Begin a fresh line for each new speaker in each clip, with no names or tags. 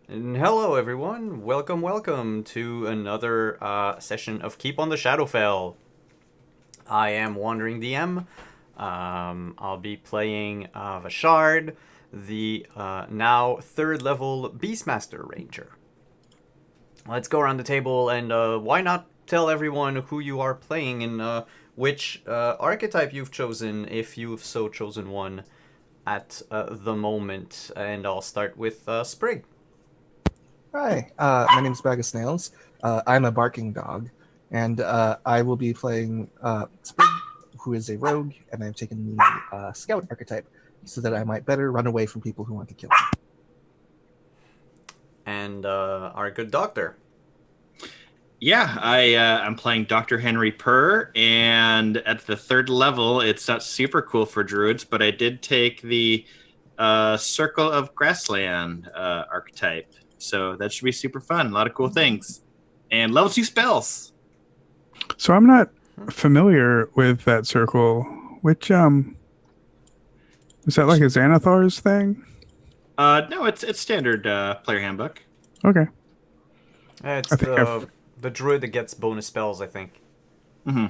And hello, everyone. Welcome to another session of Keep on the Shadowfell. I am Wandering DM. I'll be playing Vashard, the now third level Beastmaster Ranger. Let's go around the table and why not tell everyone who you are playing and which archetype you've chosen, if you've so chosen one at the moment. And I'll start with Sprig.
Hi, my name is Bag of Snails. I'm a barking dog, and I will be playing Sprig, who is a rogue, and I've taken the scout archetype so that I might better run away from people who want to kill me.
And our good doctor.
Yeah, I'm playing Dr. Henry Purr, and at the third level, it's not super cool for druids, but I did take the Circle of Grassland archetype, so that should be super fun. A lot of cool things, and level 2 spells.
So I'm not familiar with that circle. Which is that like a Xanathar's thing?
No, it's standard player handbook.
Okay.
It's
I think
the druid that gets bonus spells, I think.
Mm-hmm.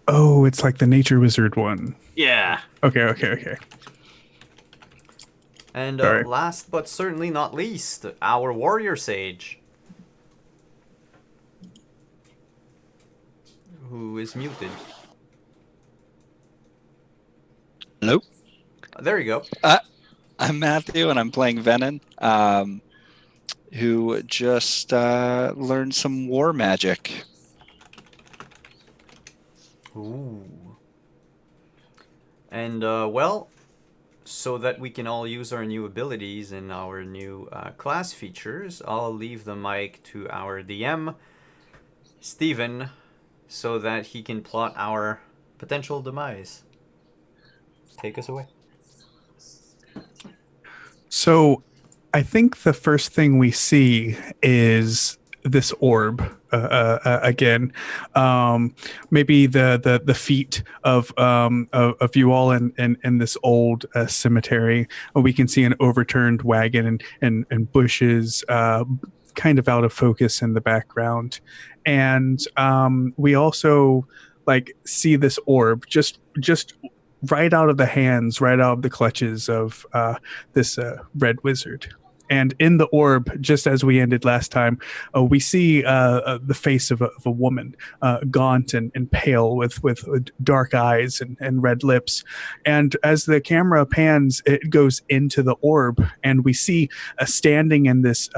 Oh, it's like the nature wizard one.
Yeah.
Okay.
And
Sorry.
last but certainly not least, our warrior sage, who is muted.
Hello.
There you go.
I'm Matthew, and I'm playing Venom, who just learned some war magic.
Ooh. And well, so that we can all use our new abilities and our new class features, I'll leave the mic to our DM, Steven, so that he can plot our potential demise. Take us away.
So I think the first thing we see is this orb again. Maybe the feet of you all in this old cemetery. We can see an overturned wagon and bushes kind of out of focus in the background. And we also like see this orb just right out of the hands, right out of the clutches of this red wizard. And in the orb, just as we ended last time, we see the face of a woman, gaunt and pale with dark eyes and red lips. And as the camera pans, it goes into the orb, and we see standing in this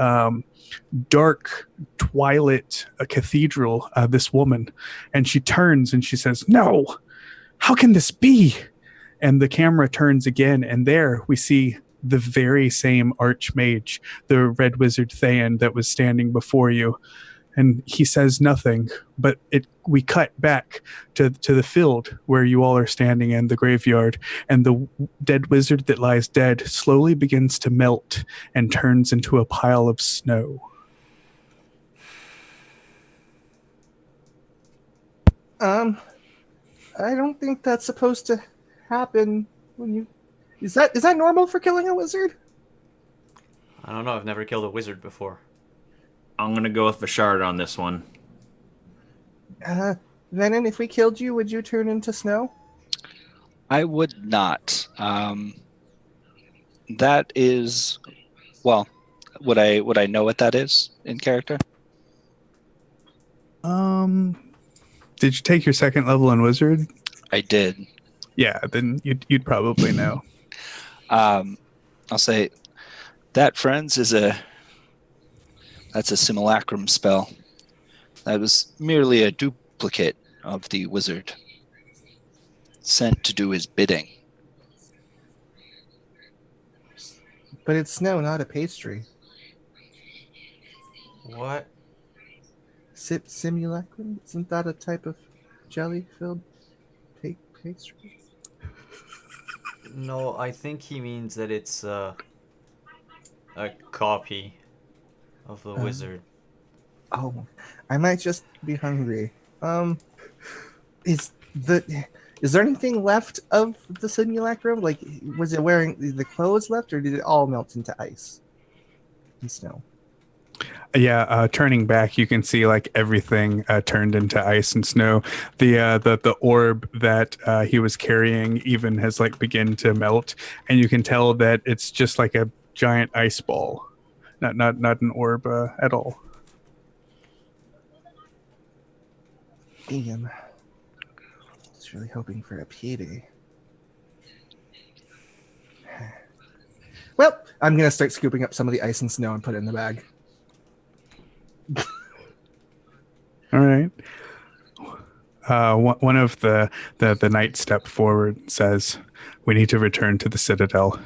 dark twilight cathedral, this woman. And she turns and she says, "No! How can this be?" And the camera turns again, and there we see the very same archmage, the red wizard Thayan that was standing before you. And he says nothing, but we cut back to the field where you all are standing in the graveyard, and the dead wizard that lies dead slowly begins to melt and turns into a pile of snow.
I don't think that's supposed to happen when you. Is that normal for killing a wizard?
I don't know, I've never killed a wizard before.
I'm going to go with Vashard on this one.
Venom, if we killed you, would you turn into snow?
I would not. That is, well, would I know what that is in character?
Did you take your second level in wizard?
I did.
Yeah, then you'd probably know.
I'll say that, friends, that's a simulacrum spell. That was merely a duplicate of the wizard, sent to do his bidding.
But it's snow, not a pastry.
What?
Simulacrum? Isn't that a type of jelly-filled pastry?
No, I think he means that it's a copy of the wizard.
Oh, I might just be hungry. Is there anything left of the simulacrum? Like, was it wearing the clothes left, or did it all melt into ice and snow?
Yeah, turning back, you can see like everything turned into ice and snow. The orb that he was carrying even has like begun to melt, and you can tell that it's just like a giant ice ball, not an orb at all.
Damn. I was really hoping for a payday. Well, I'm gonna start scooping up some of the ice and snow and put it in the bag.
All right. One of the knights step forward and says, "We need to return to the citadel.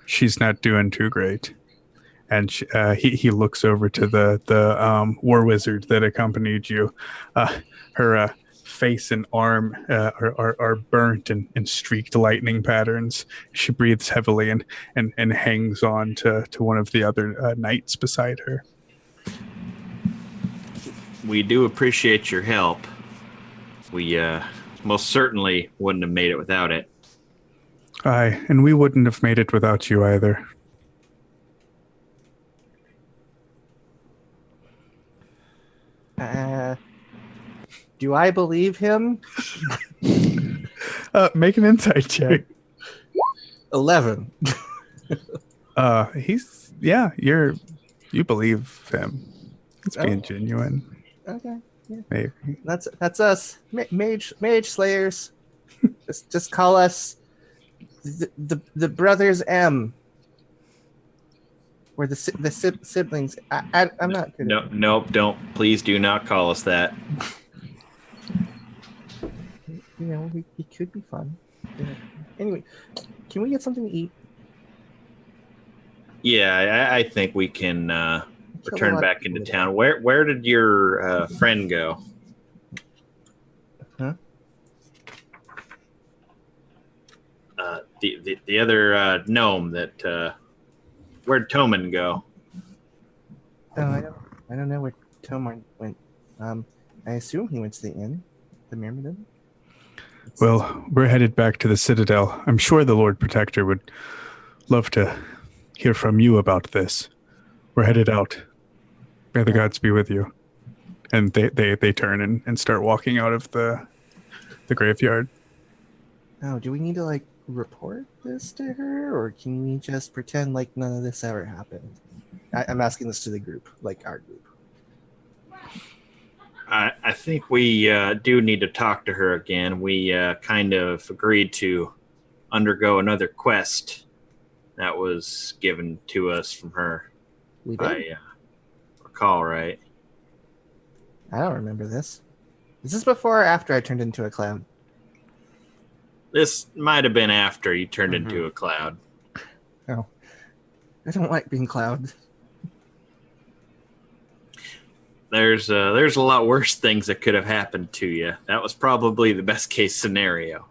She's not doing too great." And he looks over to the war wizard that accompanied you. Her face and arm are burnt in streaked lightning patterns. She breathes heavily and hangs on to one of the other knights beside her.
We do appreciate your help. We most certainly wouldn't have made it without it.
Aye, and we wouldn't have made it without you either.
Do I believe him?
Make an insight check.
11.
You believe him. It's being genuine.
Okay. Yeah.
Maybe.
That's us. Mage Slayers. just call us the Brothers M. Or the siblings. I'm not good.
Nope, don't. Please do not call us that.
You know, it could be fun. Yeah. Anyway, can we get something to eat?
Yeah, I think we can return back into town. Where did your friend go?
Huh?
The other gnome that where'd Toman go?
Oh, I don't know where Tomar went. I assume he went to the inn, the Myrmidon.
Well, we're headed back to the Citadel. I'm sure the Lord Protector would love to hear from you about this. We're headed out. May the gods be with you. And they turn and start walking out of the graveyard.
Oh, do we need to like report this to her, or can we just pretend like none of this ever happened? I'm asking this to the group, like our group.
I think we do need to talk to her again. We kind of agreed to undergo another quest that was given to us from her.
We did?
I recall right.
I don't remember this. Is this before or after I turned into a cloud?
This might have been after you turned into a cloud.
Oh. I don't like being cloud.
There's a lot worse things that could have happened to you. That was probably the best case scenario.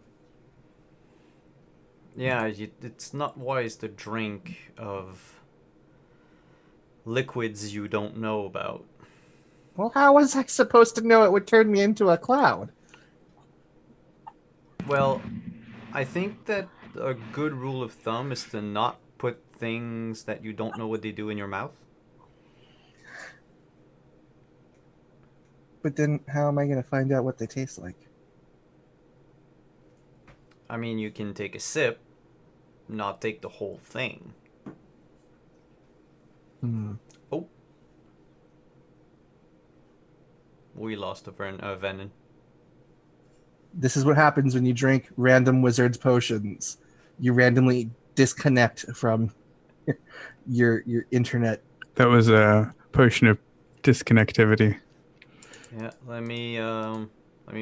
Yeah, it's not wise to drink of liquids you don't know about.
Well, how was I supposed to know it would turn me into a cloud?
Well, I think that a good rule of thumb is to not put things that you don't know what they do in your mouth.
But then how am I going to find out what they taste like?
I mean, you can take a sip, not take the whole thing. Oh. We lost a Venom.
This is what happens when you drink random wizard's potions. You randomly disconnect from your internet.
That was a potion of disconnectivity.
Yeah, let me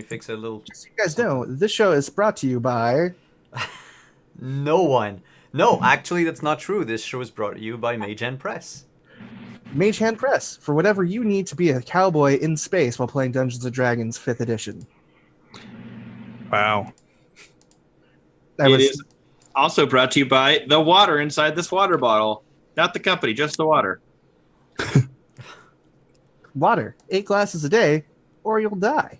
fix a little.
Just so you guys know, this show is brought to you by
No one. No, actually, that's not true. This show is brought to you by Mage Hand Press.
Mage Hand Press for whatever you need to be a cowboy in space while playing Dungeons & Dragons 5th edition.
Wow.
It is also brought to you by the water inside this water bottle. Not the company, just the water.
Water. 8 glasses a day, or you'll die.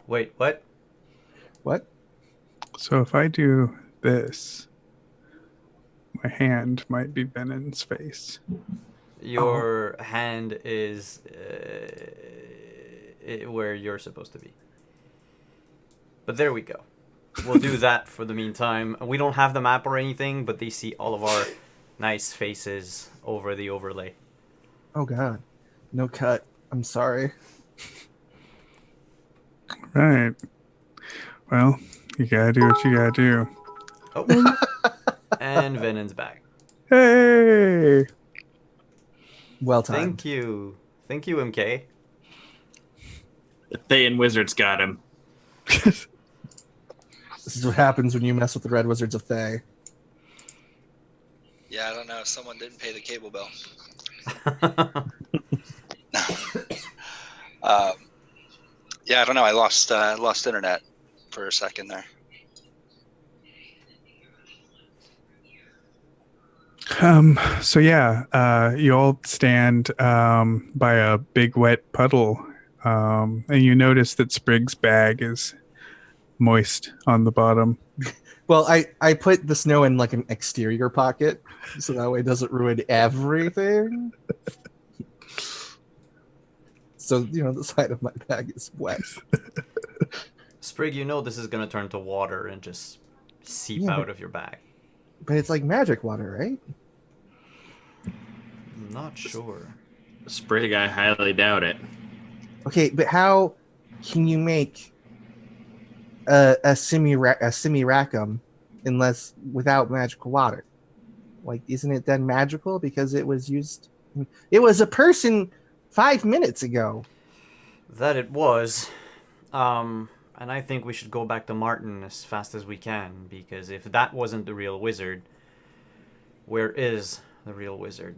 Wait, what?
What?
So if I do this, my hand might be Benen's face.
Your hand is where you're supposed to be. But there we go. We'll do that for the meantime. We don't have the map or anything, but they see all of our nice faces over the overlay.
Oh god. No cut. I'm sorry.
Right. Well, you gotta do what you gotta do.
Oh. And Venon's back.
Hey!
Well timed.
Thank you. Thank you, MK.
The Thayan wizards got him.
This is what happens when you mess with the Red Wizards of Thay.
Yeah, I don't know. Someone didn't pay the cable bill. Yeah, I don't know. I lost internet for a second there.
So yeah, you all stand by a big wet puddle, and you notice that Sprig's bag is moist on the bottom.
Well, I put the snow in like an exterior pocket, so that way it doesn't ruin everything. So, the side of my bag is wet.
Sprig, you know this is going to turn to water and just seep out of your bag.
But it's like magic water, right?
I'm not sure.
Sprig, I highly doubt it.
Okay, but how can you make a simuracum unless without magical water? Like, isn't it then magical because it was used? It was a person 5 minutes ago.
That it was. And I think we should go back to Martin as fast as we can, because if that wasn't the real wizard, where is the real wizard?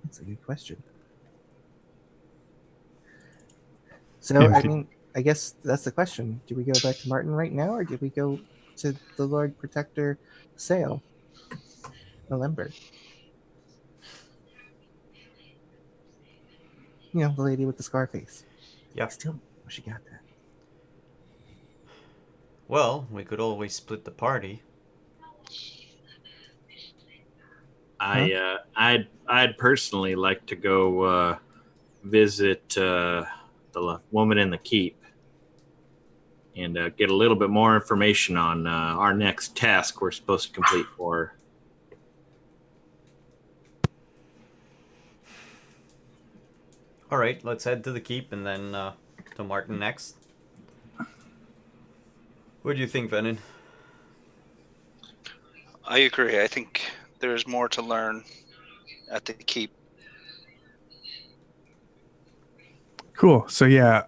That's a good question. So, I mean, I guess that's the question. Do we go back to Martin right now, or do we go to the Lord Protector Sale? November. The lady with the scar face.
Yeah.
I still wish she got that.
Well, we could always split the party.
I'd personally like to go visit the woman in the keep and get a little bit more information on our next task we're supposed to complete for her.
All right, let's head to the keep and then to Martin next. What do you think, Venon?
I agree. I think there's more to learn at the keep.
Cool. So yeah,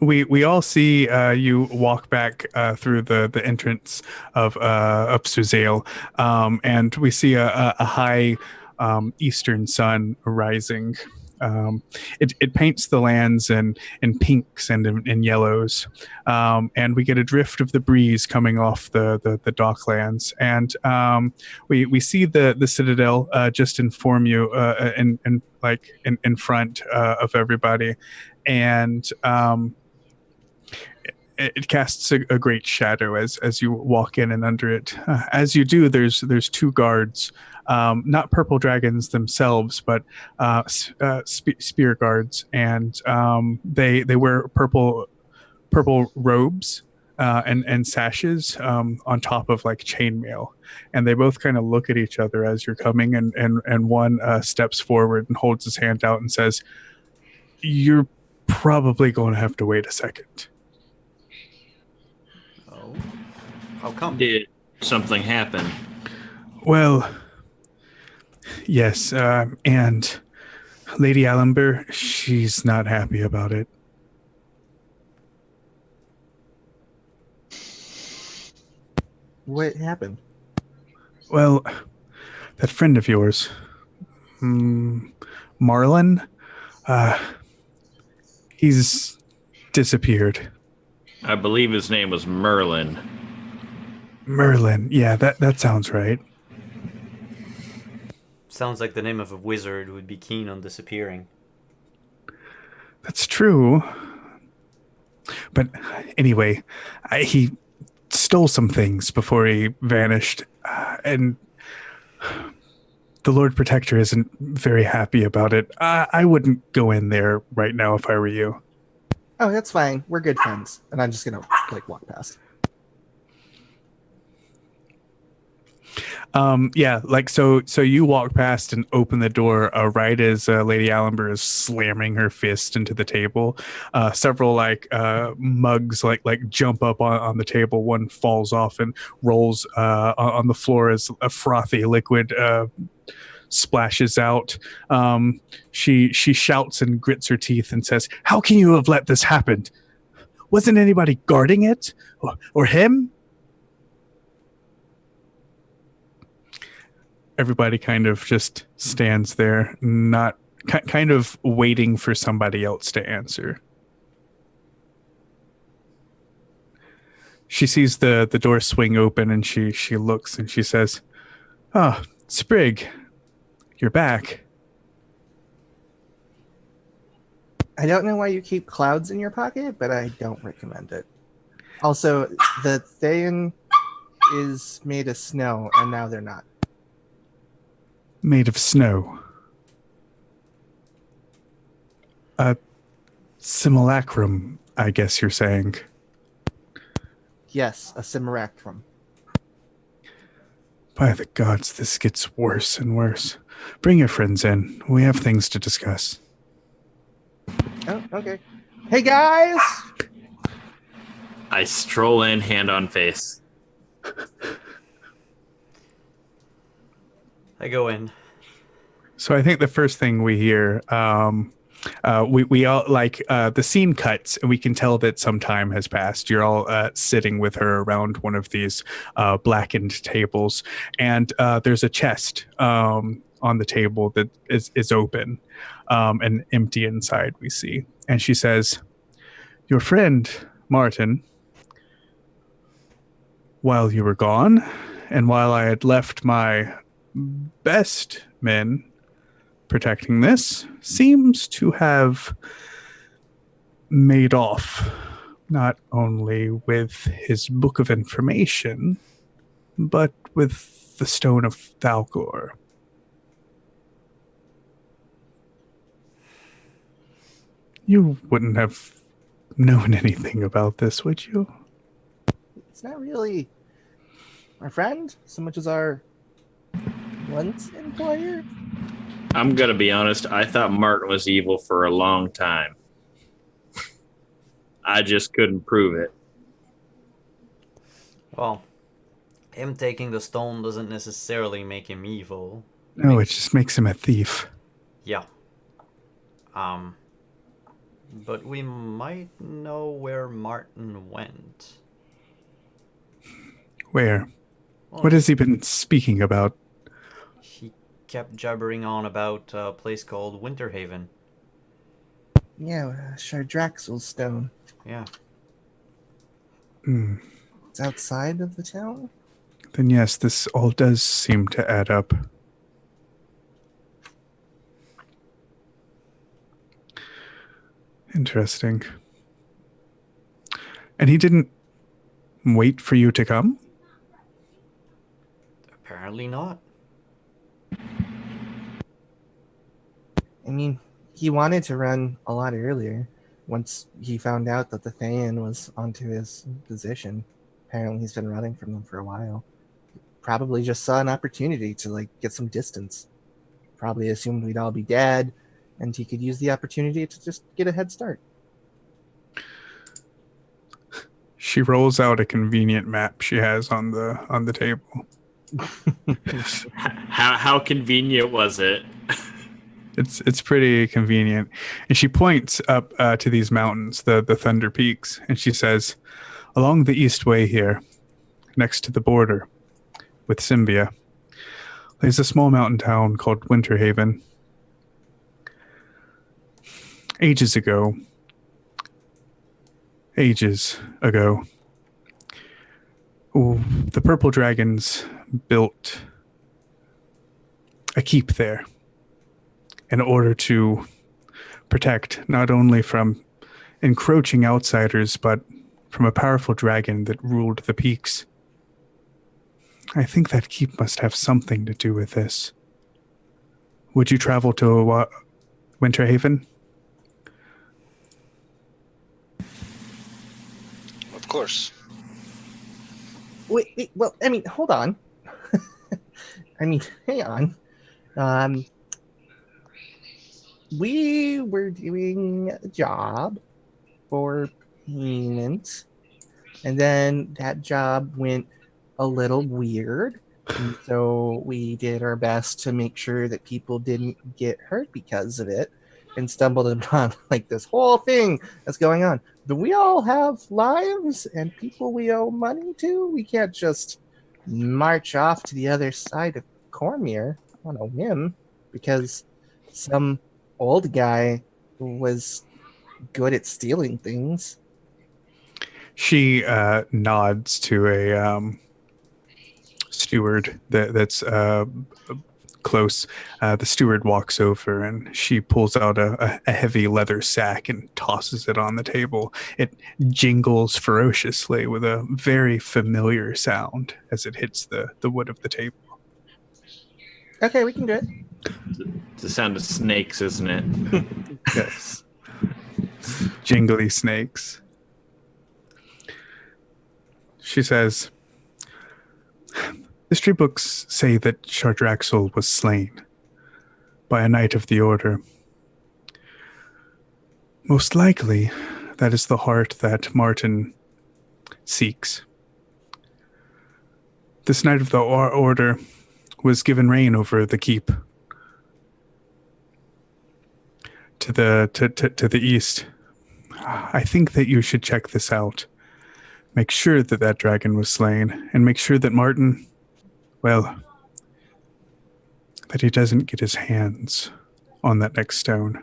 we all see you walk back through the entrance of Suzail, and we see a high eastern sun rising. It paints the lands in pinks and in yellows, and we get a drift of the breeze coming off the docklands, and we see the citadel just inform you in front of everybody, and it casts a great shadow as you walk in, and under it, as you do, there's two guards. Not purple dragons themselves, but spear guards, and they wear purple robes and sashes on top of like chainmail, and they both kind of look at each other as you're coming, and one steps forward and holds his hand out and says, "You're probably going to have to wait a second."
Oh, how come?
Did something happen?
Well, yes, and Lady Allenber, she's not happy about it.
What happened?
Well, that friend of yours, Marlin, he's disappeared.
I believe his name was Merlin.
Merlin, yeah, that sounds right.
Sounds like the name of a wizard who would be keen on disappearing.
That's true. But anyway, he stole some things before he vanished, and The Lord Protector isn't very happy about it. I wouldn't go in there right now if I were you.
Oh, that's fine. We're good friends. And I'm just gonna walk past.
So you walk past and open the door right as Lady Allenber is slamming her fist into the table. Several mugs jump up on the table. One falls off and rolls on the floor as a frothy liquid splashes out. She shouts and grits her teeth and says, "How can you have let this happen? Wasn't anybody guarding it? Or him?" Everybody kind of just stands there, not kind of waiting for somebody else to answer. She sees the door swing open and she looks and she says, "Oh, Sprig, you're back."
I don't know why you keep clouds in your pocket, but I don't recommend it. Also, the Thayan is made of snow, and now they're not.
Made of snow. A simulacrum, I guess you're saying.
Yes, a simulacrum.
By the gods, this gets worse and worse. Bring your friends in. We have things to discuss.
Oh, okay. Hey, guys!
I stroll in, hand on face.
I go in.
So I think the first thing we hear, we all the scene cuts and we can tell that some time has passed. You're all sitting with her around one of these blackened tables, and there's a chest on the table that is open and empty inside, we see. And she says, "Your friend, Martin, while you were gone, and while I had left my best men protecting this, seems to have made off, not only with his book of information, but with the Stone of Thalgor." You wouldn't have known anything about this, would you?
It's not really our friend so much as our once employer.
I'm gonna be honest, I thought Martin was evil for a long time. I just couldn't prove it.
Well, him taking the stone doesn't necessarily make him evil.
No, it just makes him a thief.
Yeah. But we might know where Martin went.
Where?
Well,
What has he been speaking about?
he kept jabbering on about a place called Winterhaven.
Yeah, Shardraxel's stone.
Yeah.
Hmm.
It's outside of the town.
Then yes, this all does seem to add up. Interesting. And he didn't wait for you to come?
Apparently not.
I mean, he wanted to run a lot earlier. Once he found out that the Thayan was onto his position, apparently he's been running from them for a while. Probably just saw an opportunity to get some distance. Probably assumed we'd all be dead, and he could use the opportunity to just get a head start.
She rolls out a convenient map she has on the table.
How convenient was it?
It's pretty convenient. And she points up to these mountains, the Thunder Peaks, and she says, "Along the east way here, next to the border with Symbia, there's a small mountain town called Winterhaven. Ages ago, the Purple Dragons built a keep there in order to protect not only from encroaching outsiders, but from a powerful dragon that ruled the peaks. I think that keep must have something to do with this. Would you travel to Winterhaven?
Of course.
Wait, well, I mean, hold on. I mean, hang on. We were doing a job for payment, and then that job went a little weird. And so we did our best to make sure that people didn't get hurt because of it, and stumbled upon like this whole thing that's going on. Do we all have lives and people we owe money to? We can't just march off to the other side of Cormier on a whim because some old guy was good at stealing things.
She nods to a steward that's close. The steward walks over and she pulls out a heavy leather sack and tosses it on the table. It jingles ferociously with a very familiar sound as it hits the wood of the table.
Okay, we can do it.
It's the sound of snakes, isn't it?
Yes. Jingly snakes. She says, history books say that Shardraxel was slain by a knight of the order. Most likely, that is the heart that Martin seeks. This knight of the order was given reign over the keep to the east. I think that you should check this out. Make sure that that dragon was slain, and make sure that Martin, well, that he doesn't get his hands on that next stone.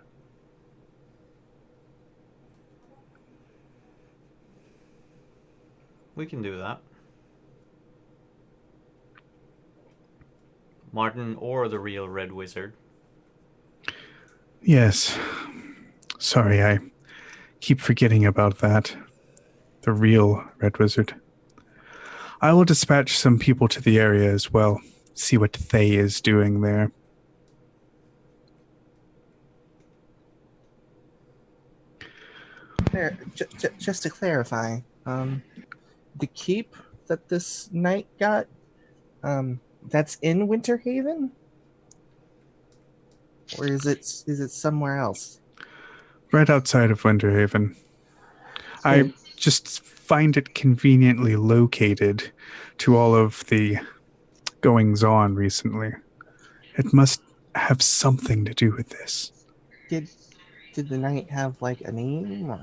We can do that. Martin or the real Red Wizard.
Yes. Sorry, I keep forgetting about that. The real Red Wizard. I will dispatch some people to the area as well. See what Thay is doing there.
There, just to clarify, the keep that this knight got, that's in Winterhaven, or is it somewhere else?
Right outside of Winterhaven. I just find it conveniently located to all of the goings-on recently. It must have something to do with this.
Did the knight have like a name? Or?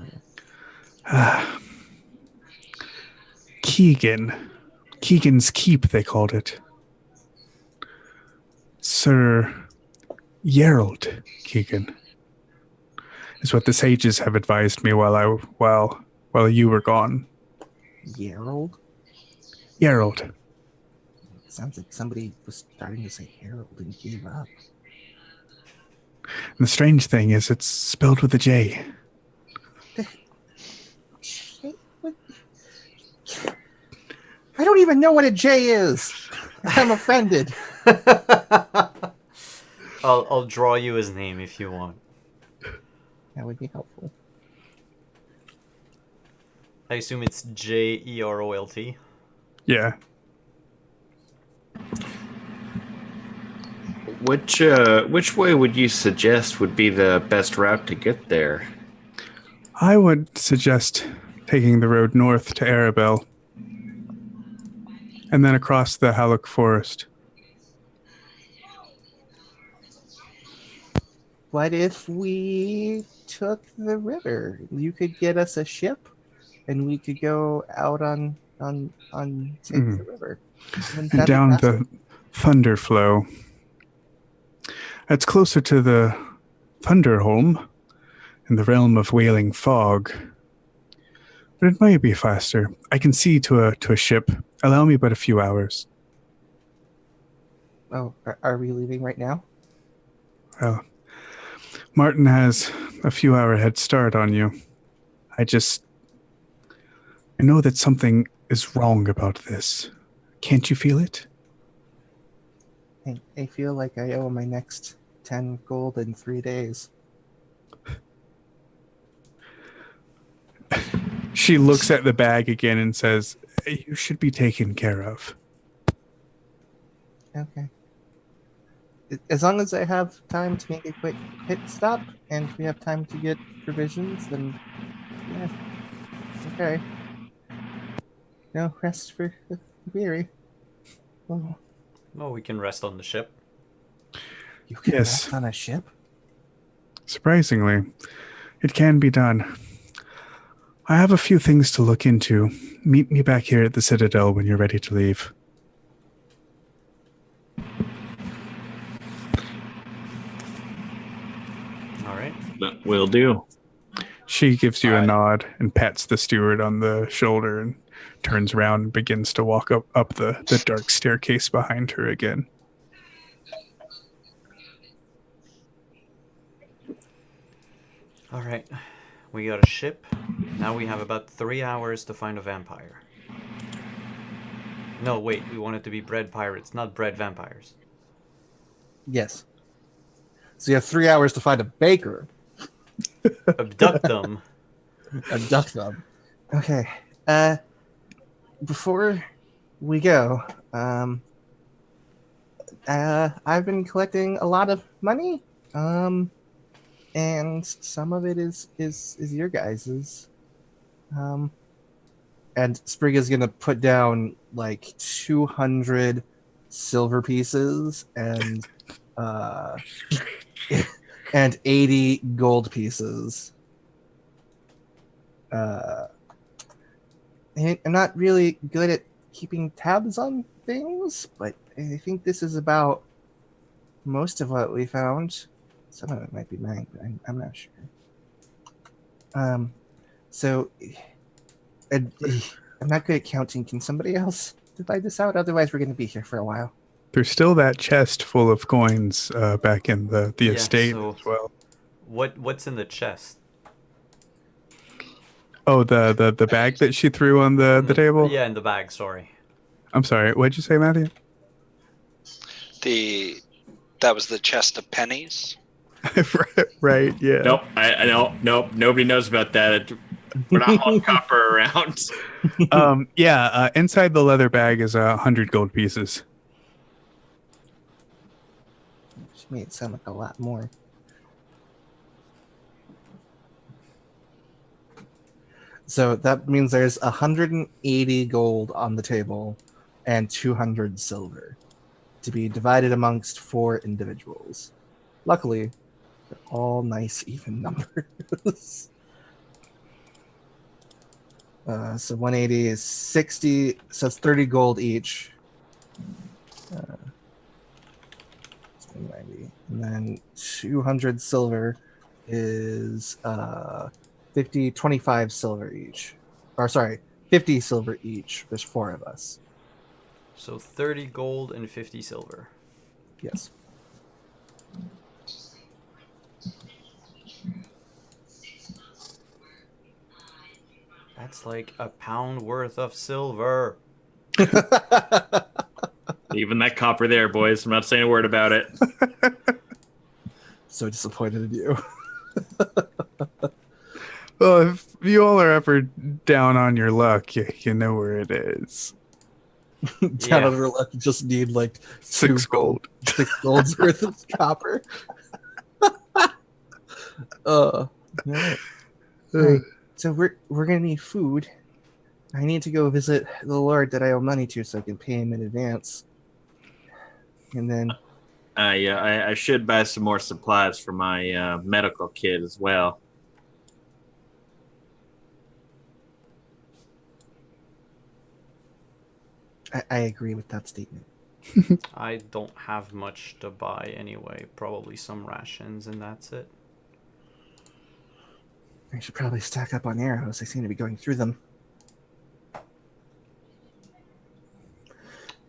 Keegan's Keep, they called it. Sir Gerald Keegan is what the sages have advised me while you were gone.
Gerald?
Gerald.
Sounds like somebody was starting to say Harold and gave up.
And the strange thing is it's spelled with a J.
I don't even know what a J is. I'm offended.
I'll draw you his name if you want.
That would be helpful.
I assume it's Jerolt.
Yeah.
Which way would you suggest would be the best route to get there?
I would suggest taking the road north to Arabelle and then across the Hallock Forest.
What if we took the river? You could get us a ship, and we could go out on the river.
And down the Thunderflow. It's closer to the Thunderholm in the realm of Wailing Fog. But it might be faster. I can see to a ship. Allow me but a few hours.
Oh, are we leaving right now?
Well, Martin has a few hour head start on you. I know that something is wrong about this. Can't you feel it?
I feel like I owe my next 10 gold in 3 days.
She looks at the bag again and says, "You should be taken care of."
Okay. As long as I have time to make a quick pit stop and we have time to get provisions, then yeah, okay. No rest for the weary. Oh,
No, we can rest on the ship.
you can
Yes.
rest on a ship?
Surprisingly, it can be done. I have a few things to look into. Meet me back here at the Citadel when you're ready to leave.
All right.
That will do.
She gives you a
Alright.
nod and pats the steward on the shoulder and turns around and begins to walk up the dark staircase behind her again.
All right. We got a ship. Now we have about 3 hours to find a vampire. No, wait. We want it to be bred pirates, not bred vampires.
Yes. So you have 3 hours to find a baker.
Abduct them.
Abduct them. Okay. Before we go, I've been collecting a lot of money. And some of it is your guys's. And Sprig is gonna put down like 200 silver pieces and and 80 gold pieces. I'm not really good at keeping tabs on things, but I think this is about most of what we found. Some of it might be mine, but I'm not sure. So I'm not good at counting. Can somebody else divide this out? Otherwise, we're going to be here for a while.
There's still that chest full of coins back in the
Yeah,
estate
so-
as well.
What's in the chest?
Oh, the bag that she threw on the table?
Yeah, in the bag. Sorry.
I'm sorry. What'd you say, Matthew?
That was the chest of pennies.
Right, yeah.
Nope. Nope. Nobody knows about that. We're not hauling copper around.
Inside the leather bag is 100 gold pieces.
She made it sound like a lot more. So that means there's 180 gold on the table and 200 silver to be divided amongst 4 individuals. Luckily, they're all nice, even numbers. So 180 is 60, so it's 30 gold each. 90. And then 200 silver is 25 silver each. Or sorry, 50 silver each. There's 4 of us.
So 30 gold and 50 silver.
Yes.
That's like a pound worth of silver.
Even that copper there, boys. I'm not saying a word about it.
So disappointed in you.
Well, if you all are ever down on your luck, you know where it is.
Down
Yeah.
on her luck, you just need like
6 gold.
6 gold's worth of copper. Right. Right. So we're gonna need food. I need to go visit the Lord that I owe money to so I can pay him in advance. And then
I should buy some more supplies for my medical kit as well.
I agree with that statement.
I don't have much to buy anyway. Probably some rations and that's it.
I should probably stack up on arrows. I seem to be going through them.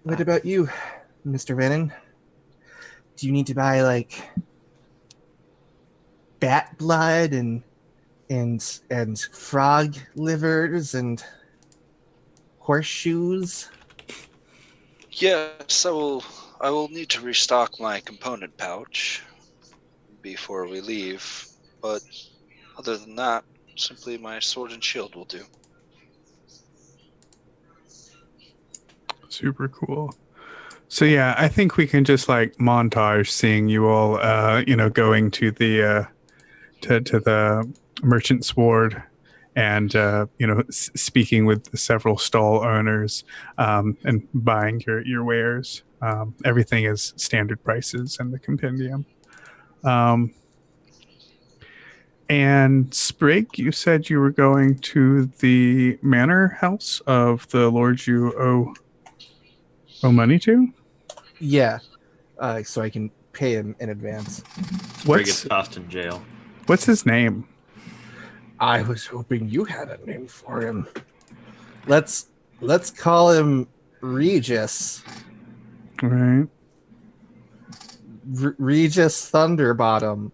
What about you, Mr. Venom? Do you need to buy like bat blood and frog livers and horseshoes?
Yes, I will need to restock my component pouch before we leave, but other than that, simply my sword and shield will do.
Super cool. So yeah, I think we can just like montage seeing you all, going to the to the merchant's ward, and speaking with several stall owners, and buying your wares. Everything is standard prices in the compendium. And Sprig, you said you were going to the manor house of the lord you owe money to.
Yeah, so I can pay him in advance.
Sprig gets tossed in jail.
What's his name?
I was hoping you had a name for him. Let's call him Regis.
Right.
Regis Thunderbottom.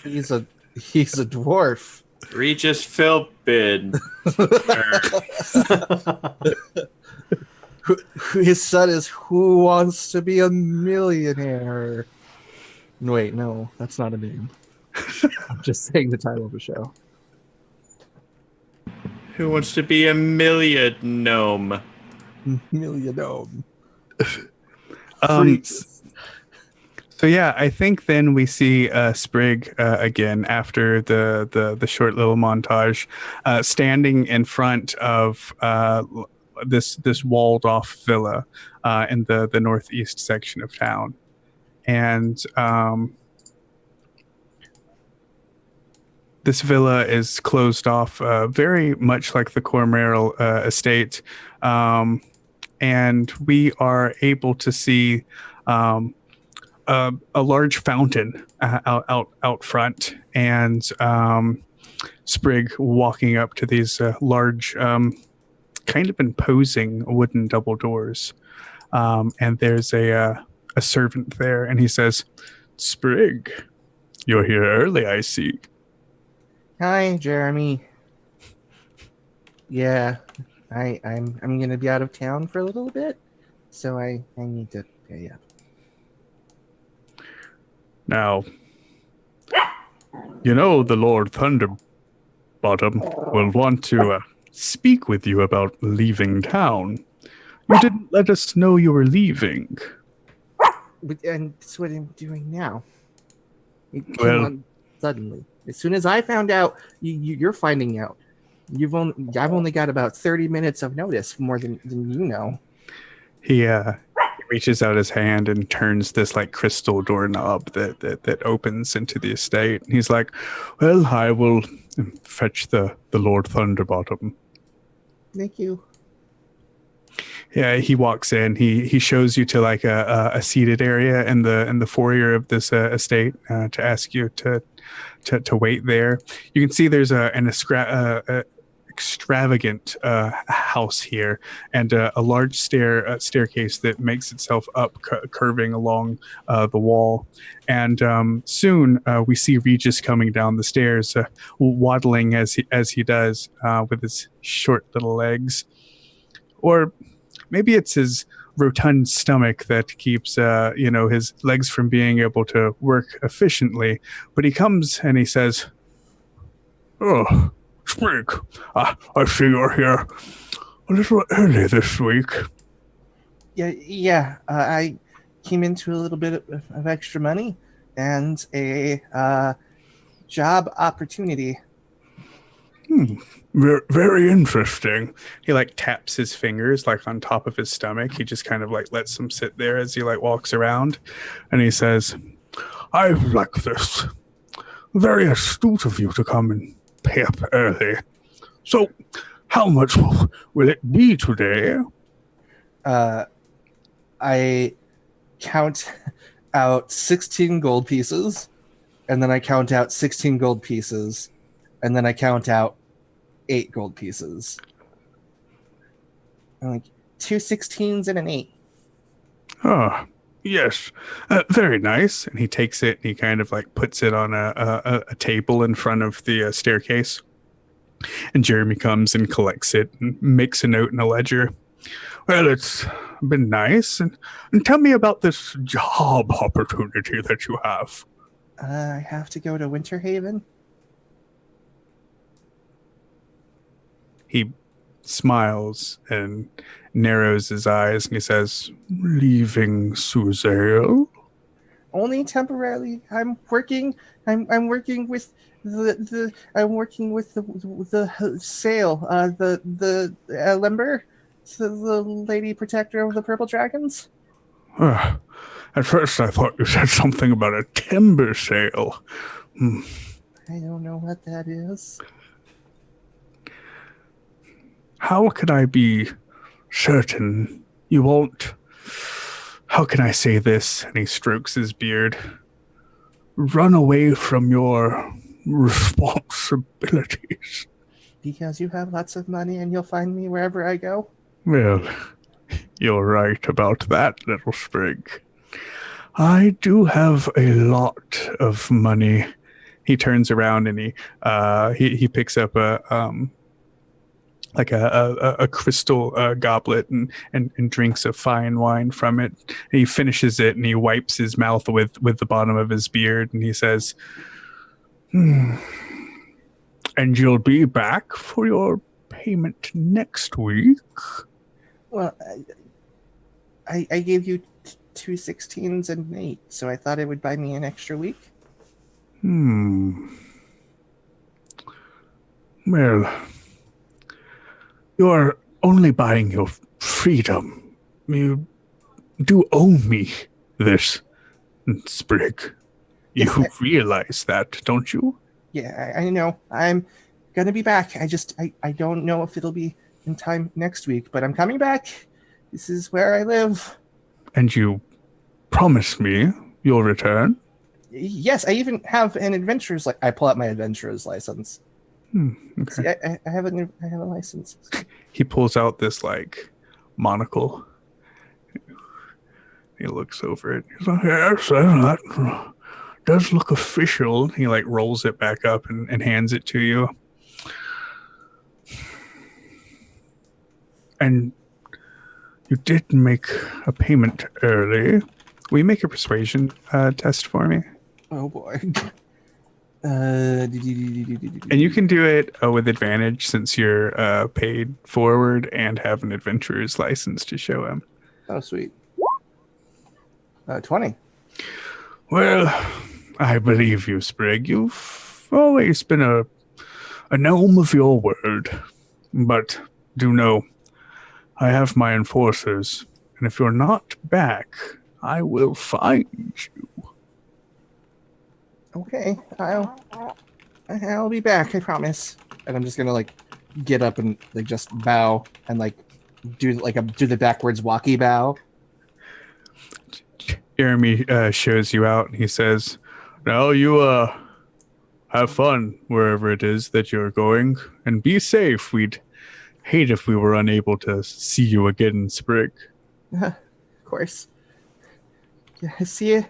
He's a dwarf.
Regis Philbin.
His son is Who Wants to Be a Millionaire. Wait, no, that's not a name. I'm just saying the title of the show.
Who wants to be a million gnome?
Millionome.
So yeah, I think then we see Sprig again after the short little montage, standing in front of this walled off villa in the northeast section of town, and this villa is closed off very much like the Cormeral estate, and we are able to see a large fountain out front, and Sprig walking up to these large, kind of imposing wooden double doors, and there's a servant there, and he says, "Sprig, you're here early, I see."
Hi, Jeremy. Yeah, I'm gonna be out of town for a little bit, so I need to pay up.
Now, the Lord Thunderbottom will want to speak with you about leaving town. You didn't let us know you were leaving.
And that's what I'm doing now. It came
Well-
on suddenly. As soon as I found out, you're finding out. I've only got about 30 minutes of notice, more than you know.
He reaches out his hand and turns this like crystal doorknob that opens into the estate. He's like, "Well, I will fetch the Lord Thunderbottom."
Thank you.
Yeah, he walks in. He shows you to like a seated area in the foyer of this estate to ask you to wait there. You can see there's an extravagant house here, and a large staircase that makes itself up, curving along the wall. And soon we see Regis coming down the stairs, waddling as he does with his short little legs, or maybe it's his rotund stomach that keeps his legs from being able to work efficiently. But he comes and he says, "Oh, Sprig, I see you're here a little early this week."
Yeah. I came into a little bit of extra money and a job opportunity.
Very interesting. He like taps his fingers like on top of his stomach. He just kind of like lets them sit there as he like walks around, and he says, "I like this. Very astute of you to come and pay up early. So, how much will it be today?"
I count out 16 gold pieces, and then I count out 16 gold pieces, and then I count out 8 gold pieces. I'm like, 2 16s and an 8.
"Oh, yes, very nice." And he takes it and he kind of like puts it on a table in front of the staircase. And Jeremy comes and collects it and makes a note in a ledger. Well, it's been nice. And tell me about this job opportunity that you have.
I have to go to Winter Haven.
He smiles and narrows his eyes and he says, leaving Suzale?
Only temporarily. I'm working with I'm working with the sale, the Limber, the lady protector of the purple dragons.
Uh, at first I thought you said something about a timber sale.
I don't know what that is.
How can I be certain you won't... How can I say this? And he strokes his beard. Run away from your responsibilities.
Because you have lots of money and you'll find me wherever I go.
Well, you're right about that, little Sprig. I do have a lot of money. He turns around and he picks up a crystal goblet and drinks a fine wine from it. And he finishes it and he wipes his mouth with the bottom of his beard and he says, And you'll be back for your payment next week?
Well, I gave you 2 16s and an 8, so I thought it would buy me an extra week.
Well, you're only buying your freedom. You do owe me this, Sprig. You
Yes,
realize that, don't you?
Yeah, I know. I'm gonna be back. I don't know if it'll be in time next week, but I'm coming back. This is where I live.
And you promise me you'll return?
Yes, I even have an adventurer's I pull out my adventurer's license.
Okay.
See, I have a license.
He pulls out this monocle. He looks over it. He's like, yes, that does look official. He rolls it back up and hands it to you. And you did make a payment early. Will you make a persuasion test for me?
Oh boy.
And you can do it with advantage since you're paid forward and have an adventurer's license to show him.
Oh, sweet. 20.
Well, I believe you, Sprig. You've always been a gnome of your word. But do know, I have my enforcers, and if you're not back, I will find you.
Okay, I'll be back, I promise. And I'm just gonna get up and just bow and do the backwards walkie bow.
Jeremy shows you out and he says, now you have fun wherever it is that you're going and be safe. We'd hate if we were unable to see you again, Sprig.
Of course. Yeah, see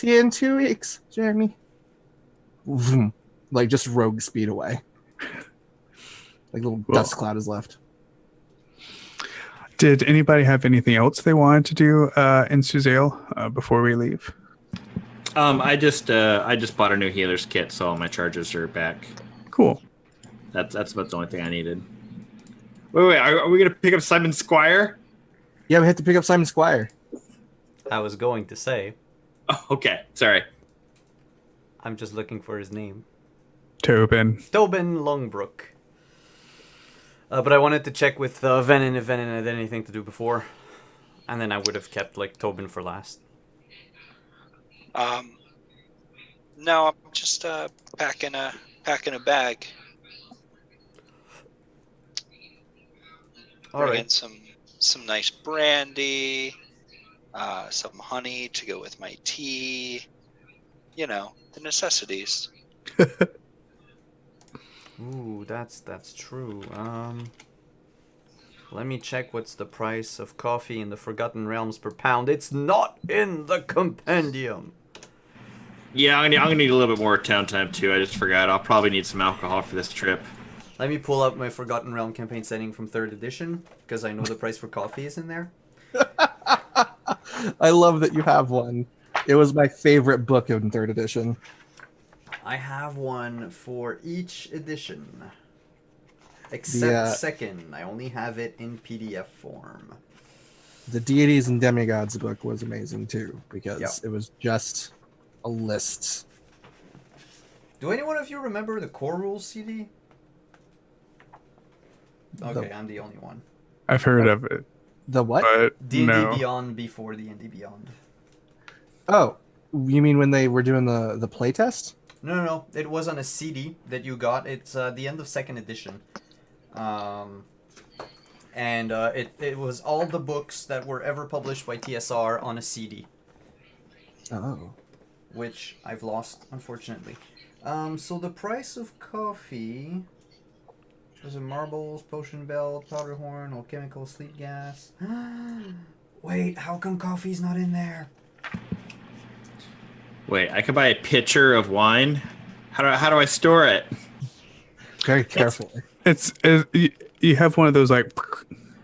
you in 2 weeks, Jeremy. Vroom. Just rogue speed away. Little dust cloud is left.
Did anybody have anything else they wanted to do in Suzale before we leave?
I just bought a new healer's kit, so all my charges are back.
Cool.
That's about the only thing I needed. Wait, are we gonna pick up Simon Squire?
Yeah, we have to pick up Simon Squire.
I was going to say.
Oh, okay. Sorry.
I'm just looking for his name.
Tobin
Longbrook. But I wanted to check with Venin if Venin had anything to do before. And then I would have kept Tobin for last.
No, I'm just packing a bag.
All
Bring in
right.
some nice brandy, some honey to go with my tea. You know, the necessities.
Ooh, that's true. Let me check what's the price of coffee in the Forgotten Realms per pound. It's not in the compendium.
Yeah, I'm gonna need a little bit more town time too. I just forgot. I'll probably need some alcohol for this trip.
Let me pull up my Forgotten Realm campaign setting from 3rd edition, because I know the price for coffee is in there.
I love that you have one. It was my favorite book in 3rd edition.
I have one for each edition. Except
The,
2nd. I only have it in PDF form.
The Deities and Demigods book was amazing too, because
Yep.
it was just a list.
Do any one of you remember the Core Rules CD? Okay, I'm the only one.
I've heard of it,
The what?
but
D&D
no.
Beyond before D&D Beyond.
Oh, you mean when they were doing the playtest?
No. It was on a CD that you got. It's the end of 2nd edition. It was all the books that were ever published by TSR on a CD,
Oh.
which I've lost, unfortunately. So the price of coffee was a marbles, potion belt, powder horn, alchemical sleep gas. Wait, how come coffee's not in there?
Wait, I could buy a pitcher of wine. How do I store it?
Very carefully.
You have one of those like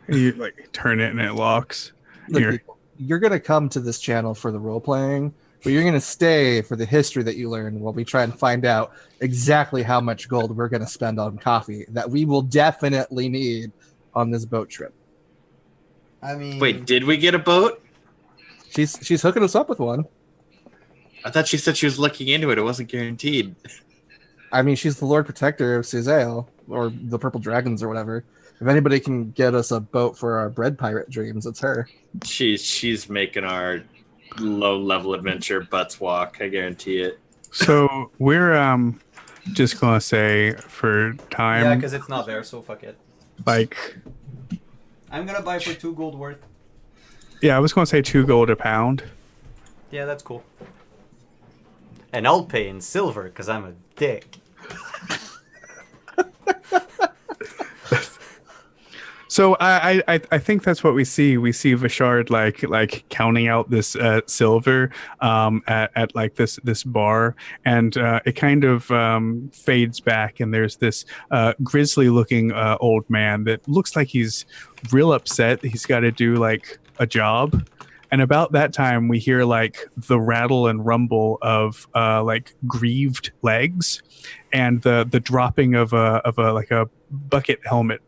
you like turn it and it locks.
Look,
You're-
people, you're going to come to this channel for the role playing, but you're going to stay for the history that you learn while we try and find out exactly how much gold we're going to spend on coffee that we will definitely need on this boat trip.
I mean...
Wait, did we get a boat?
She's hooking us up with one.
I thought she said she was looking into it. It wasn't guaranteed.
I mean, she's the Lord Protector of Suzail, or the Purple Dragons, or whatever. If anybody can get us a boat for our bread pirate dreams, it's her.
She's making our low-level adventure butts walk. I guarantee it.
So we're just gonna say for time,
Yeah, because it's not there, so fuck it.
like
I'm gonna buy for 2 gold worth.
I was gonna say 2 gold a pound.
Yeah, that's cool. And I'll pay in silver, because I'm a dick.
So I think that's what we see. We see Vishard like counting out this silver at like this bar, and it kind of fades back, and there's this grisly looking old man that looks like he's real upset. He's got to do like a job. And about that time, we hear like the rattle and rumble of like grieved legs, and the dropping of a bucket helmet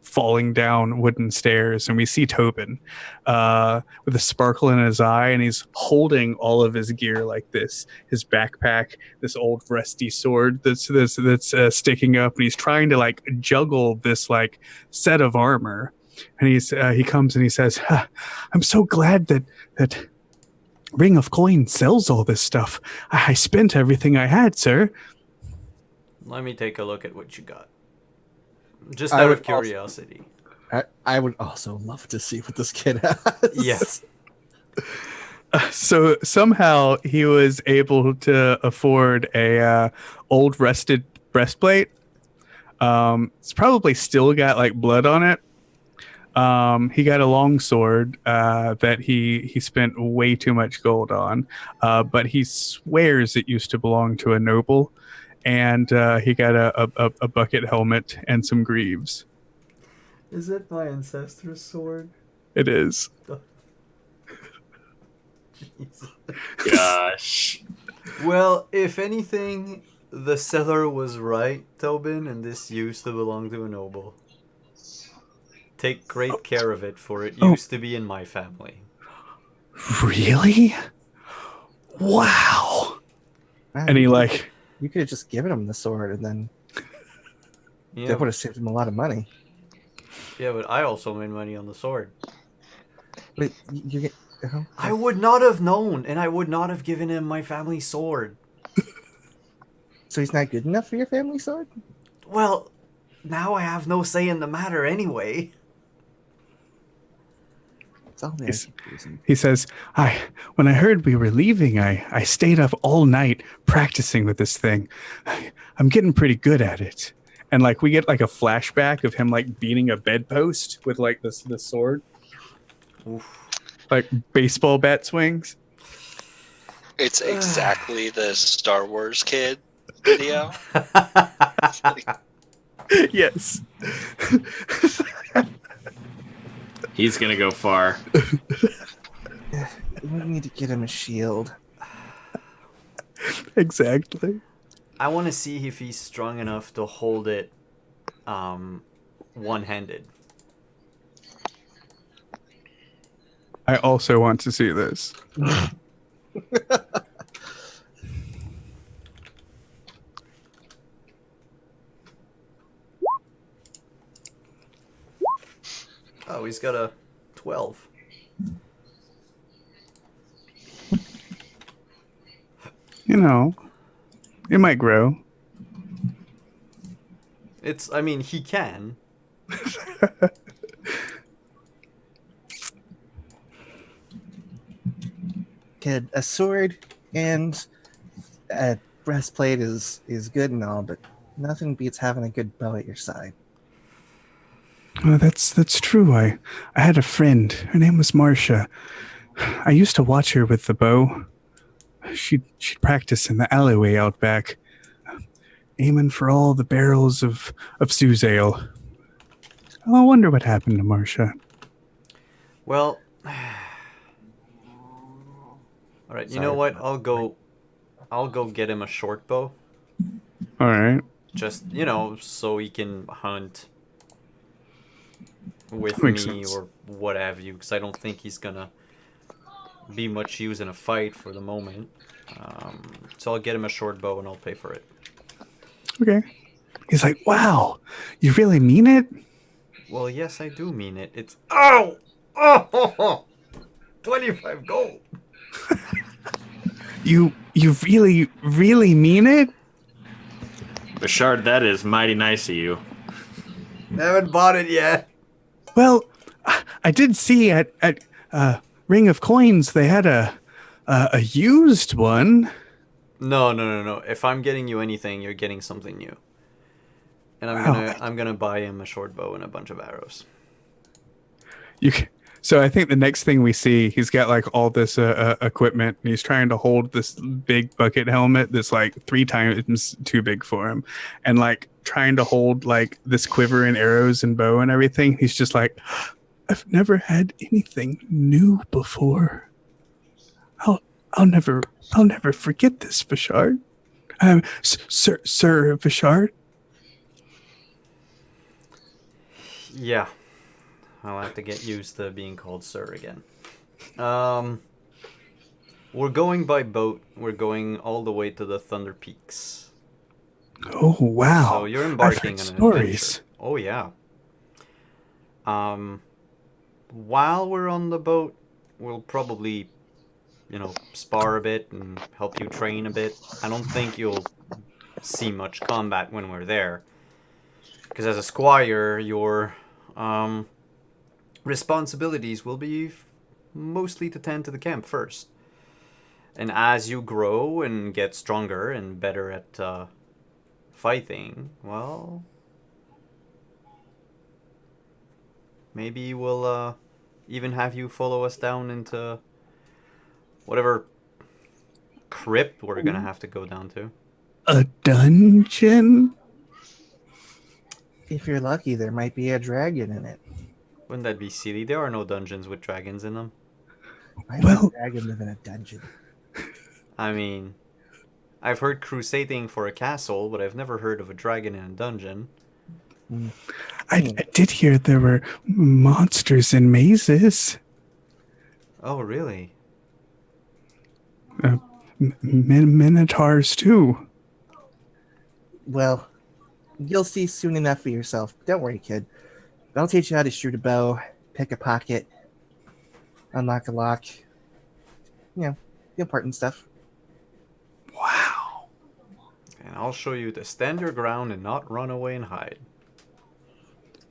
falling down wooden stairs, and we see Tobin with a sparkle in his eye, and he's holding all of his gear like this: his backpack, this old rusty sword that's sticking up, and he's trying to like juggle this like set of armor. And he comes and he says, "I'm so glad that Ring of Coin sells all this stuff. I spent everything I had, sir."
Let me take a look at what you got. Just
I
out
would
of curiosity.
I would also love to see what this kid has.
Yes.
So somehow he was able to afford a old rusted breastplate. It's probably still got like blood on it. He got a long sword that he spent way too much gold on, but he swears it used to belong to a noble, and he got a bucket helmet and some greaves.
Is it my ancestor's sword?
It is.
Gosh.
Well, if anything, the seller was right, Tobin, and this used to belong to a noble. Take great care of it, for it used to be in my family.
Really? Wow.
Man,
And he like
you could have just given him the sword, and then
Yeah,
that would have saved him a lot of money.
yeah, but I also made money on the sword.
But you get.
I would not have known, and I would not have given him my family sword.
So he's not good enough for your family sword?
Well, now I have no say in the matter anyway.
It's all very
Yes.
confusing.
he says, when I heard we were leaving, I stayed up all night practicing with this thing. I'm getting pretty good at it." And like we get like a flashback of him like beating a bedpost with like this sword,
Oof.
like baseball bat swings.
It's exactly the Star Wars kid video.
Yes.
He's gonna go far.
We need to get him a shield.
Exactly.
I want to see if he's strong enough to hold it one-handed.
I also want to see this.
Oh, he's got a 12.
You know, it might grow.
I mean, he can.
Kid, a sword and a breastplate is good and all, but nothing beats having a good bow at your side.
Oh, that's true. I had a friend. Her name was Marcia. I used to watch her with the bow. She'd practice in the alleyway out back, aiming for all the barrels of Sue's ale. Oh, I wonder what happened to Marcia.
Well, all right. You know what? I'll go get him a short bow.
All right.
Just so he can hunt with
Makes
me
sense.
or what have you, because I don't think he's gonna be much use in a fight for the moment. So I'll get him a short bow and I'll pay for it.
Okay. He's like, wow, you really mean it?
Well, yes, I do mean it. It's oh, 25 gold.
You really, really mean it?
Bashard, that is mighty nice of you.
Haven't bought it yet.
Well, I did see at Ring of Coins they had a used one.
No. If I'm getting you anything, you're getting something new. And I'm gonna buy him a short bow and a bunch of arrows.
So I think the next thing we see, he's got like all this equipment, and he's trying to hold this big bucket helmet that's like 3 times too big for him, and like trying to hold like this quiver and arrows and bow and everything. He's just like, I've never had anything new before. I'll never forget this, Vishard. Sir Vishard.
Yeah. I'll have to get used to being called sir again. We're going by boat. We're going all the way to the Thunder Peaks.
Oh wow!
So you're embarking on an
stories.
adventure. Oh yeah. While we're on the boat, we'll probably, spar a bit and help you train a bit. I don't think you'll see much combat when we're there, because as a squire, your responsibilities will be mostly to tend to the camp first. And as you grow and get stronger and better at fighting, well, maybe we'll even have you follow us down into whatever crypt we're gonna have to go down to.
A dungeon?
If you're lucky, there might be a dragon in it.
Wouldn't that be silly? There are no dungeons with dragons in them.
Why would a dragon live in a dungeon?
I mean, I've heard crusading for a castle, but I've never heard of a dragon in a dungeon.
I did hear there were monsters in mazes.
Oh, really?
Minotaurs too.
Well, you'll see soon enough for yourself. Don't worry, kid. I'll teach you how to shoot a bow, pick a pocket, unlock a lock. The important stuff.
Wow.
And I'll show you to stand your ground and not run away and hide.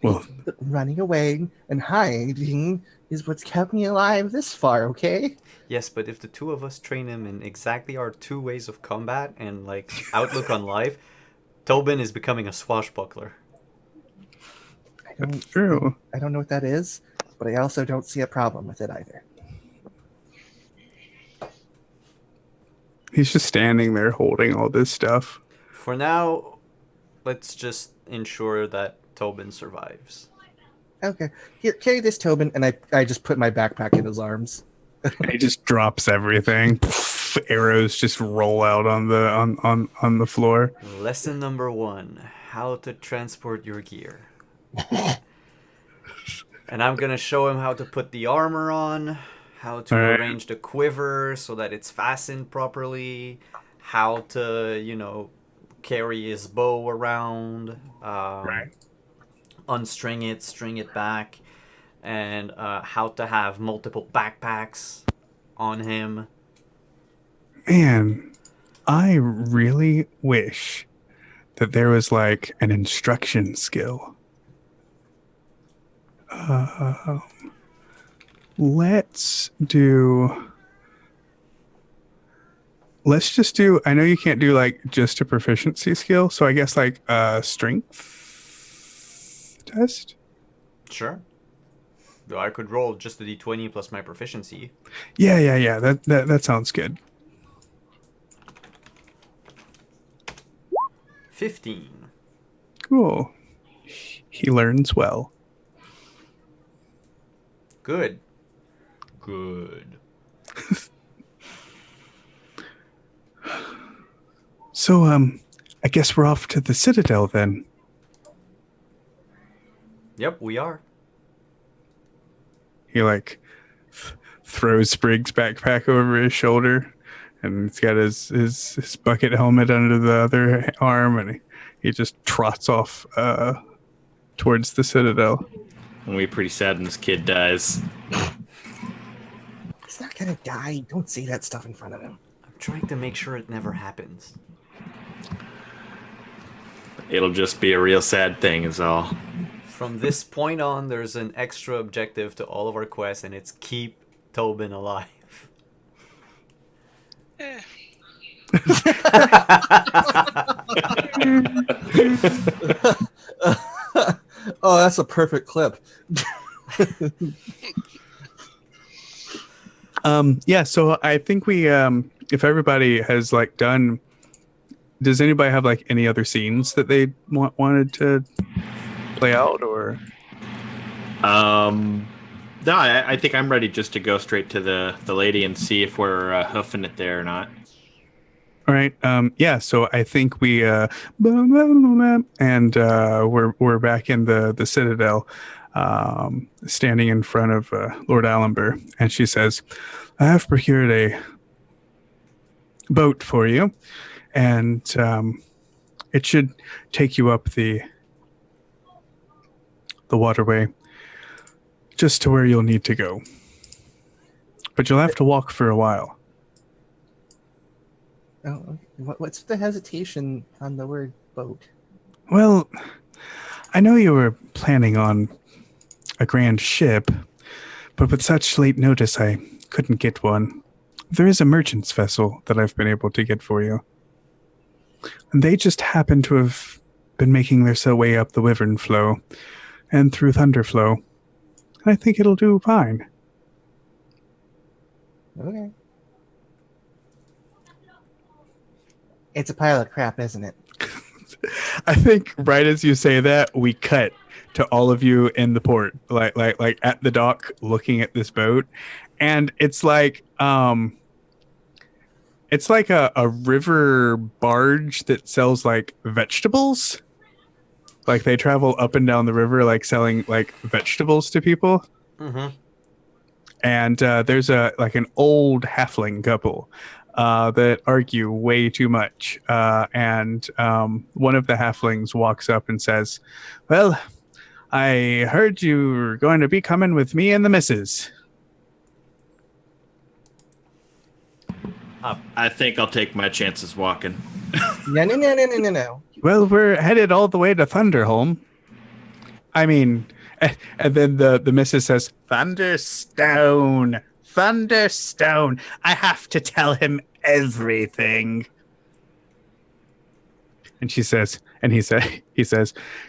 Well,
running away and hiding is what's kept me alive this far, okay?
Yes, but if the two of us train him in exactly our 2 ways of combat and outlook on life, Tobin is becoming a swashbuckler.
that's true.
I don't know what that is, but I also don't see a problem with it either.
He's just standing there holding all this stuff.
For now, let's just ensure that Tobin survives.
Okay. Here, carry this, Tobin, and I just put my backpack in his arms.
And he just drops everything. Arrows just roll out on the floor.
Lesson number 1: how to transport your gear. And I'm gonna show him how to put the armor on, how to
Alright.
arrange the quiver so that it's fastened properly, how to, carry his bow around,
Right.
unstring it, string it back, and how to have multiple backpacks on him.
Man, I really wish that there was like an instruction skill. Let's just do, I know you can't do like just a proficiency skill, so I guess like a strength test?
Sure. Though I could roll just the d20 plus my proficiency.
Yeah. That sounds good.
15.
Cool. He learns well.
Good. Good.
So, I guess we're off to the Citadel then.
Yep, we are.
He like throws Sprig's backpack over his shoulder, and he's got his bucket helmet under the other arm, and he just trots off towards the Citadel.
And we're pretty sad when this kid dies.
He's not gonna die. Don't say that stuff in front of him.
I'm trying to make sure it never happens.
It'll just be a real sad thing is all.
From this point on, there's an extra objective to all of our quests, and it's keep Tobin alive.
Eh,
Oh, that's a perfect clip.
Yeah, so I think we if everybody has like done, does anybody have like any other scenes that they wanted to play out, or
No, I think I'm ready just to go straight to the lady and see if we're hoofing it there or not.
all right? Yeah, so I think we and we're back in the Citadel, standing in front of Lord Allenber, and she says, "I have procured a boat for you, and it should take you up the waterway just to where you'll need to go. But you'll have to walk for a while."
Oh, what's the hesitation on the word boat?
Well, I know you were planning on a grand ship, but with such late notice I couldn't get one. There is a merchant's vessel that I've been able to get for you. And they just happen to have been making their way up the Wyvern Flow and through Thunderflow. And I think it'll do fine.
Okay. It's a pile of crap, isn't it?
I think right as you say that, we cut to all of you in the port, like at the dock, looking at this boat, and it's like a river barge that sells like vegetables. Like they travel up and down the river, like selling like vegetables to people.
Mm-hmm.
And there's an old halfling couple that argue way too much. And one of the halflings walks up and says, "Well, I heard you were going to be coming with me and the missus."
I think I'll take my chances walking.
No.
"Well, we're headed all the way to Thunderholm." I mean, and then the missus says, Thunderstone. I have to tell him everything." And he says,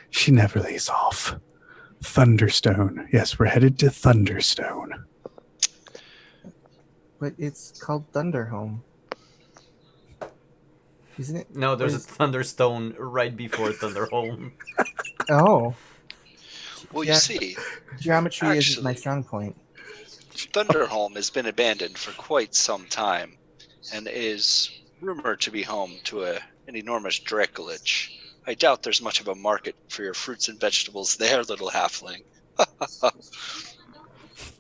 "She never lays off. Thunderstone. Yes, we're headed to Thunderstone."
But it's called Thunderhome. Isn't it?
No, there's a
Where's-
Thunderstone right before Thunderholm.
Oh,
Well,
Yeah.
you see,
geometry isn't my
Actually-
strong point.
Thunderholm has been abandoned for quite some time and is rumored to be home to an enormous Dracolich. I doubt there's much of a market for your fruits and vegetables there, little halfling.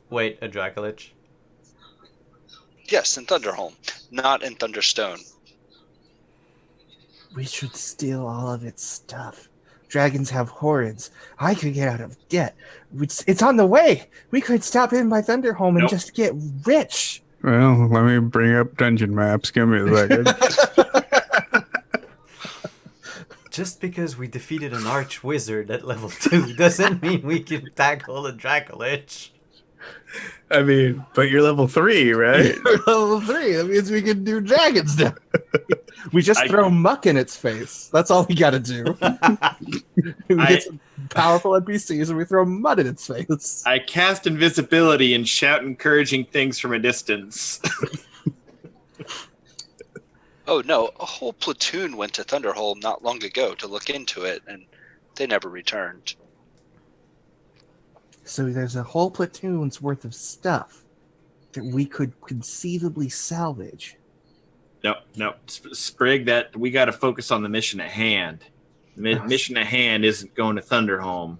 Wait, a Dracolich?
Yes, in Thunderholm, not in Thunderstone.
We should steal all of its stuff. Dragons have horns. I could get out of debt. It's on the way. We could stop in by Thunderholm and
Nope.
just get rich.
Well, let me bring up dungeon maps. Give me a second.
Just because we defeated an arch wizard at level 2 doesn't mean we can tackle a Dracolich.
I mean, but you're level 3, right?
Level 3. That means we can do dragons now. We just
I-
throw muck in its face. That's all we gotta do. We get some powerful NPCs and we throw mud in its face.
I cast invisibility and shout encouraging things from a distance.
Oh no, a whole platoon went to Thunderholm not long ago to look into it, and they never returned.
So there's a whole platoon's worth of stuff that we could conceivably salvage.
No, Sprig. That we got to focus on the mission at hand. The mission at hand isn't going to Thunderholm.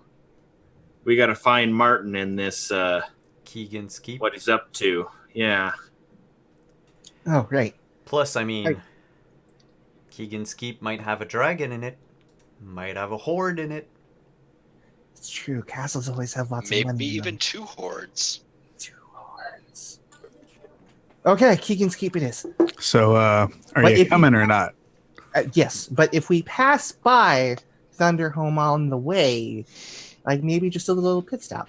We got to find Martin and this.
Keegan's Keep.
What he's up to. Yeah.
Oh, right.
Plus, I mean,
Right.
Keegan's Keep might have a dragon in it, might have a horde in it.
It's true. Castles always have lots of
Maybe
money. in
even
them.
2 hordes.
2 hordes. Okay, Keegan's Keep it is.
So, are
But if
you
you-
coming or not?
Yes, but if we pass by Thunderholm on the way, like maybe just a little pit stop.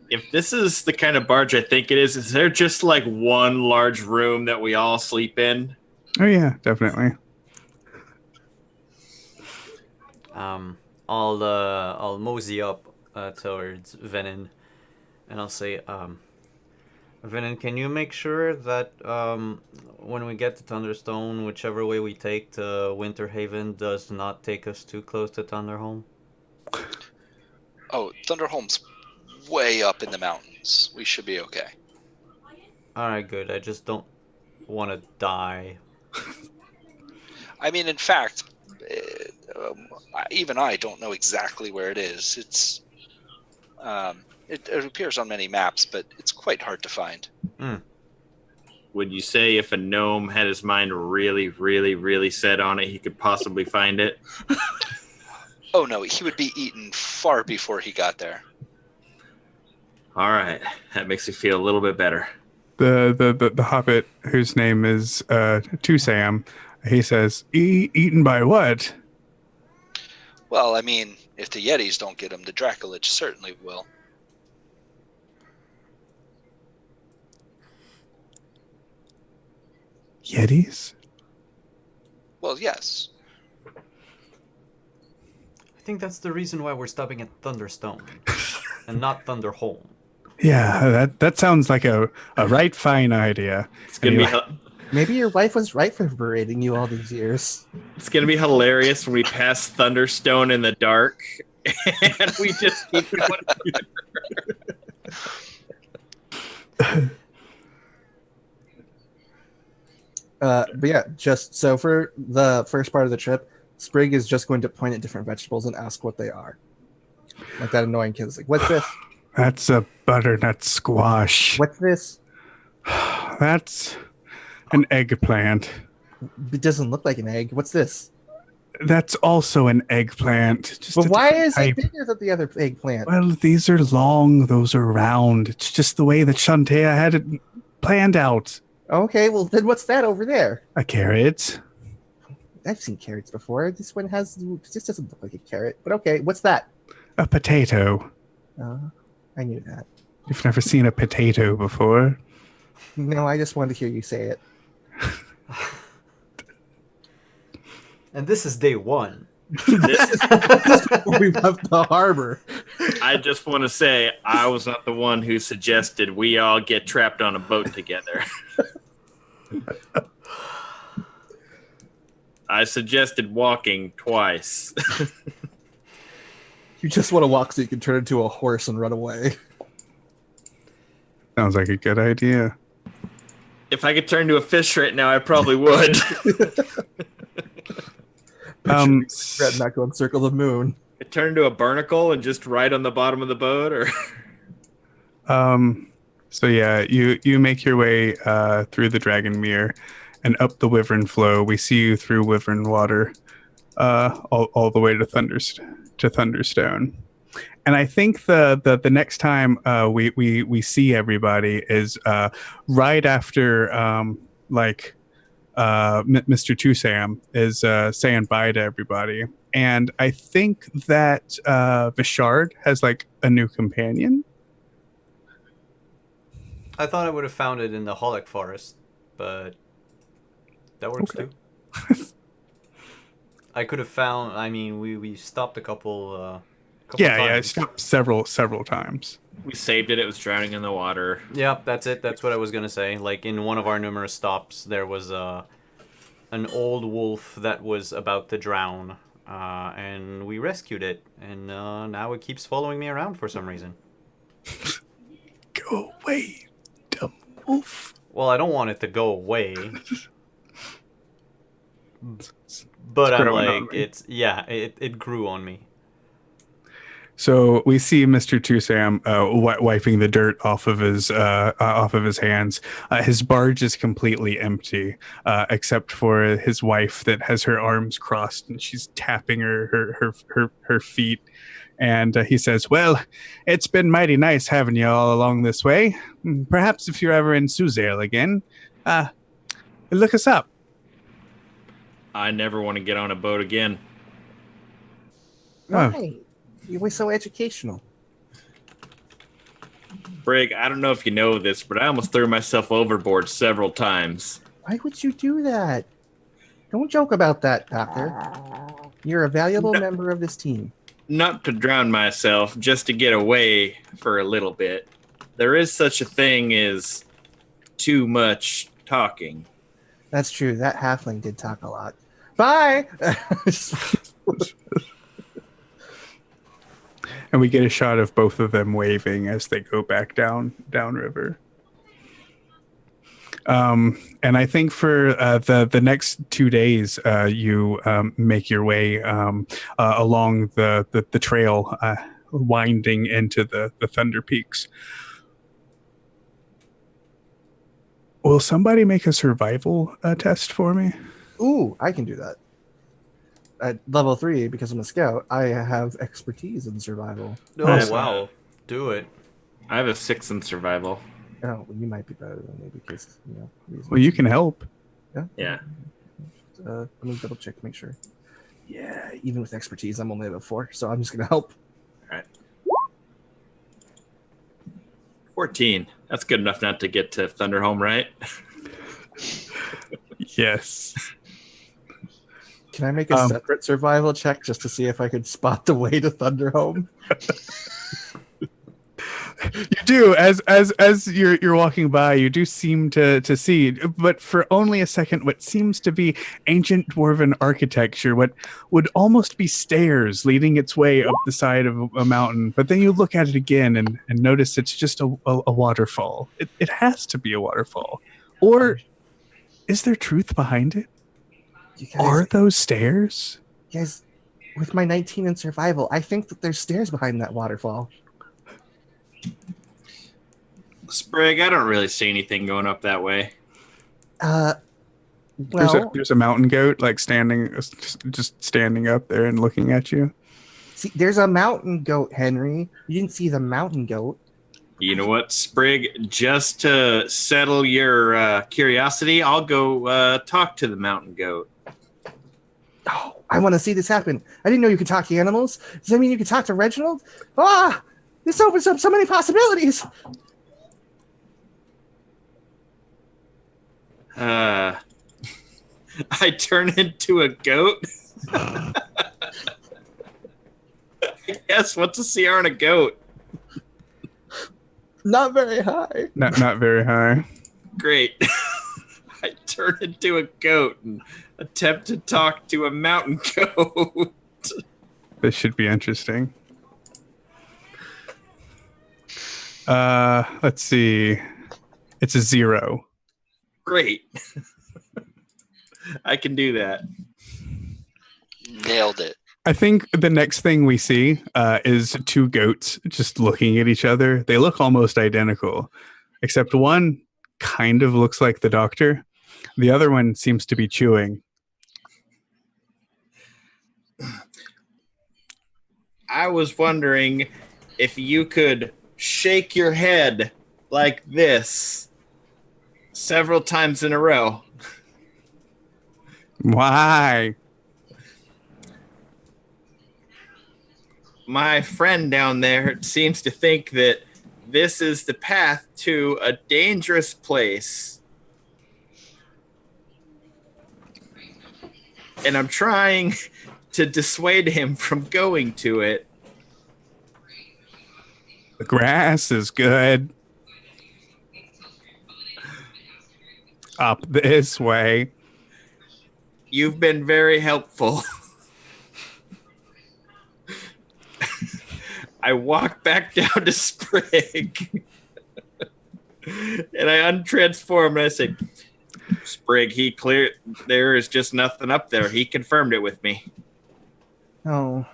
If this is the kind of barge I think it is there just like one large room that we all sleep in?
Oh yeah, definitely.
I'll mosey up towards Venin, and I'll say, Venin, can you make sure that when we get to Thunderstone, whichever way we take to Winterhaven does not take us too close to Thunderholm?
Oh, Thunderholm's way up in the mountains. We should be okay.
Alright, good. I just don't want to die.
I mean, in fact, even I don't know exactly where it is. It's it appears on many maps, but it's quite hard to find.
Would you say if a gnome had his mind really, really, really set on it, he could possibly find it?
Oh no, he would be eaten far before he got there.
All right, that makes me feel a little bit better.
The hobbit whose name is Tusam, he says, eaten by what?
Well, I mean, if the Yetis don't get him, the Dracolich certainly will.
Yetis?
Well, yes.
I think that's the reason why we're stopping at Thunderstone and not Thunderholm.
Yeah, that sounds like a right fine idea.
It's gonna
Anyway.
be
Maybe your wife was right for berating you all these years.
it's gonna be hilarious when we pass Thunderstone in the dark, and we just keep going.
But yeah, just so for the first part of the trip, Sprig is just going to point at different vegetables and ask what they are. Like that annoying kid is like, "What's this?
That's a butternut squash.
What's this?"
That's an eggplant.
It doesn't look like an egg. What's this?
That's also an eggplant. Just
But
a
why
different
is
type.
it bigger than the other eggplant?
Well, these are long, those are round. It's just the way that Shantea had it planned out.
Okay, well then what's that over there?
A carrot.
I've seen carrots before. This doesn't look like a carrot. But okay, what's that?
A potato.
I knew that.
You've never seen a potato before?
No, I just wanted to hear you say it.
And this is day 1.
Before we left the harbor.
I just want to say I was not the one who suggested we all get trapped on a boat together. I suggested walking twice.
You just want to walk so you can turn into a horse and run away.
Sounds like a good idea.
If I could turn to a fish right now, I probably would.
Red not go and circle the moon.
I turn into a barnacle and just ride on the bottom of the boat, or
So yeah, you make your way through the Dragon Mere and up the Wyvern Flow. We see you through Wyvern Water, all the way to Thunderstone. And I think the next time we see everybody is right after Mr. Tusam is saying bye to everybody. And I think that Vishard has like a new companion.
I thought I would have found it in the Holic Forest, but that works
Okay.
too. I could have found. I mean, we stopped a couple
Yeah, I
times.
stopped several times.
we saved it. It was drowning in the water.
Yeah, that's it. That's what I was gonna say. Like in one of our numerous stops, there was an old wolf that was about to drown, and we rescued it. And now it keeps following me around for some reason.
Go away, dumb wolf.
Well, I don't want it to go away, but
It's
I'm
growing
like,
on me.
it grew on me.
So we see Mr. Tusam wiping the dirt off of his hands. His barge is completely empty, except for his wife that has her arms crossed and she's tapping her feet. And he says, "Well, it's been mighty nice having you all along this way. Perhaps if you're ever in Suzale again, look us up."
I never want to get on a boat again.
Oh.
Why? You were so educational.
Brig, I don't know if you know this, but I almost threw myself overboard several times.
Why would you do that? Don't joke about that, Doctor. You're a valuable
No.
member of this team.
Not to drown myself, just to get away for a little bit. There is such a thing as too much talking.
That's true. That halfling did talk a lot. Bye!
And we get a shot of both of them waving as they go back downriver. And I think for the next 2 days, you make your way along the trail, winding into the Thunder Peaks. Will somebody make a survival test for me?
Ooh, I can do that. At level 3, because I'm a scout, I have expertise in survival.
Oh
Awesome.
wow, do it.
I have a 6 in survival.
Oh, well, you might be better than me because, reasons.
Well, you can help.
Yeah.
Let me double check to make sure. Yeah, even with expertise, I'm only level 4, so I'm just going to help.
14. That's good enough not to get to Thunderhome, right?
Yes.
Can I make a separate survival check just to see if I could spot the way to Thunderhome?
You do, as you're walking by, you do seem to see, but for only a second, what seems to be ancient dwarven architecture, what would almost be stairs leading its way up the side of a mountain. But then you look at it again and notice it's just a waterfall. It has to be a waterfall. Or is there truth behind it? Are those stairs?
Guys, with my 19 in survival, I think that there's stairs behind that waterfall.
Sprig, I don't really see anything going up that way.
There's a mountain goat like just standing up there and looking at you.
See, there's a mountain goat, Henry. You didn't see the mountain goat.
You know what, Sprig? Just to settle your curiosity, I'll go talk to the mountain goat.
Oh, I want to see this happen. I didn't know you could talk to animals. Does that mean you could talk to Reginald? Ah, this opens up so many possibilities.
I turn into a goat. I guess what's a CR on a goat?
Not very high.
Not very high.
Great. turn into a goat and attempt to talk to a mountain goat.
This should be interesting. Let's see. It's a 0.
Great. I can do that.
Nailed it.
I think the next thing we see is 2 goats just looking at each other. They look almost identical, except one kind of looks like the doctor. The other one seems to be chewing.
I was wondering if you could shake your head like this several times in a row.
Why?
My friend down there seems to think that this is the path to a dangerous place. And I'm trying to dissuade him from going to it.
The grass is good. Up this way.
You've been very helpful. I walk back down to Sprig. And I untransform and I say, Sprig, there is just nothing up there. He confirmed it with me.
Oh.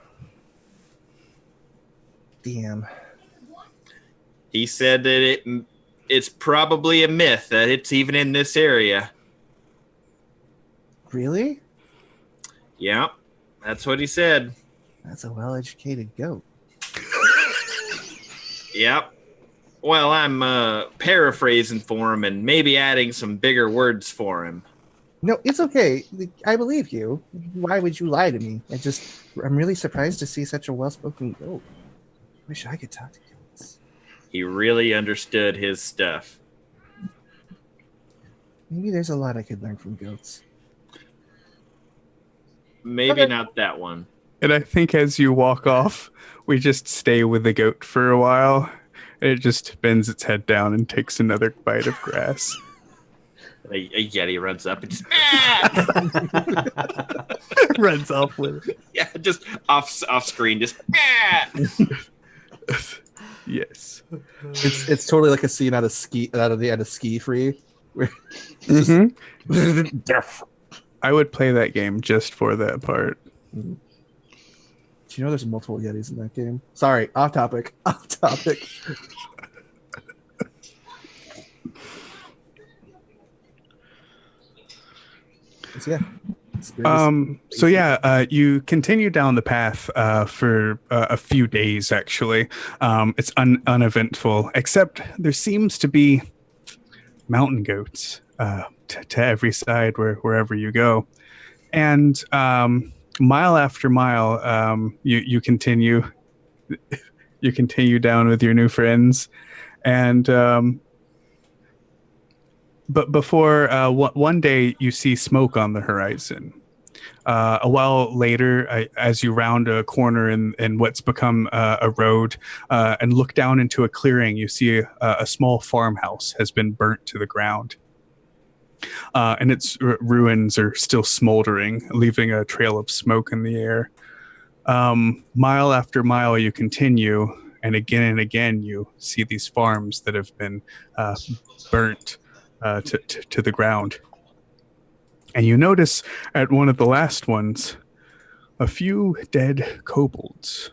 Damn.
He said that it's probably a myth that it's even in this area.
Really?
Yeah, that's what he said.
That's a well-educated goat.
Yep. Well, I'm paraphrasing for him and maybe adding some bigger words for him.
No, it's okay. I believe you. Why would you lie to me? I'm really surprised to see such a well-spoken goat. Wish I could talk to goats.
He really understood his stuff.
Maybe there's a lot I could learn from goats.
Maybe
Okay.
not that one.
And I think as you walk off, we just stay with the goat for a while. And it just bends its head down and takes another bite of grass.
A Yeti runs up and just
Runs off with it.
yeah, just off screen, just
Yes.
It's totally like a scene out of the end of Ski Free. Where
Mm-hmm.
Death.
I would play that game just for that part.
Do you know there's multiple Yetis in that game? Sorry, off topic. Off topic. So,
you continue down the path for a few days. Actually, it's uneventful, except there seems to be mountain goats to every side wherever you go, and mile after mile, you continue down with your new friends, and but before one day you see smoke on the horizon. A while later, as you round a corner in what's become a road and look down into a clearing, you see a small farmhouse has been burnt to the ground. And its ruins are still smoldering, leaving a trail of smoke in the air. Mile after mile, you continue, and again, you see these farms that have been burnt to the ground. And you notice at one of the last ones a few dead kobolds.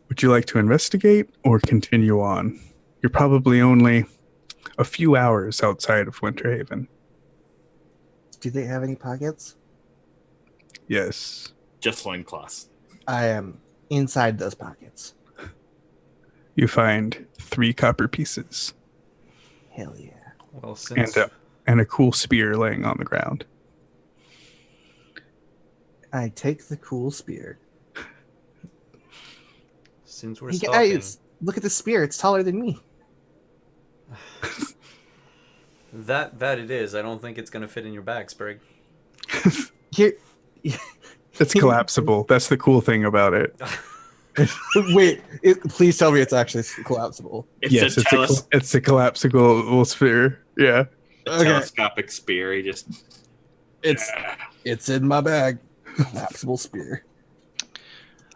Would you like to investigate or continue on? You're probably only a few hours outside of Winterhaven.
Do they have any pockets?
Yes.
just loincloths.
I am inside those pockets.
You find 3 copper pieces
Hell yeah.
Well, since
and a cool spear laying on the ground.
I take the cool spear.
since we're
Hey
stalking,
guys, look at the spear. It's taller than me.
that it is. I don't think it's gonna fit in your bag, Sprig.
Here,
It's collapsible. That's the cool thing about it.
Wait, please tell me it's actually collapsible.
It's
it's a collapsible sphere. Yeah.
a
Okay.
telescopic spear. He just
It's in my bag. Collapsible spear.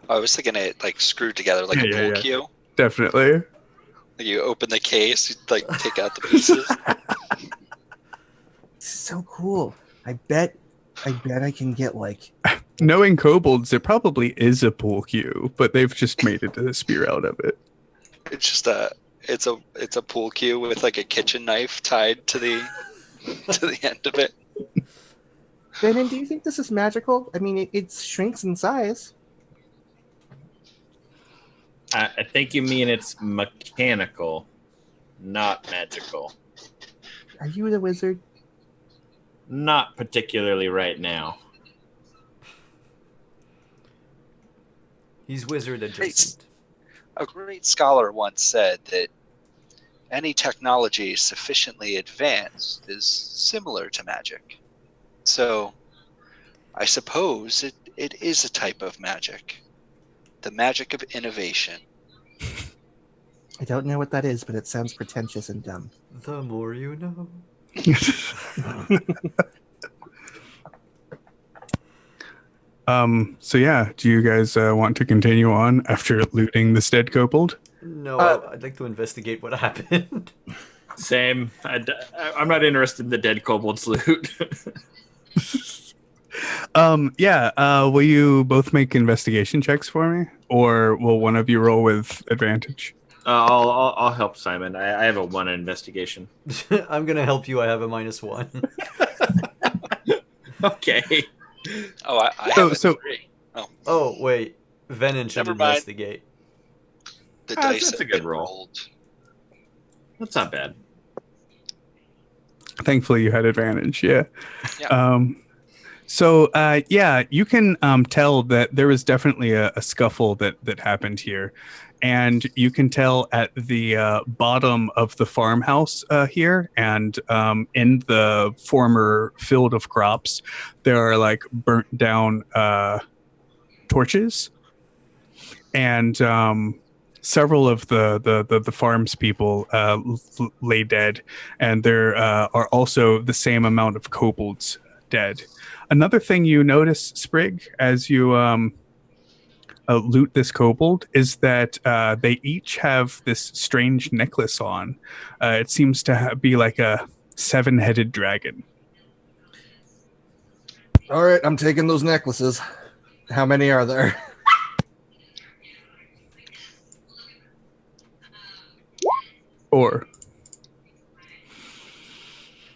I was thinking it like screwed together like a
Yeah,
pool
yeah.
cue.
Definitely.
Like you open the case, you like take out the pieces.
So cool. I bet I can get like
Knowing kobolds, it probably is a pool cue, but they've just made it a spear out of it.
It's just it's a pool cue with like a kitchen knife tied to the end of it.
Venom, do you think this is magical? I mean, it shrinks in size.
I think you mean it's mechanical, not magical.
Are you the wizard?
Not particularly right now.
He's wizard adjacent.
A great scholar once said that any technology sufficiently advanced is similar to magic. So I suppose it is a type of magic. The magic of innovation.
I don't know what that is, but it sounds pretentious and dumb.
The more you know.
So yeah, do you guys want to continue on after looting this dead kobold?
No, I'd like to investigate what happened.
Same. I'm not interested in the dead kobold's loot.
Will you both make investigation checks for me, or will one of you roll with advantage?
I'll help Simon. I have a 1 in investigation.
I'm gonna help you. I have a -1.
Okay.
Oh, I have a 3.
Oh wait, Venom should
Never mind.
investigate.
The
That's
dice
a
have
good
been
roll.
rolled.
That's not bad.
Thankfully, you had advantage. Yeah.
Yeah.
You can tell that there was definitely a scuffle that happened here, and you can tell at the bottom of the farmhouse here, and in the former field of crops, there are like burnt down torches, and several of the farm's people lay dead, and there are also the same amount of kobolds dead. Another thing you notice, Sprig, as you loot this kobold, is that they each have this strange necklace on. It seems to be like a 7-headed dragon.
All right, I'm taking those necklaces. How many are there?
Or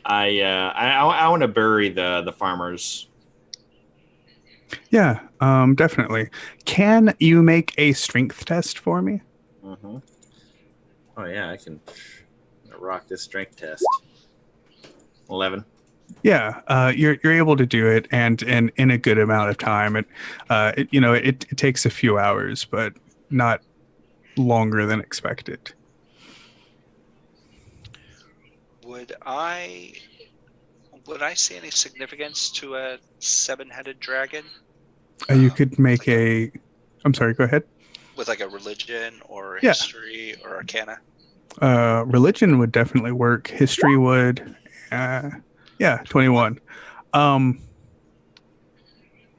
I want to bury the farmers.
yeah, definitely. Can you make a strength test for me?
Mm-hmm. Oh yeah, I can rock this strength test. 11.
Yeah, you're able to do it, and in a good amount of time. It takes a few hours, but not longer than expected.
Would I see any significance to a 7-headed dragon?
You could make a. I'm sorry. Go ahead.
With like a religion or
Yeah.
history or arcana?
Religion would definitely work. History would. 21.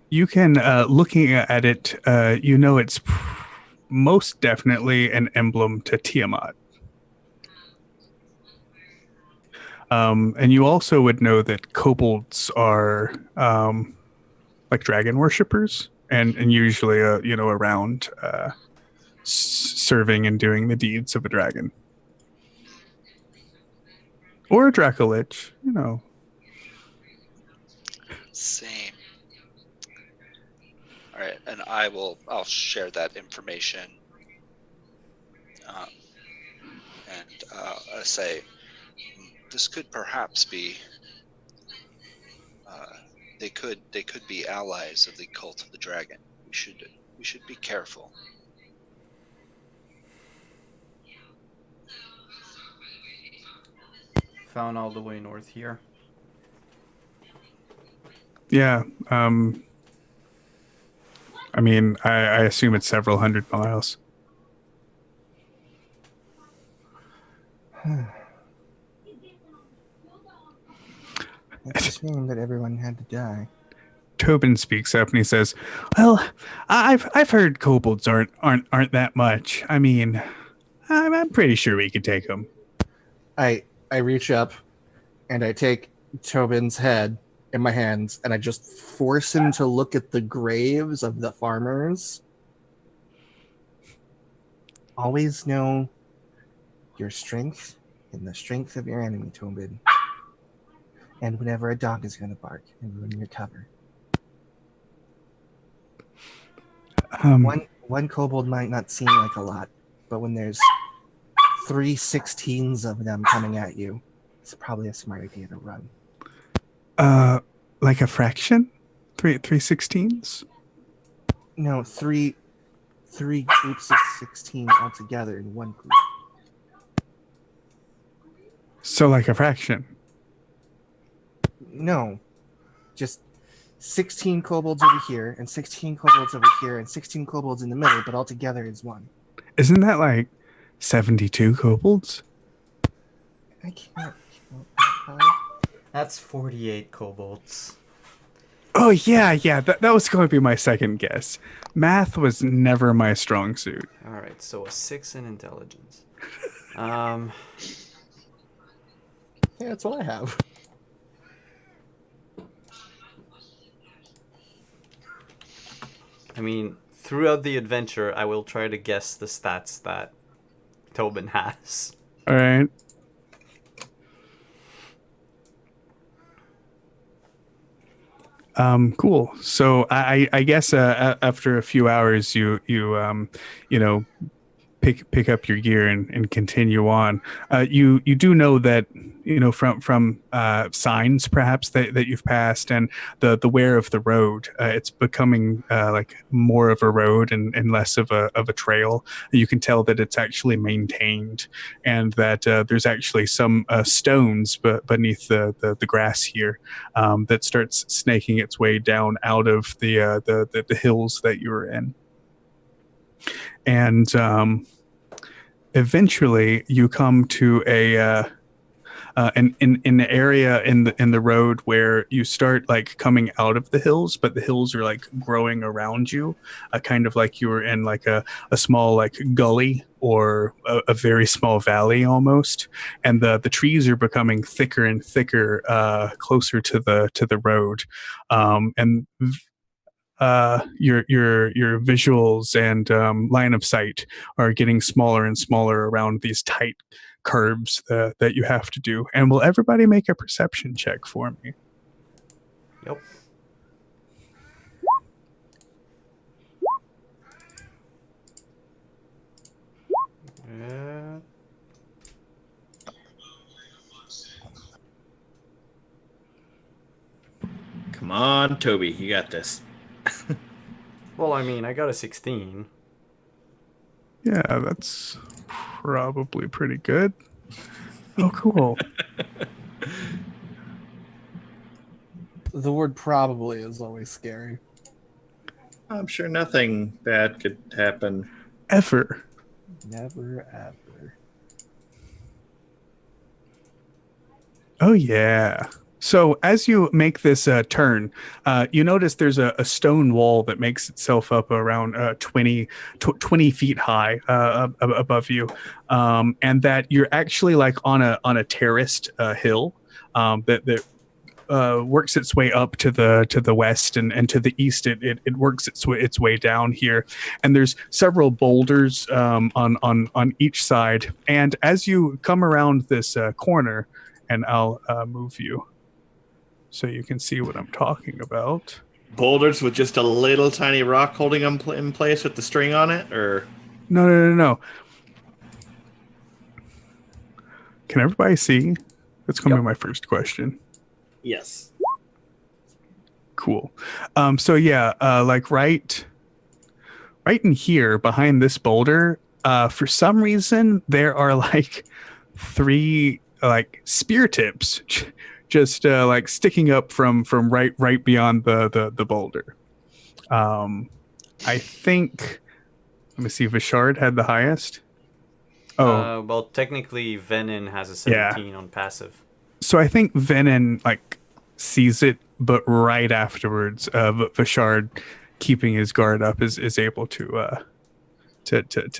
You can, looking at it, it's most definitely an emblem to Tiamat. And you also would know that kobolds are like dragon worshippers, and usually, around serving and doing the deeds of a dragon. Or a Dracolich,
Same. All right, and I'll share that information. I say this could perhaps be. They could be allies of the cult of the dragon. We should be careful.
Found all the way north here.
Yeah. I mean, I assume it's several hundred miles.
It's a shame that everyone had to die.
Tobin speaks up and he says, "Well, I've heard kobolds aren't that much. I mean, I'm pretty sure we could take them."
I reach up and I take Tobin's head in my hands and I just force him to look at the graves of the farmers. Always know your strength and the strength of your enemy, Tobin. And whenever a dog is going to bark and ruin your cover. One kobold might not seem like a lot, but when there's 3/16 of them coming at you, it's probably a smart idea to run.
Like a fraction? 3/16?
No, three groups of 16 altogether in one group.
So like a fraction.
No, just 16 kobolds over here, and 16 kobolds over here, and 16 kobolds in the middle, but all together is one.
Isn't that like 72 kobolds?
I can't count that high.
That's 48 kobolds.
Oh, yeah. That was going to be my second guess. Math was never my strong suit.
All right, so a 6 in intelligence.
Yeah, that's what I have.
I mean, throughout the adventure, I will try to guess the stats that Tobin has.
All right. Cool. So I guess after a few hours, you know, pick up your gear and continue on. You do know that, you know, from signs perhaps that you've passed and the wear of the road, it's becoming like more of a road and less of a trail. You can tell that it's actually maintained and that there's actually some stones beneath the grass here that starts snaking its way down out of the hills that you were in. And eventually, you come to an area in the road where you start like coming out of the hills, but the hills are like growing around you, kind of like you were in like a small like gully or a very small valley almost, and the trees are becoming thicker and thicker closer to the road, and your visuals and line of sight are getting smaller and smaller around these tight curves that you have to do. And will everybody make a perception check for me?
Yep.
Come on, Toby, you got this.
Well, I mean, I got a 16.
Yeah, that's probably pretty good. Oh, cool.
The word probably is always scary.
I'm sure nothing bad could happen.
Ever.
Never ever.
Oh, yeah. So as you make this turn, you notice there's a stone wall that makes itself up around 20 feet high above you, and that you're actually like on a terraced hill that works its way up to the west and to the east. It works its way down here, and there's several boulders on each side. And as you come around this corner, and I'll move you so you can see what I'm talking about.
Boulders with just a little tiny rock holding them in place with the string on it, or
No. Can everybody see? That's going to be my first question.
yes.
Cool. So yeah, like right in here behind this boulder, for some reason there are like 3 like spear tips just like sticking up from right beyond the boulder. I think. Let me see. Vishard had the highest. Oh,
Well, technically, Venin has a
Yeah.
17 on passive.
so I think Venin like sees it, but right afterwards, Vishard, keeping his guard up, is able to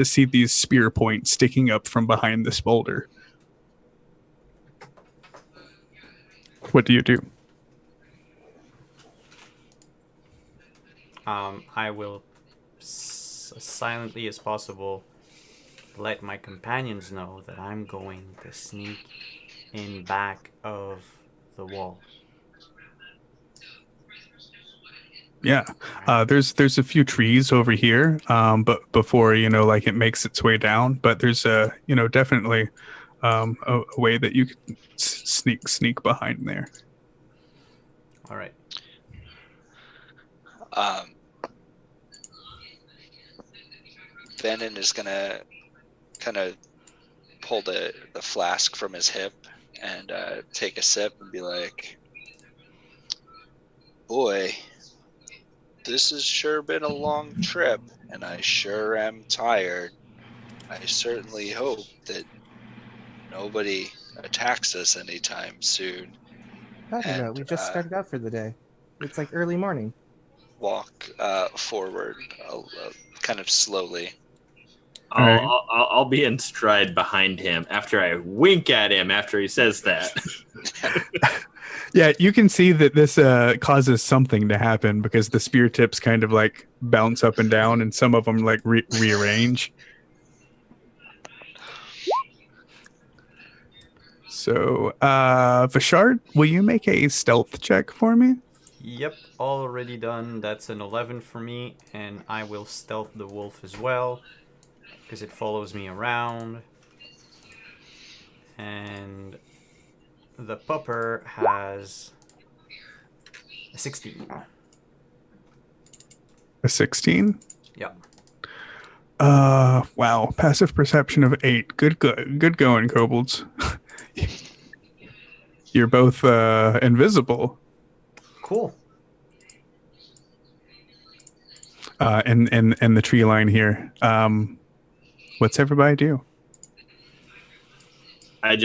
see these spear points sticking up from behind this boulder. What do you do?
I will, as silently as possible, let my companions know that I'm going to sneak in back of the wall.
Yeah, there's a few trees over here, but before like it makes its way down. But there's definitely a way that you can sneak behind there.
All right.
Venin is gonna kind of pull the flask from his hip and take a sip and be like, "Boy, this has sure been a long trip, and I sure am tired. I certainly hope that nobody attacks us anytime soon."
Talking about, we just started out for the day. It's like early morning.
Walk forward, kind of slowly.
I'll be in stride behind him after I wink at him after he says that.
Yeah, you can see that this causes something to happen because the spear tips kind of like bounce up and down, and some of them like rearrange. So, Vishard, will you make a stealth check for me?
Yep, already done. That's an 11 for me, and I will stealth the wolf as well, because it follows me around. And the pupper has a 16.
A 16?
Yeah.
Wow. Passive perception of 8. Good going, kobolds. You're both invisible.
Cool.
And the tree line here. What's everybody do?
I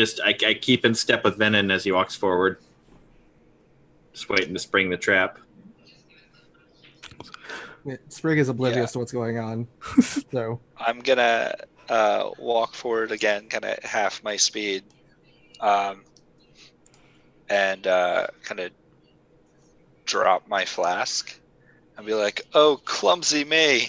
keep in step with Venin as he walks forward. Just waiting to spring the trap.
Sprig is oblivious to what's going on. So
I'm gonna walk forward again, kind of half my speed, and kind of drop my flask and be like, "Oh, clumsy me!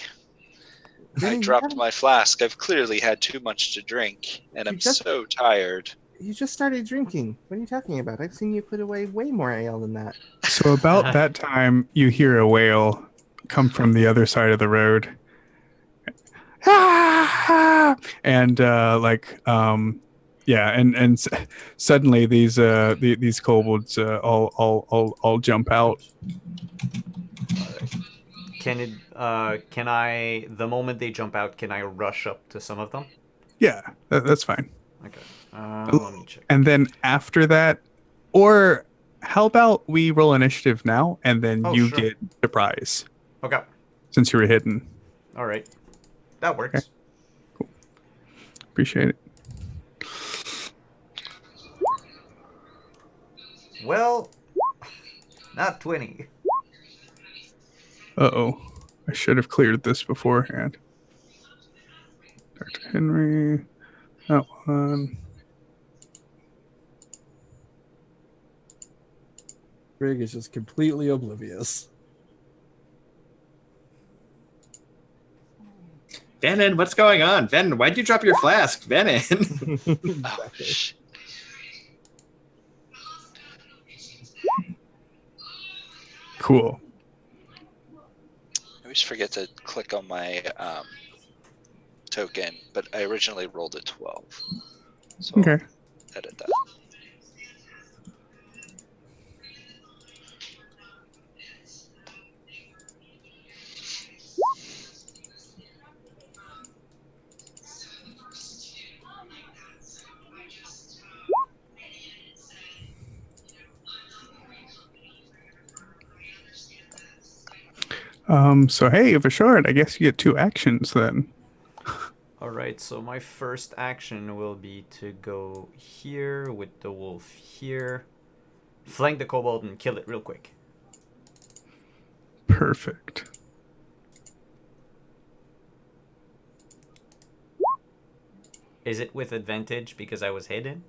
I dropped my flask. I've clearly had too much to drink, and I'm so tired."
You just started drinking. What are you talking about? I've seen you put away way more ale than that.
So about that time, you hear a wail come from the other side of the road. And suddenly these kobolds all jump out.
Can I, the moment they jump out, can I rush up to some of them?
Yeah, that's fine.
Okay. Let me check.
And then after that, or how about we roll initiative now, and then you
sure.
get the prize.
Okay.
Since you were hidden.
All right. That works.
Okay. Cool. Appreciate it.
Well, not 20.
Uh-oh. I should have cleared this beforehand. Dr. Henry. That one.
Sprig is just completely oblivious.
Venin, what's going on? Venin, why'd you drop your flask? Venin.
Oh, shit.
Cool.
I always forget to click on my token, but I originally rolled a 12. So
Okay.
I'll edit that.
So hey, Vishard, I guess you get 2 actions then.
Alright, so my first action will be to go here with the wolf here. Flank the kobold and kill it real quick.
Perfect.
Is it with advantage because I was hidden?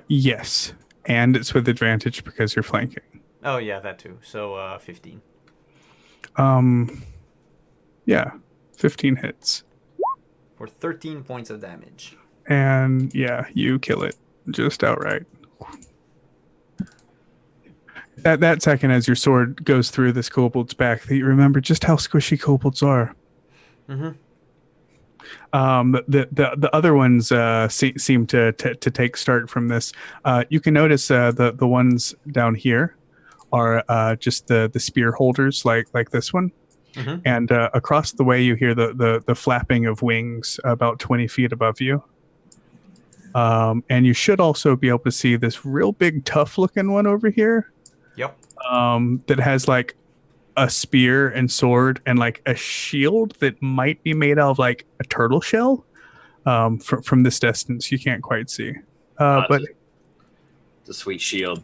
Yes. And it's with advantage because you're flanking.
Oh yeah, that too. So 15.
Yeah. 15 hits.
For 13 points of damage.
And yeah, you kill it just outright. That second, as your sword goes through this kobold's back, that you remember just how squishy kobolds are.
Mm-hmm.
The other ones seem to take start from this. You can notice the ones down here are just the spear holders, like this one.
Mm-hmm.
And across the way, you hear the flapping of wings about 20 feet above you. And you should also be able to see this real big, tough-looking one over here.
Yep.
That has like a spear and sword and like a shield that might be made out of like a turtle shell. From this distance, you can't quite see. But
it's a sweet shield.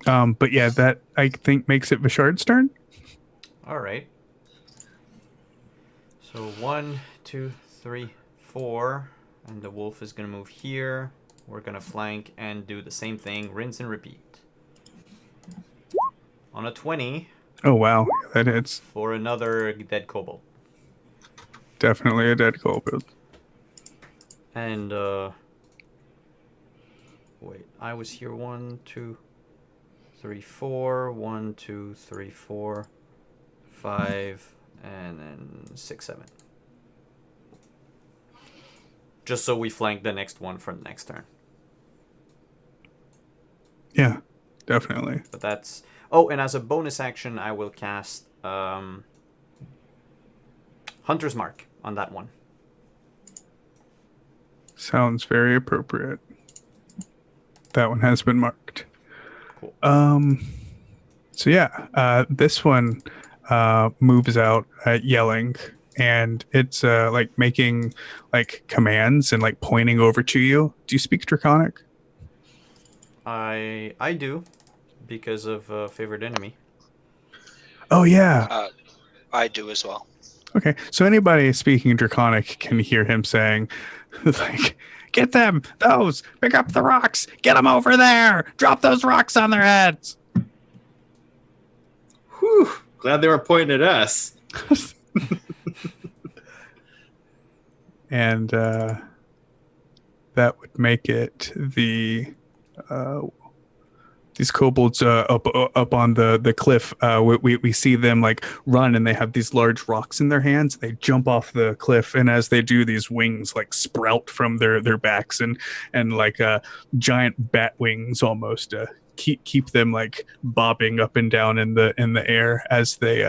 But yeah, that I think makes it Vishard's turn.
All right. So 1, 2, 3, 4, and the wolf is gonna move here. We're gonna flank and do the same thing, rinse and repeat. On a 20.
Oh wow, that hits.
For another dead kobold.
Definitely a dead kobold.
And wait, I was here 1, 2, 3, 4. 1, 2, 3, 4, 5, and then 6, 7. Just so we flank the next one for the next turn.
Yeah, definitely.
But that's... Oh, and as a bonus action, I will cast Hunter's Mark on that one.
Sounds very appropriate. That one has been marked.
Cool.
So yeah, this one moves out yelling, and it's like making like commands and like pointing over to you. Do you speak Draconic?
I do, because of favorite enemy.
Oh yeah.
I do as well.
Okay, so anybody speaking Draconic can hear him saying, like, "Get them! Those! Pick up the rocks! Get them over there! Drop those rocks on their heads!"
Whew. Glad they were pointing at us.
And that would make it the these kobolds up on the cliff. We see them like run, and they have these large rocks in their hands. They jump off the cliff, and as they do, these wings like sprout from their backs, and like giant bat wings almost keep them like bobbing up and down in the air as they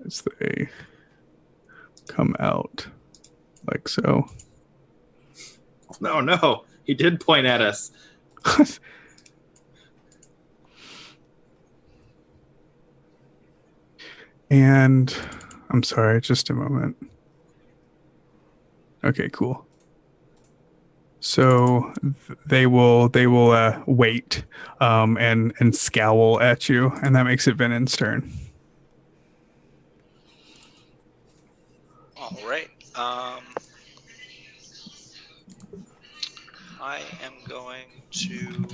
as they come out like so.
No, he did point at us.
And I'm sorry, just a moment. Okay, cool. So they will wait and scowl at you, and that makes it Venon's turn.
All right. I am going to...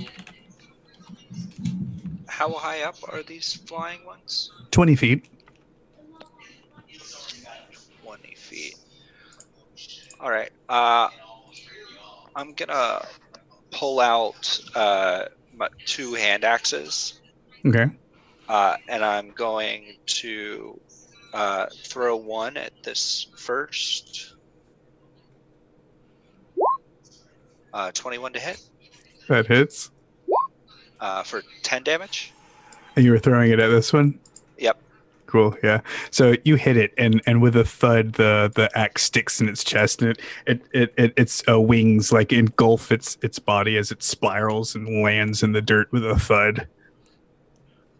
How high up are these flying ones?
20 feet.
20 feet. All right. I'm gonna pull out my 2 hand axes.
Okay.
And I'm going to throw one at this first. 21 to hit.
That hits.
For 10 damage.
And you were throwing it at this one?
Yep.
Cool. Yeah. So you hit it, and with a thud, the axe sticks in its chest, and its wings like engulf its body as it spirals and lands in the dirt with a thud.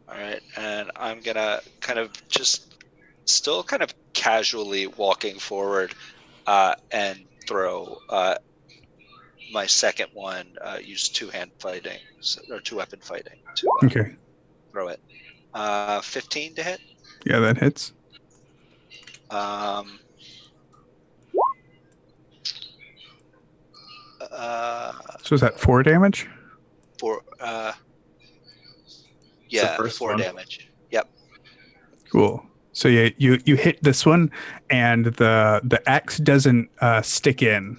All right, and I'm gonna kind of just still kind of casually walking forward, and throw my second one. Use two-hand fighting or two-weapon fighting to
Okay.
throw it. 15 to hit.
Yeah, that hits.
Um,
So is that 4 damage?
for
It's the
yeah,
first
4
one.
damage. Yep.
Cool. So yeah, you hit this one, and the axe doesn't stick in.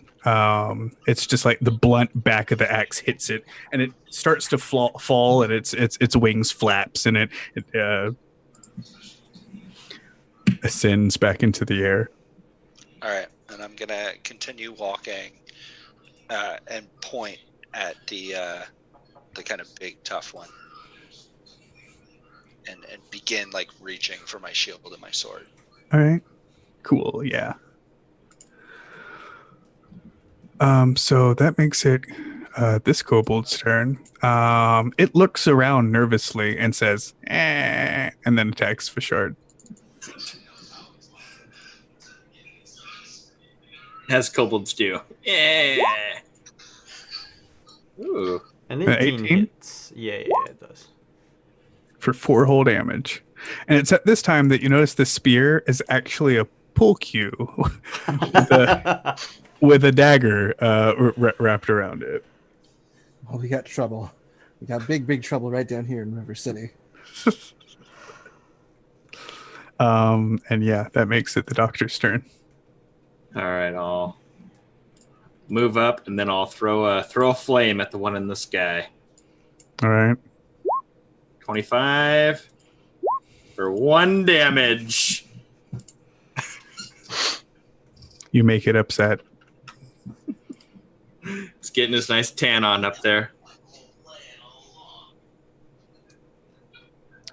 It's just like the blunt back of the axe hits it, and it starts to fall, and its wings flaps, and it ascends back into the air.
All right, and I'm gonna continue walking, and point at the kind of big tough one, and begin like reaching for my shield and my sword.
All right. Cool. Yeah. So that makes it this kobold's turn. It looks around nervously and says, eh, and then attacks Fashard.
As kobolds do. Yeah. Ooh.
An 18
18?
hits. Yeah, it does.
For 4 whole damage. And it's at this time that you notice the spear is actually a pull cue with a dagger wrapped around it.
Well, we got trouble. We got big trouble right down here in River City.
And yeah, that makes it the doctor's turn.
All right, I'll move up and then I'll throw a flame at the one in the sky.
All right.
25 for 1 damage.
You make it upset.
It's getting his nice tan on up there.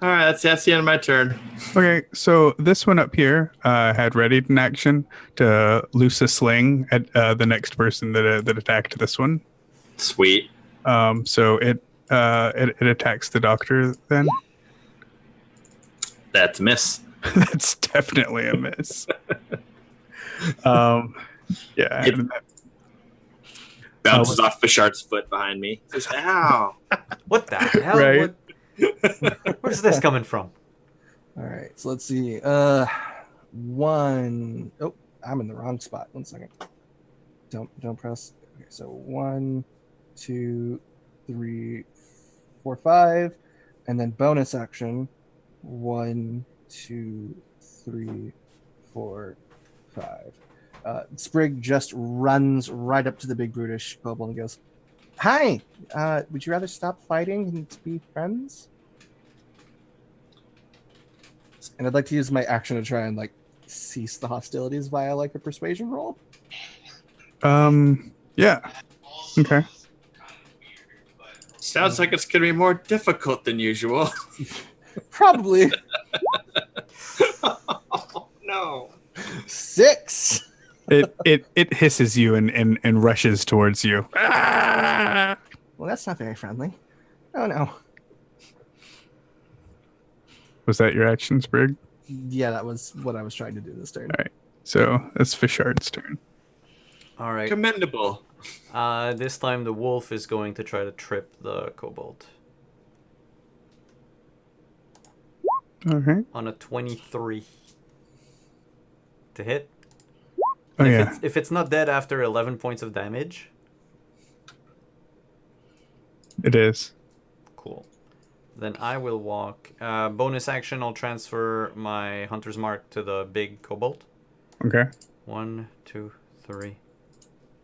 All right, that's the end of my turn.
Okay, so this one up here had readied in action to loose a sling at the next person that attacked this one.
Sweet.
So it attacks the doctor then.
That's a miss.
That's definitely a miss. Yeah.
It bounces off Fashard's foot behind me. Says, ow.
What the hell?
Right.
Where's this coming from?
All right, so let's see. One. Oh, I'm in the wrong spot. 1 second. Don't press. Okay, so 1, 2, 3, 4, 5, and then bonus action. 1, 2, 3, 4, 5. Sprig just runs right up to the big brutish kobold and goes, "Hi, would you rather stop fighting and be friends?" And I'd like to use my action to try and like cease the hostilities via like a persuasion roll.
Yeah. Okay.
Sounds like it's going to be more difficult than usual.
Probably
Oh, no.
6.
It hisses you and rushes towards you. Ah!
Well, that's not very friendly. Oh no.
Was that your action, Sprig?
Yeah, that was what I was trying to do this turn.
All right. So that's Fashard's turn.
All right.
Commendable.
This time the wolf is going to try to trip the kobold.
All right.
On a 23 to hit.
Oh,
if
yeah.
if it's not dead after 11 points of damage,
It is.
cool. Then I will walk. Bonus action, I'll transfer my hunter's mark to the big kobold.
Okay.
1, 2, 3,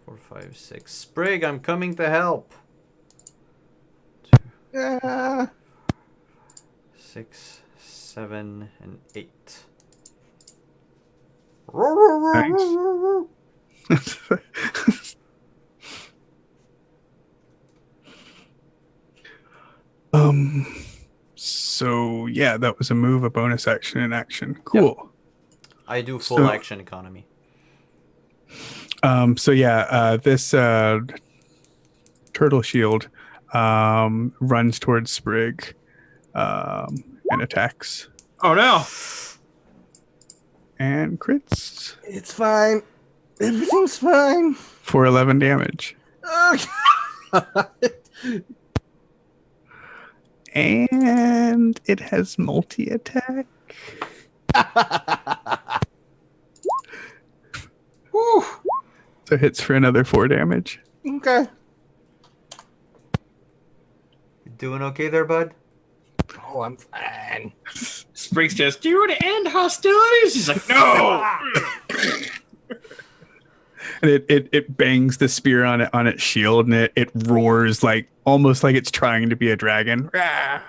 4, 5, 6. Sprig, I'm coming to help.
Yeah.
6, 7, and 8.
So yeah, that was a move, a bonus action, and action. Cool.
I do full
So-
action economy.
So yeah, this turtle shield runs towards Sprig and attacks
Oh no!
and crits
It's fine. Everything's fine.
for 11 damage.
Oh,
And it has multi-attack.
Whew.
So it hits for another 4 damage.
Okay.
You doing okay there, bud?
Oh, I'm fine.
Sprig's just, do you want to end hostilities? He's like, no!
And it bangs the spear on its shield, and it roars like almost like it's trying to be a dragon. Rah!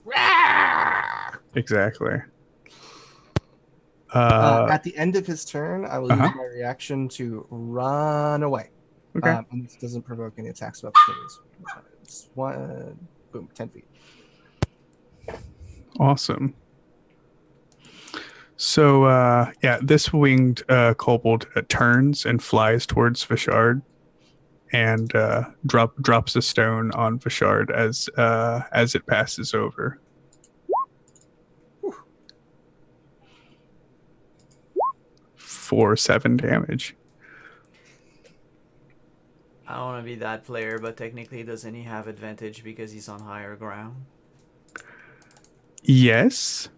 Rah!
Exactly.
At the end of his turn, I will
Uh-huh.
use my reaction to run away.
Okay.
And this doesn't provoke any attacks of opportunities. It's boom, 10 feet.
Awesome. So yeah, this winged kobold turns and flies towards Vishard, and drops a stone on Vishard as it passes over. For 7 damage.
I don't want to be that player, but technically, doesn't he have advantage because he's on higher ground?
Yes,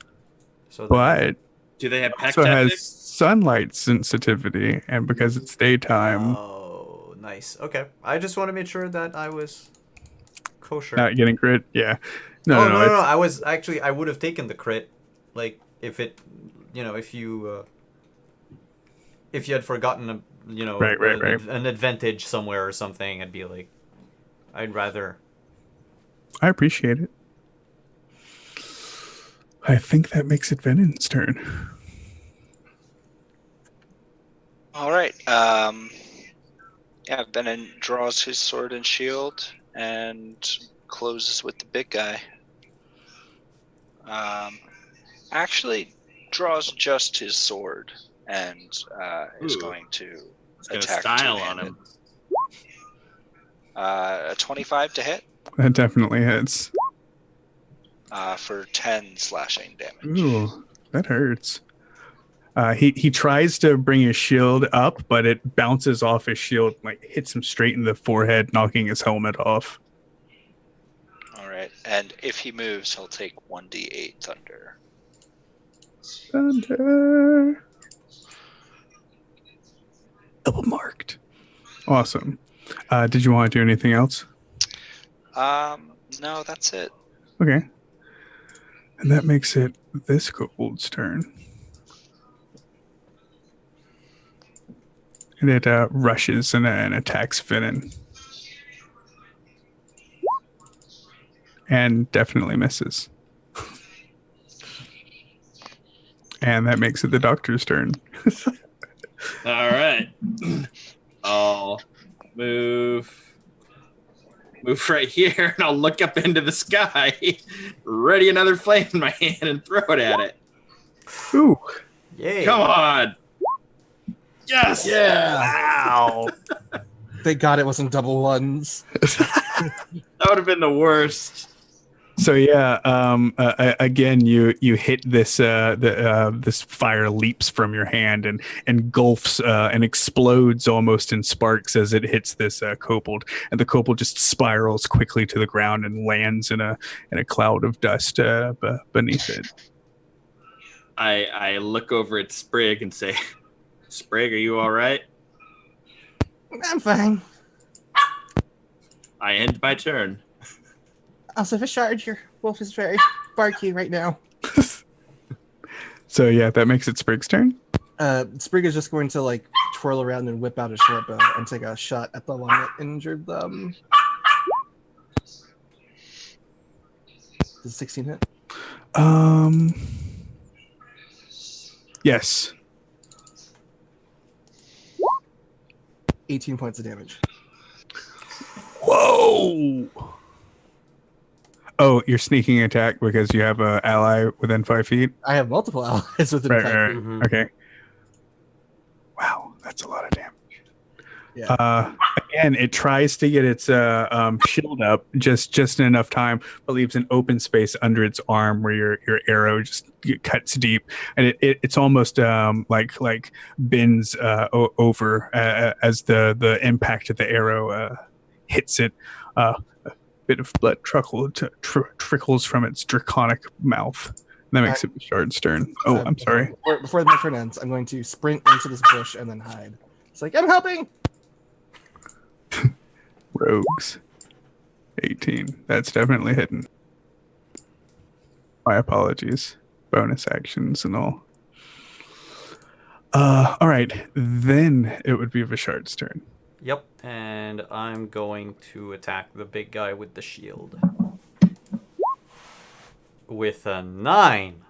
So
but
Do they have pack
also has
tactics?
sunlight sensitivity, and because it's daytime,
Oh, nice. Okay, I just want to make sure that I was kosher.
not getting crit. Yeah, no.
I was actually I would have taken the crit, like if it, if you had forgotten
Right.
an advantage somewhere or something, I'd be like, I'd rather.
I appreciate it. I think that makes it Venon's turn.
All right. Yeah, Benin draws his sword and shield and closes with the big guy. Actually, draws just his sword and is
Ooh.
going to
It's got a
attack
style on
two-handed.
him.
A 25 to hit
That definitely hits.
for 10 slashing damage.
Ooh, that hurts. He tries to bring his shield up, but it bounces off his shield, like hits him straight in the forehead, knocking his helmet off.
All right, and if he moves, he'll take 1d8 thunder.
Thunder. Double marked. Awesome. Did you want to do anything else?
No, that's it.
Okay. And that makes it this kobold's turn. And it rushes and attacks Finnan. And definitely misses. And that makes it the doctor's turn.
All right. I'll move right here, and I'll look up into the sky, ready another flame in my hand, and throw it at it.
Ooh.
Yay!
Come on. Yes.
Yeah.
Wow.
Thank God it wasn't double ones.
That would have been the worst.
So yeah, again, you hit this. This fire leaps from your hand and engulfs and explodes almost in sparks as it hits this kobold, and the kobold just spirals quickly to the ground and lands in a cloud of dust beneath it.
I look over at Sprig and say, Sprig, are you all right?
I'm fine.
I end my turn.
Also, Vishard, your wolf is very barky right now.
So yeah, that makes it Sprig's turn.
Sprig is just going to twirl around and whip out a short bow and take a shot at the one that injured them. Does 16 hit?
Yes.
18 points of damage.
Whoa. Oh, you're sneaking attack because you have a ally within 5 feet.
I have multiple allies within
Right,
5
right,
feet.
right.
Mhm.
Okay. Wow, that's a lot of damage.
Yeah.
Again, it tries to get its shield up just in enough time, but leaves an open space under its arm where your arrow just cuts deep, and it's almost like bends over as the impact of the arrow hits it. A bit of blood trickles from its draconic mouth. That makes it Shard's turn. Oh, I'm sorry.
Before my turn ends, I'm going to sprint into this bush and then hide. It's like, I'm helping!
Rogues. 18. That's definitely hidden. My apologies. Bonus actions and all. All right. Then it would be Vishard's turn.
Yep, and I'm going to attack the big guy with the shield. With a 9.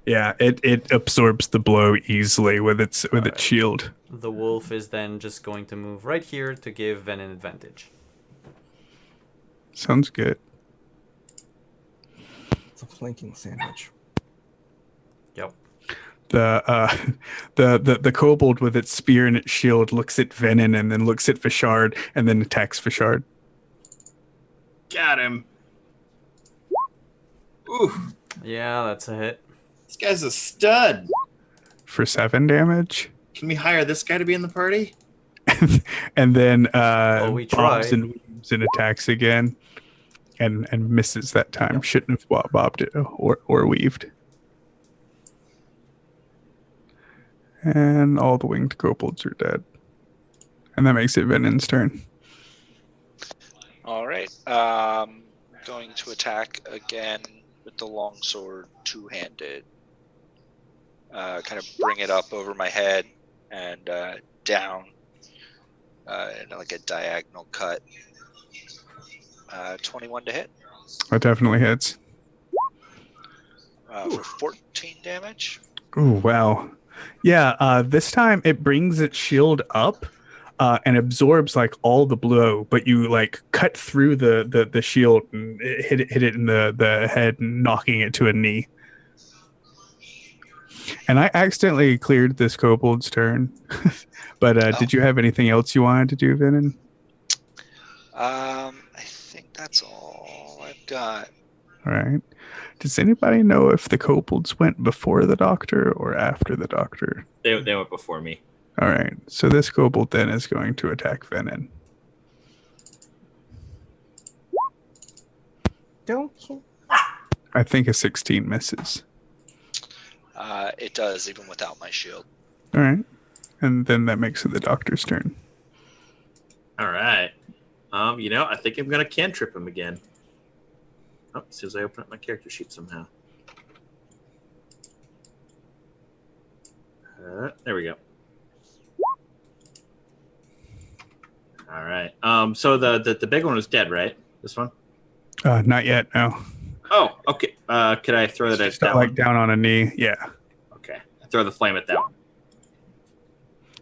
Yeah, it absorbs the blow easily with its shield.
The wolf is then just going to move right here to give Ven an advantage.
Sounds good.
It's a flanking sandwich.
Yep.
The kobold with its spear and its shield looks at Venom and then looks at Vishard and then attacks Vishard.
Got him. Ooh,
Yeah, that's a hit.
this guy's a stud.
For 7 damage.
Can we hire this guy to be in the party?
And then
we
bobs
tried.
and weaves and attacks again and misses that time.
Yep.
Shouldn't have bobbed it or weaved. And all the winged kobolds are dead. And that makes it Venon's turn.
All right. Going to attack again with the longsword, two-handed. Kind of bring it up over my head and down in like a diagonal cut. 21 to hit
That definitely hits.
for 14 damage.
Oh, wow. Yeah, this time it brings its shield up and absorbs like all the blow, but you like cut through the shield and hit it in the head, knocking it to a knee. And I accidentally cleared this kobold's turn. But did you have anything else you wanted to do, Venom?
I think that's all I've got.
All right. Does anybody know if the kobolds went before the doctor or after the doctor?
They went before me.
All right. So this kobold then is going to attack Venom.
Don't kill.
I think a 16 misses.
It does, even without my shield.
All right. And then that makes it the doctor's turn.
All right. I think I'm gonna cantrip him again. Oh, as soon as I open up my character sheet somehow. There we go. All right. So the big one is dead, right? This one?
Not yet, no.
Oh, okay. Could I throw that at
Just
that
like
one?
down on a knee. Yeah.
Okay. I throw the flame at that one.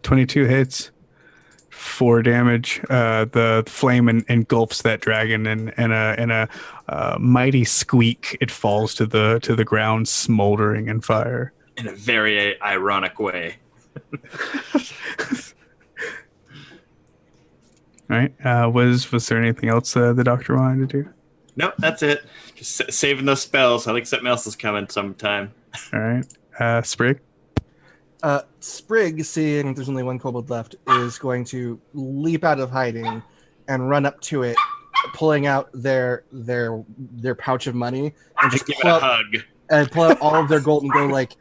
22 hits, 4 damage. The flame engulfs that dragon, and in a mighty squeak, it falls to the ground, smoldering in fire.
In a very ironic way.
All right. Was there anything else the doctor wanted to do?
Nope, that's it. Just saving those spells. I think something else is coming sometime.
All right. Sprig.
Sprig, seeing there's only one kobold left, is going to leap out of hiding and run up to it, pulling out their pouch of money and just
Give it a hug.
pull out all of their gold and go like,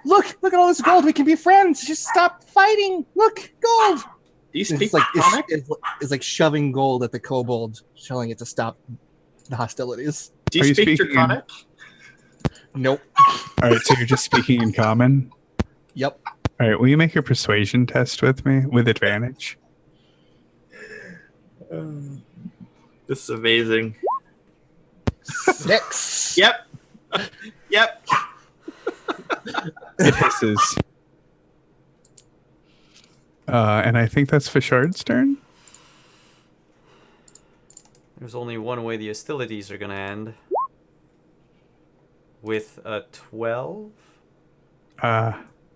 look at all this gold. We can be friends. Just stop fighting. Look, gold.
Do you
It's
speak
like
Draconic?
it's like shoving gold at the kobold, telling it to stop the hostilities.
Do
Are
you
you
speak
speaking in-
Draconic?
Nope.
All right. So you're just speaking in common.
Yep.
All right. Will you make a persuasion test with me with advantage?
This is amazing.
6.
Yep. Yep.
It hisses. And I think that's Fishard's turn.
There's only one way the hostilities are gonna end. With a 12?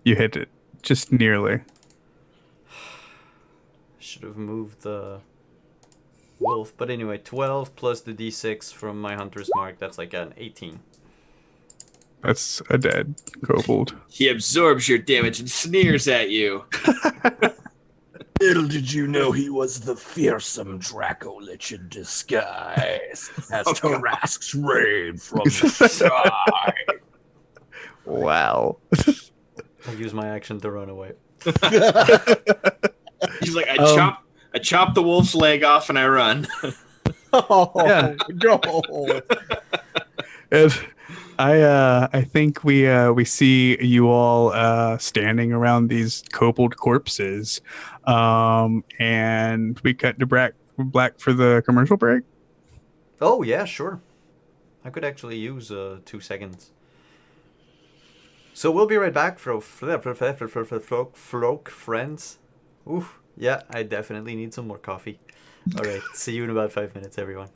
You hit it just nearly.
Should have moved the wolf. But anyway, 12 plus the d6 from my hunter's mark. That's like an 18.
That's a dead kobold.
He absorbs your damage and sneers at you.
Little did you know he was the fearsome Draco Lich in disguise, as
Oh, God.
Tarask's rain from the sky.
Wow.
I'll use my action to run away.
He's like, I chop the wolf's leg off and I run.
Oh,
Yeah.
no.
And I think we see you all standing around these kobold corpses, and we cut to black for the commercial break.
Oh, yeah, sure. I could actually use 2 seconds. So we'll be right back, folk friends. Oof. Yeah, I definitely need some more coffee. All right, see you in about 5 minutes, everyone.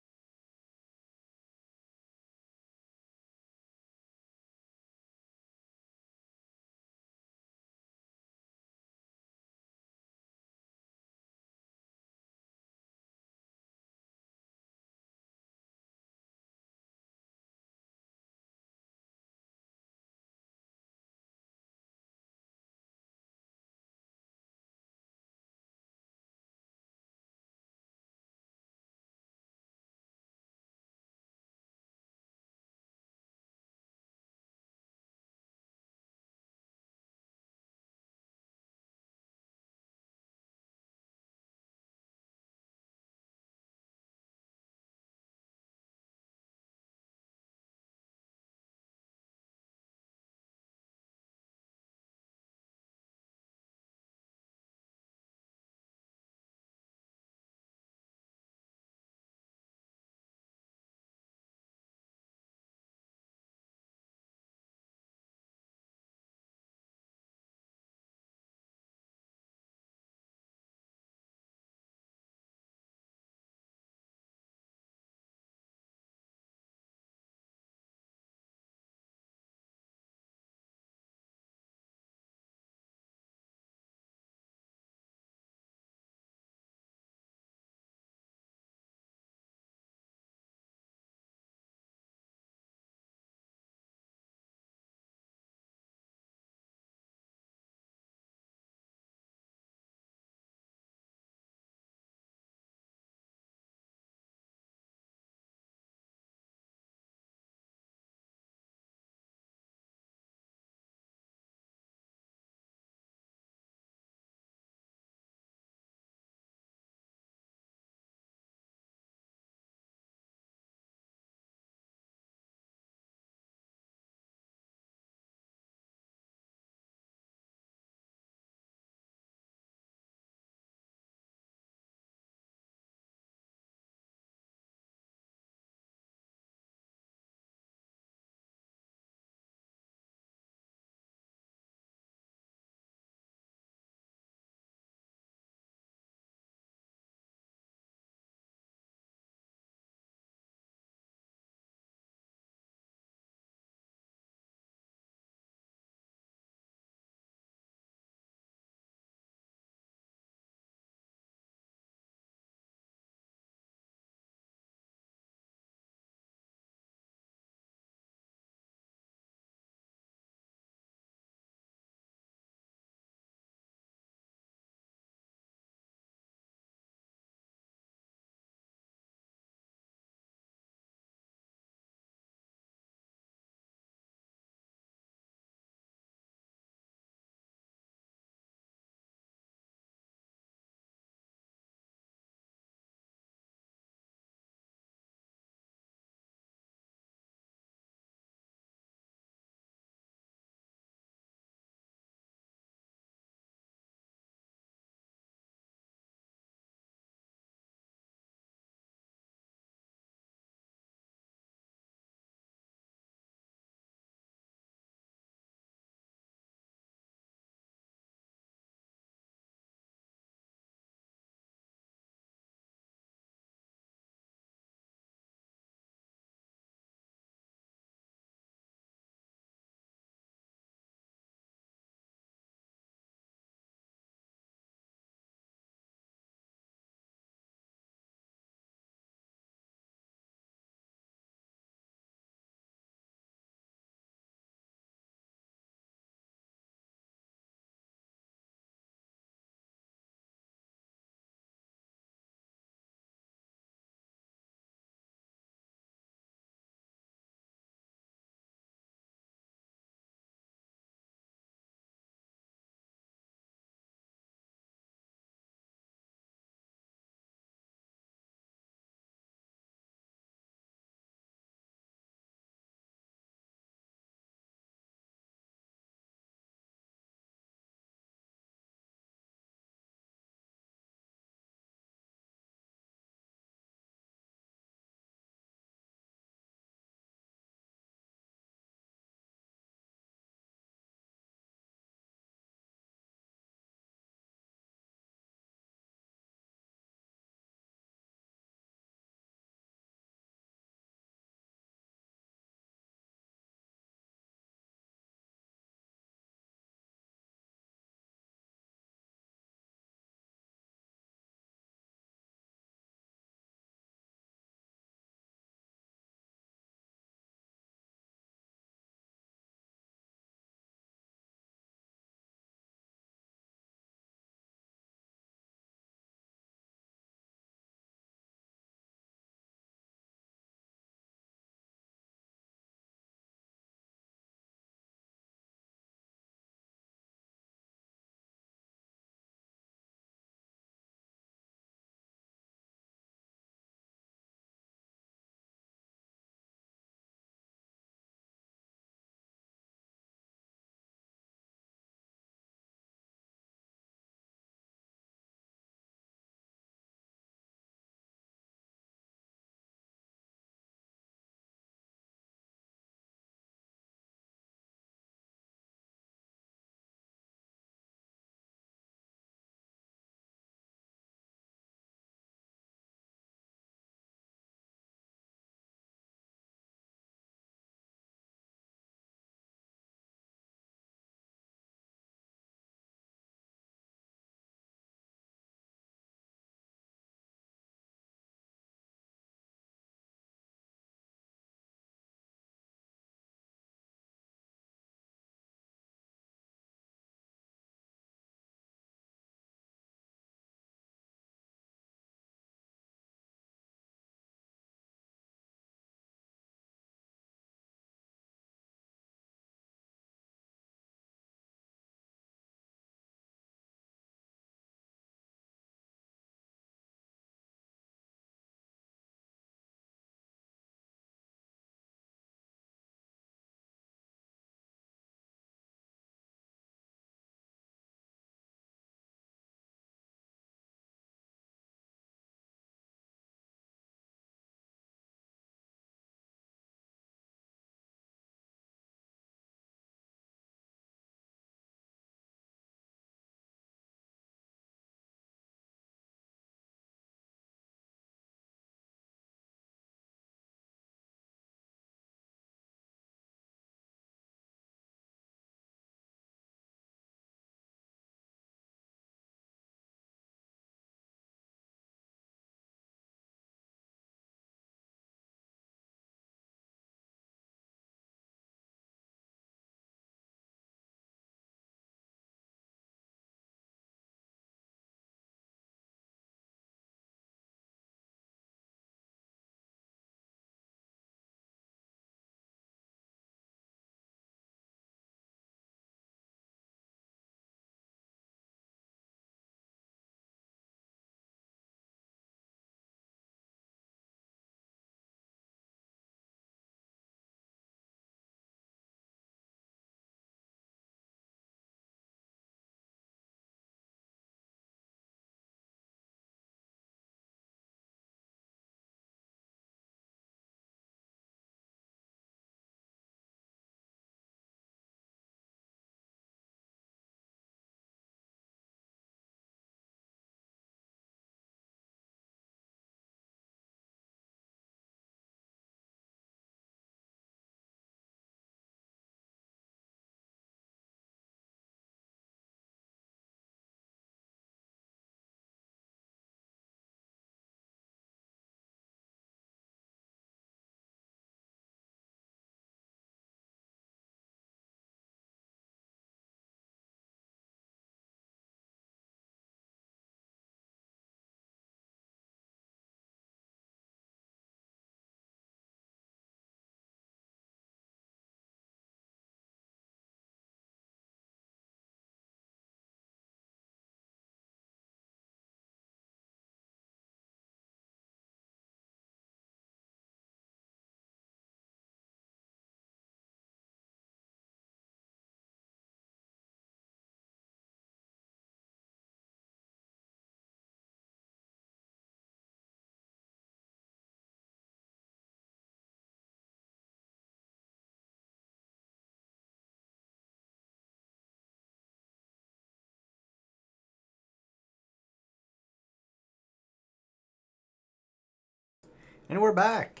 And we're back.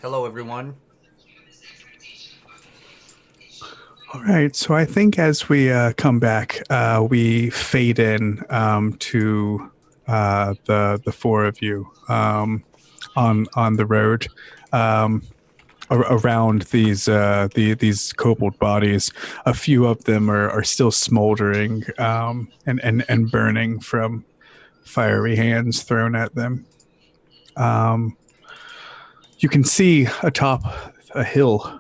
Hello, everyone.
All right, so I think as we come back, we fade in to the four of you on the road around these kobold bodies. A few of them are still smoldering and burning from fiery hands thrown at them. You can see atop a hill,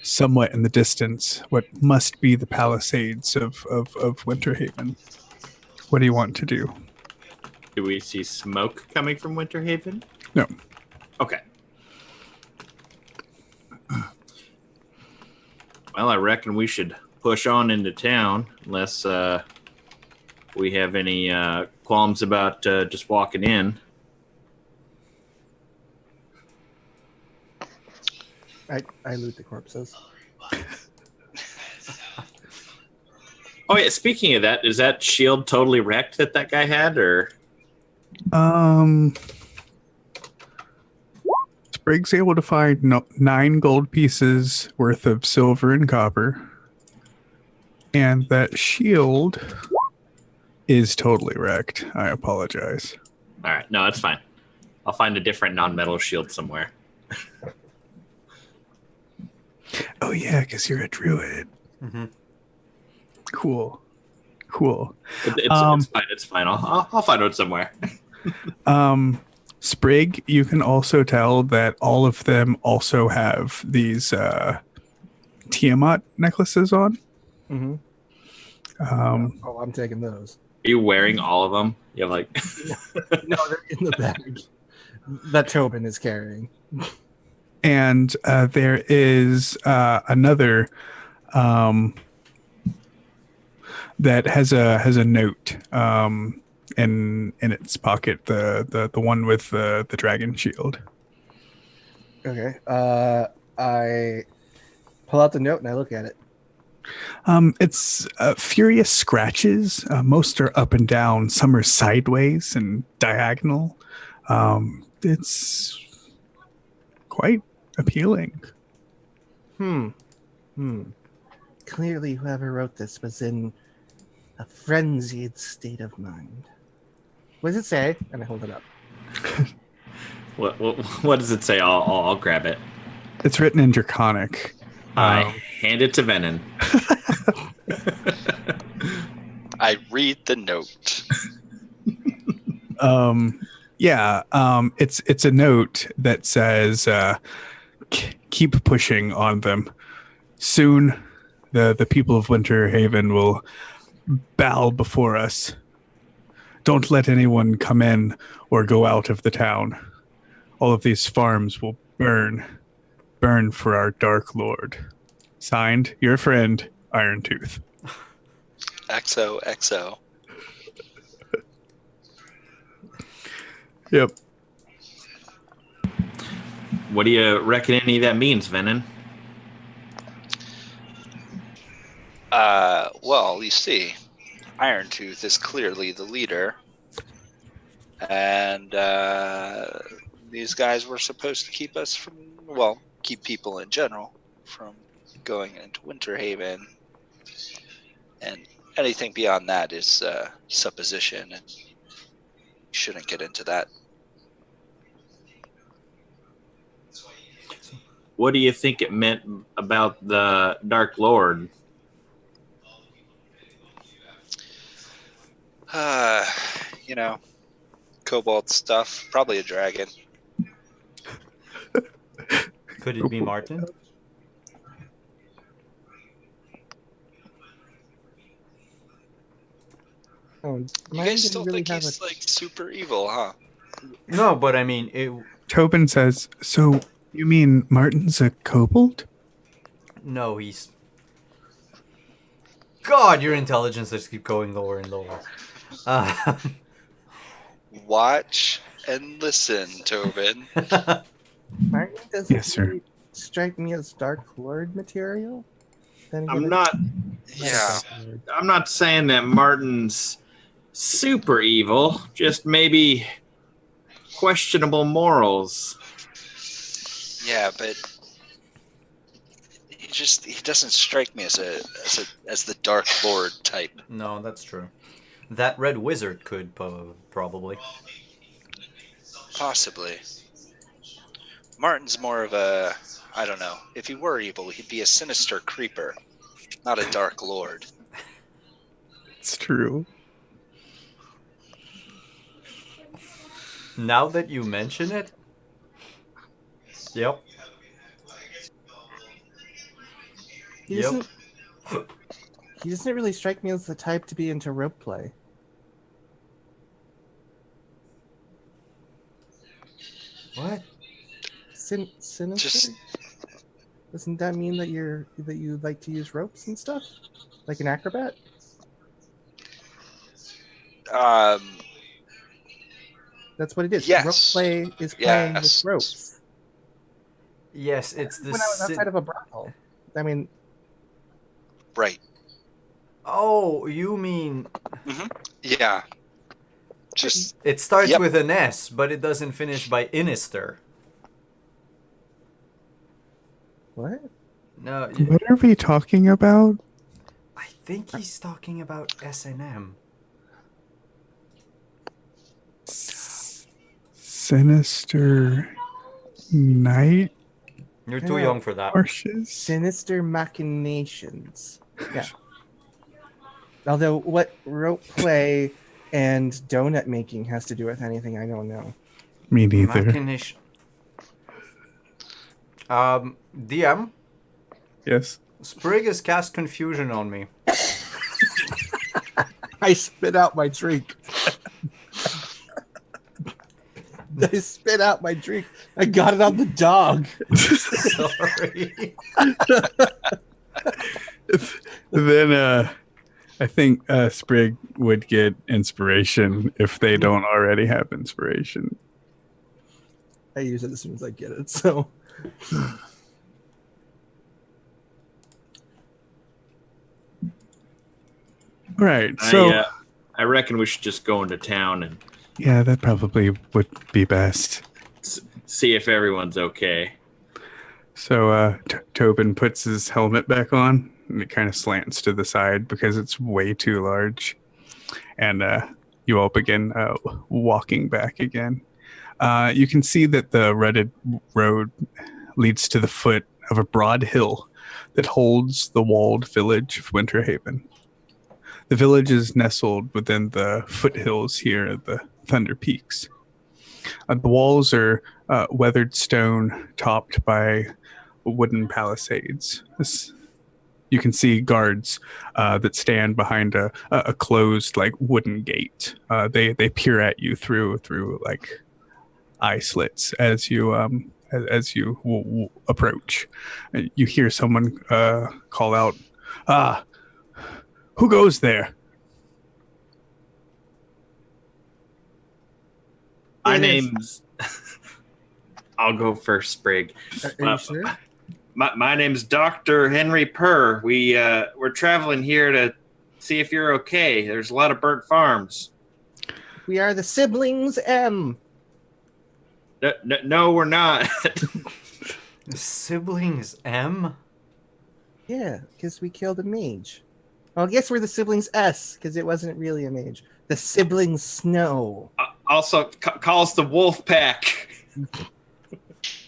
somewhat in the distance, what must be the palisades of Winterhaven. What do you want to do?
Do we see smoke coming from Winterhaven?
No.
Okay. Well, I reckon we should push on into town, unless we have any qualms about just walking in.
I loot the corpses.
Oh yeah, speaking of that, is that shield totally wrecked that guy had, or?
Sprig's able to find 9 gold pieces worth of silver and copper, and that shield is totally wrecked. I apologize.
All right, no, that's fine. I'll find a different non-metal shield somewhere.
Oh yeah, because you're a druid.
Mm-hmm.
Cool.
It's fine. It's fine. I'll find one somewhere.
Sprig, you can also tell that all of them also have these Tiamat necklaces on.
Mm-hmm. I'm taking those.
Are you wearing all of them? You have like
No, they're in the bag that Tobin is carrying.
And there is another that has a note in its pocket. The one with the dragon shield.
Okay. I pull out the note and I look at it.
It's furious scratches. Most are up and down. Some are sideways and diagonal. It's quite appealing.
Clearly, whoever wrote this was in a frenzied state of mind. What does it say? And I hold it up.
what does it say? I'll grab it.
It's written in Draconic.
I hand it to Venom.
I read the note.
It's a note that says, keep pushing on them. Soon, the people of Winterhaven will bow before us. Don't let anyone come in or go out of the town. All of these farms will burn for our Dark Lord. Signed, your friend, Irontooth.
XOXO.
Yep.
What do you reckon any of that means, Venom?
Well, you see, Irontooth is clearly the leader, and these guys were supposed to keep us from, keep people in general from going into Winterhaven, and anything beyond that is supposition, and you shouldn't get into that.
What do you think it meant about the Dark Lord?
Kobold stuff. Probably a dragon.
Could it be Martin?
You guys still think he's like super evil, huh?
No, but I mean,
Tobin says, so you mean Martin's a kobold?
No, he's... God, your intelligence just keep going lower and lower.
Watch and listen, Tobin.
Martin doesn't
Yes, sir.
really strike me as Dark Lord material.
I'm not saying that Martin's super evil, just maybe questionable morals.
Yeah, but he doesn't strike me as the Dark Lord type.
No, that's true. That red wizard could probably.
Possibly. Martin's more of a, I don't know. If he were evil, he'd be a sinister creeper, not a Dark Lord.
It's true.
Now that you mention it, yep.
He doesn't really strike me as the type to be into rope play.
What?
Sinister? Doesn't that mean that you like to use ropes and stuff? Like an acrobat? That's what it is.
Yes.
Rope play is playing
Yes.
with ropes.
Yes, it's the.
When I was outside of a brothel. I mean,
Right.
Oh, you mean
Yeah. Just
it starts
Yep.
with an S, but it doesn't finish by Inister.
what?
No,
What are we talking about?
I think he's talking about S&M.
Sinister Night
You're too
Yeah.
young for that.
Marshes?
Sinister machinations. Yeah. Although, what rope play and donut making has to do with anything, I don't know.
Me neither.
Machination. DM,
Yes.
Sprig has cast confusion on me.
I spit out my drink. I spit out my drink. I got it on the dog.
Sorry.
Then I think Sprig would get inspiration if they don't already have inspiration.
I use it as soon as I get it. So
Right. So
I reckon we should just go into town and
yeah, that probably would be best.
see if everyone's okay.
So Tobin puts his helmet back on, and it kind of slants to the side because it's way too large. And you all begin walking back again. You can see that the rutted road leads to the foot of a broad hill that holds the walled village of Winterhaven. The village is nestled within the foothills here at the Thunder Peaks. The walls are weathered stone topped by wooden palisades. You can see guards that stand behind a closed like wooden gate. They peer at you through like eye slits as you approach. You hear someone call out, "Who goes there?"
My
It is-
name's. I'll go first, Sprig.
are you sure?
My name's Dr. Henry Purr. We're traveling here to see if you're okay. There's a lot of burnt farms.
We are the siblings M.
No, we're not.
Siblings M?
Yeah, because we killed a mage. Well, I guess we're the siblings S, because it wasn't really a mage. The siblings Snow.
Also, call us the Wolf Pack.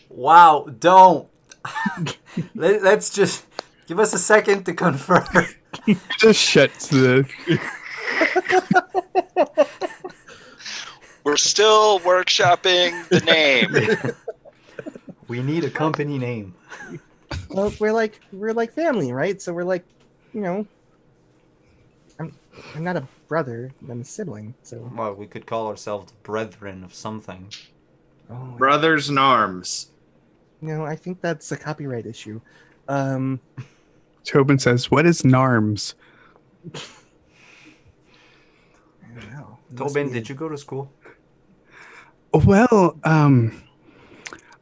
Wow, don't. Let's just give us a second to confirm.
Just shuts the.
we're still workshopping the name.
We need a company name.
Well, we're like family, right? So we're like, I'm not a brother, I'm a sibling. So
Well, we could call ourselves brethren of something.
Brothers in Arms.
I think that's a copyright issue.
Tobin says, "What is NARMS?"
I don't know.
Tobin, did you go to school?
Well,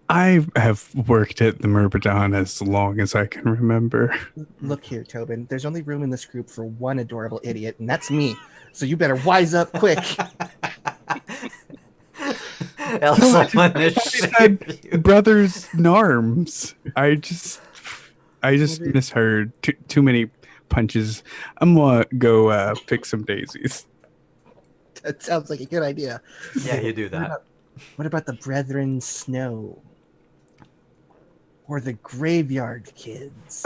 I have worked at the Myrmidon as long as I can remember.
Look here, Tobin. There's only room in this group for one adorable idiot, and that's me. So you better wise up quick.
Elsa
I
initiative.
said
You.
brothers Narms. I just misheard. Too many punches. I'm gonna go pick some daisies.
That sounds like a good idea.
Yeah, you do that.
What about the Brethren Snow? Or the Graveyard Kids?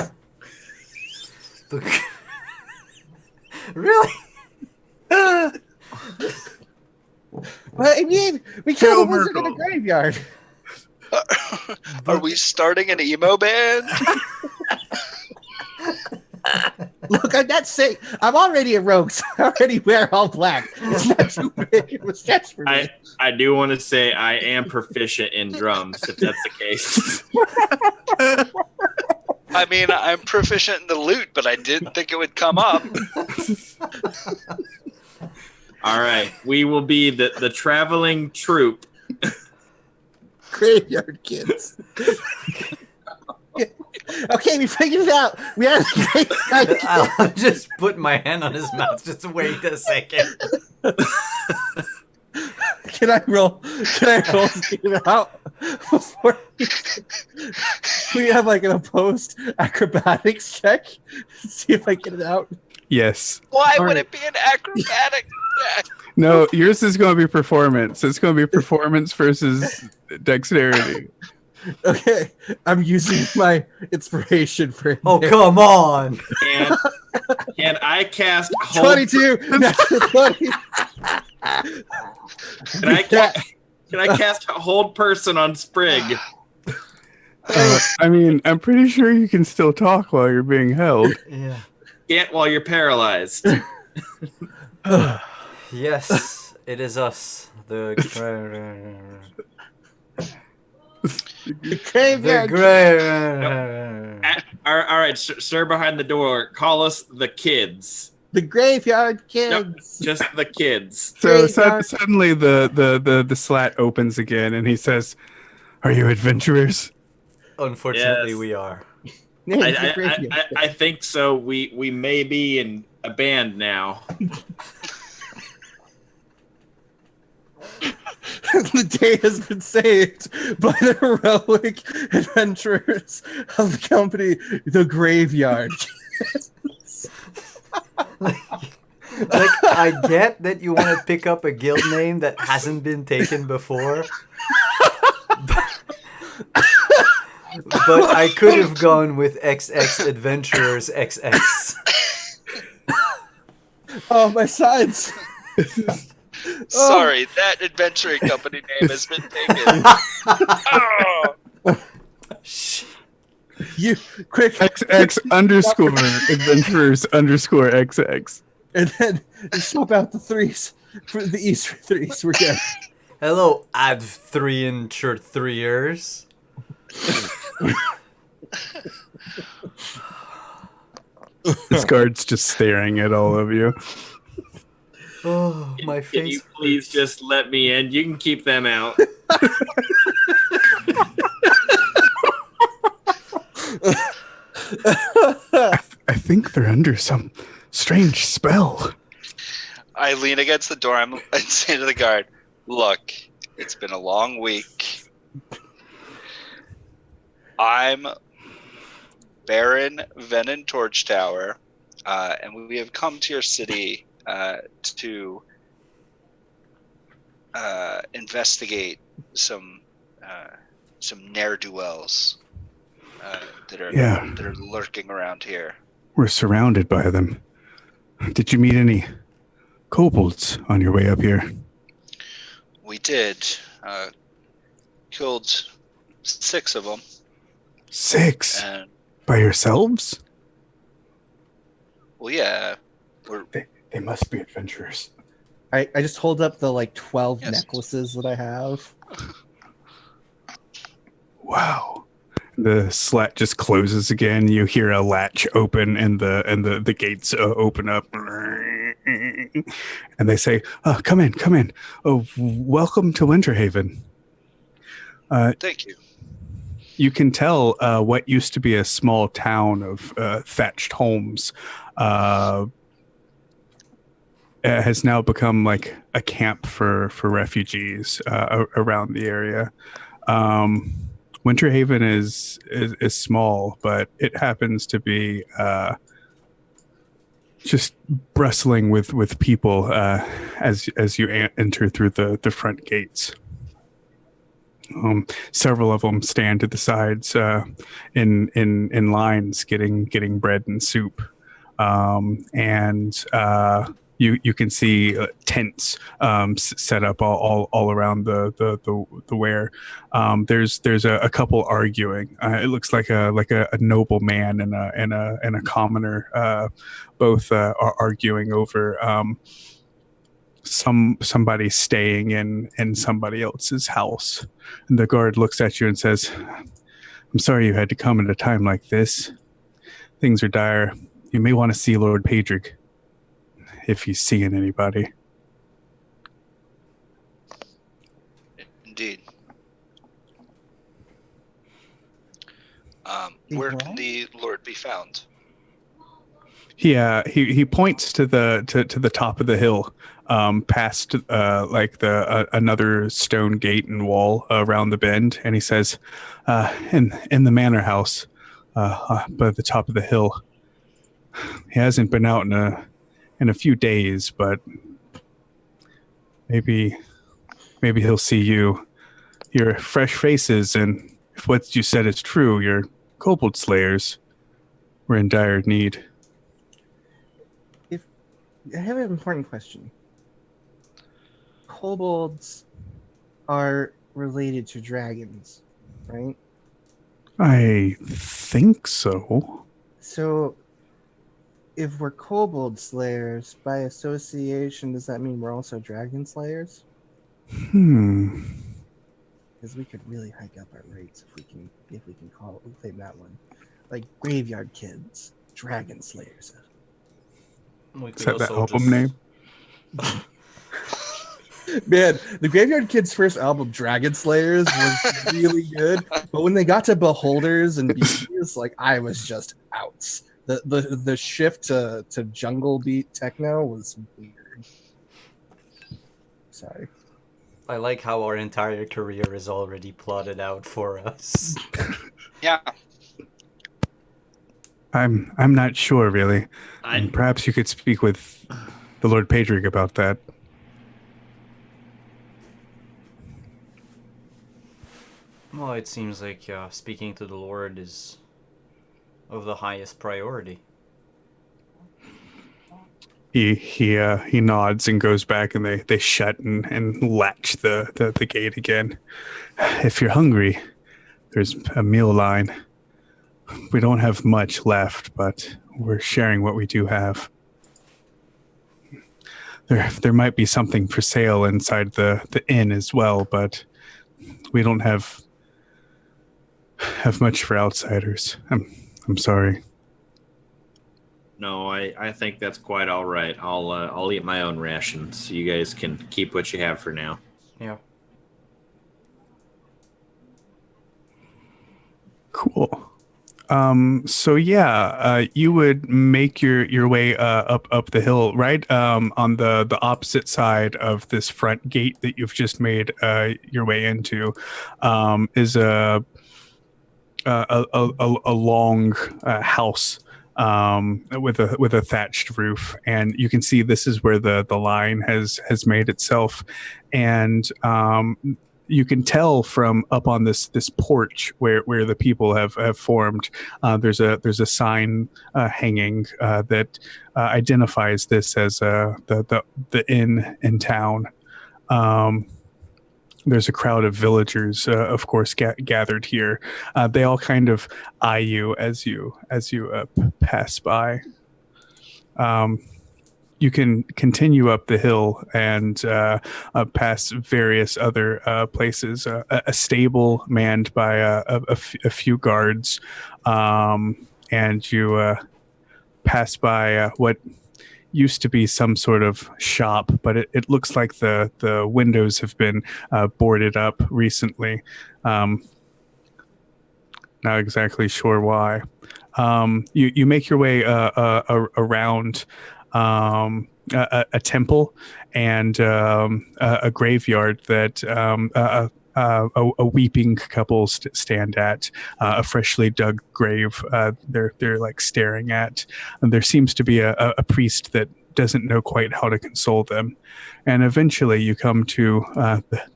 Really?
Well, I mean, we killed a wizard in a graveyard.
Are we starting an emo band?
Look, I'm not saying I'm already a rogue, so I already wear all black. It's not too big of a stretch for me.
I do want to say I am proficient in drums, if that's the case.
I mean, I'm proficient in the lute, but I didn't think it would come up.
All right, we will be the traveling troupe.
Graveyard Kids. Okay, we figured it out. We are the Graveyard Kids.
I'll just put my hand on his mouth. Just wait a second.
Can I roll to get it out before we have like an opposed acrobatics check? See if I get it out.
Yes.
Why
All
would
right.
it be an acrobatic check?
No, yours is going to be performance. It's going to be performance versus dexterity.
Okay, I'm using my inspiration for.
Oh, come on.
Can I cast hold?
22. Natural 20.
Can I cast hold person on Sprig?
I mean, I'm pretty sure you can still talk while you're being held.
Yeah.
Can't while you're paralyzed.
Yes, it is us. The
Graveyard.
All right, sir behind the door, call us the kids.
The Graveyard
Nope,
Kids.
just the kids.
So
Graveyard.
suddenly the slat opens again, and he says, "Are you adventurers?"
Unfortunately,
Yes.
we are.
Yeah, it's the Graveyard
I think so. We may be in a band now.
The day has been saved by the heroic adventurers of the company, the Graveyard.
Like, I get that you want to pick up a guild name that hasn't been taken before. But I could have gone with XX Adventurers XX.
Oh, my sides.
Sorry, that adventuring company name has been taken. Oh.
Shh.
You quick,
XX underscore adventurers underscore XX.
and then swap out the threes for the Easter threes. We're good.
Hello, add 3 in 3 years.
This guard's just staring at all of you.
Oh, my
Can you
face.
please just let me in? You can keep them out.
I think they're under some strange spell.
I lean against the door and say to the guard, "Look, it's been a long week. I'm Baron Venon Torchtower, and we have come to your city to investigate some ne'er-do-wells that are lurking around here."
We're surrounded by them. Did you meet any kobolds on your way up here?
We did. Killed 6 of them.
6?
And,
By yourselves?
well, yeah.
They must be adventurers.
I just hold up the like 12
Yes.
necklaces that I have.
Wow. The slat just closes again. You hear a latch open and the gates open up. And they say, "Oh, come in, come in. Oh, welcome to Winterhaven."
Thank you.
You can tell what used to be a small town of thatched homes has now become like a camp for refugees around the area. Winter Haven is small, but it happens to be just bristling with people as you enter through the front gates. Several of them stand to the sides in lines, getting bread and soup, and you can see tents set up all around the where. There's a couple arguing. It looks like a noble man and a commoner, both are arguing over somebody staying in somebody else's house. And the guard looks at you and says, "I'm sorry you had to come at a time like this. Things are dire. You may want to see Lord Pedrick if he's seeing anybody."
Indeed. Where can the Lord be found?
He points to the top of the hill, past like another stone gate and wall around the bend, and he says, in the manor house, by the top of the hill. He hasn't been out in a few days, but maybe he'll see you. Your fresh faces, and if what you said is true, your kobold slayers were in dire need.
I have an important question. Kobolds are related to dragons, right?
I think so.
So, if we're kobold slayers, by association, does that mean we're also dragon slayers? Because we could really hike up our rates if we can claim that one. Like Graveyard Kids, Dragon Slayers.
Is that the album name?
Man, the Graveyard Kids' first album, Dragon Slayers, was really good. But when they got to Beholders and Beasts, like I was just out. The shift to jungle beat techno was weird. Sorry.
I like how our entire career is already plotted out for us.
Yeah.
I'm not sure, really. And perhaps you could speak with the Lord Pedrick about that.
Well, it seems like speaking to the Lord is of the highest priority.
He nods and goes back, and they shut and latch the gate again. If you're hungry, there's a meal line. We don't have much left, but we're sharing what we do have. There might be something for sale inside the inn as well, but we don't have much for outsiders. I'm sorry.
No, I think that's quite all right. I'll eat my own rations. You guys can keep what you have for now.
Yeah.
Cool. So yeah, you would make your way up the hill, right? On the opposite side of this front gate that you've just made your way into, is a long house with a thatched roof, and you can see this is where the line has made itself, and you can tell from up on this porch where the people have formed. There's a sign hanging that identifies this as the inn in town. There's a crowd of villagers, of course, gathered here. They all kind of eye you as you pass by. You can continue up the hill and pass various other places. A stable manned by a few guards, and you pass by what used to be some sort of shop, but it looks like the windows have been boarded up recently. Not exactly sure why. You make your way around. a temple and a graveyard that a weeping couple stand at, a freshly dug grave. They're like staring at, and there seems to be a priest that doesn't know quite how to console them. And eventually you come to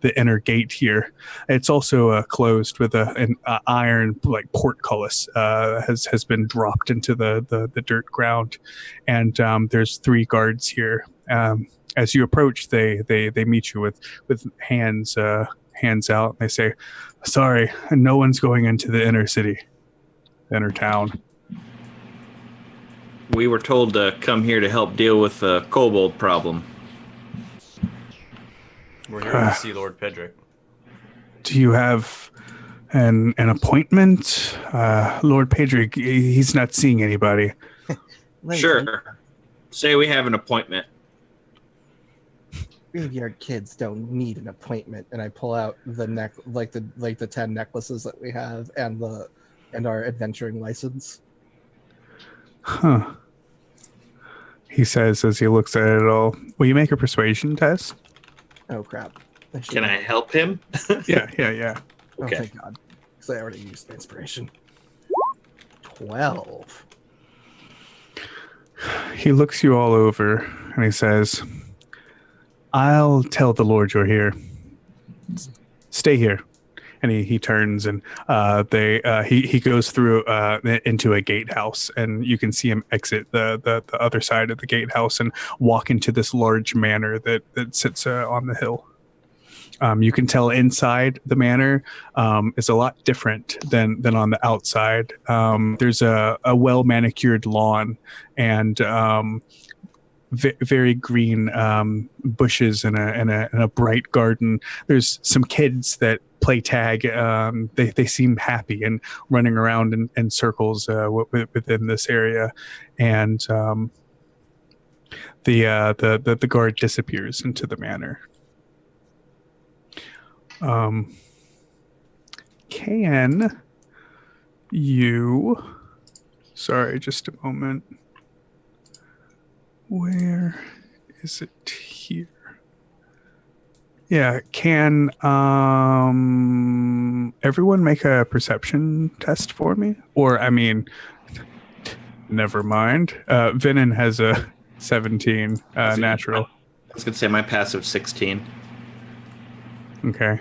the inner gate here. It's also closed with an iron like portcullis has been dropped into the dirt ground. And there's 3 guards here. As you approach, they meet you with hands out. They say, "Sorry, no one's going into the inner town."
We were told to come here to help deal with the kobold problem.
We're here to see Lord Pedrick.
Do you have an appointment? Lord Pedrick, he's not seeing anybody.
Sure. Say we have an appointment.
Graveyard kids don't need an appointment, and I pull out the the 10 necklaces that we have and our adventuring license.
Huh. He says as he looks at it all, "Will you make a persuasion test?"
Oh crap!
Can I help him?
Yeah.
Oh,
Okay.
thank God, because I already used inspiration. 12.
He looks you all over and he says, "I'll tell the Lord you're here. Stay here." And he turns and he goes through into a gatehouse, and you can see him exit the other side of the gatehouse and walk into this large manor that sits on the hill. You can tell inside the manor is a lot different than on the outside. There's a well manicured lawn and very green bushes and a bright garden. There's some kids that play tag. They seem happy and running around in circles within this area, and the guard disappears into the manor. Can you? Sorry, just a moment. Where is it here? Yeah, can everyone make a perception test for me? Or, I mean, never mind. Venin has a 17 natural.
I was going to say my passive 16.
Okay.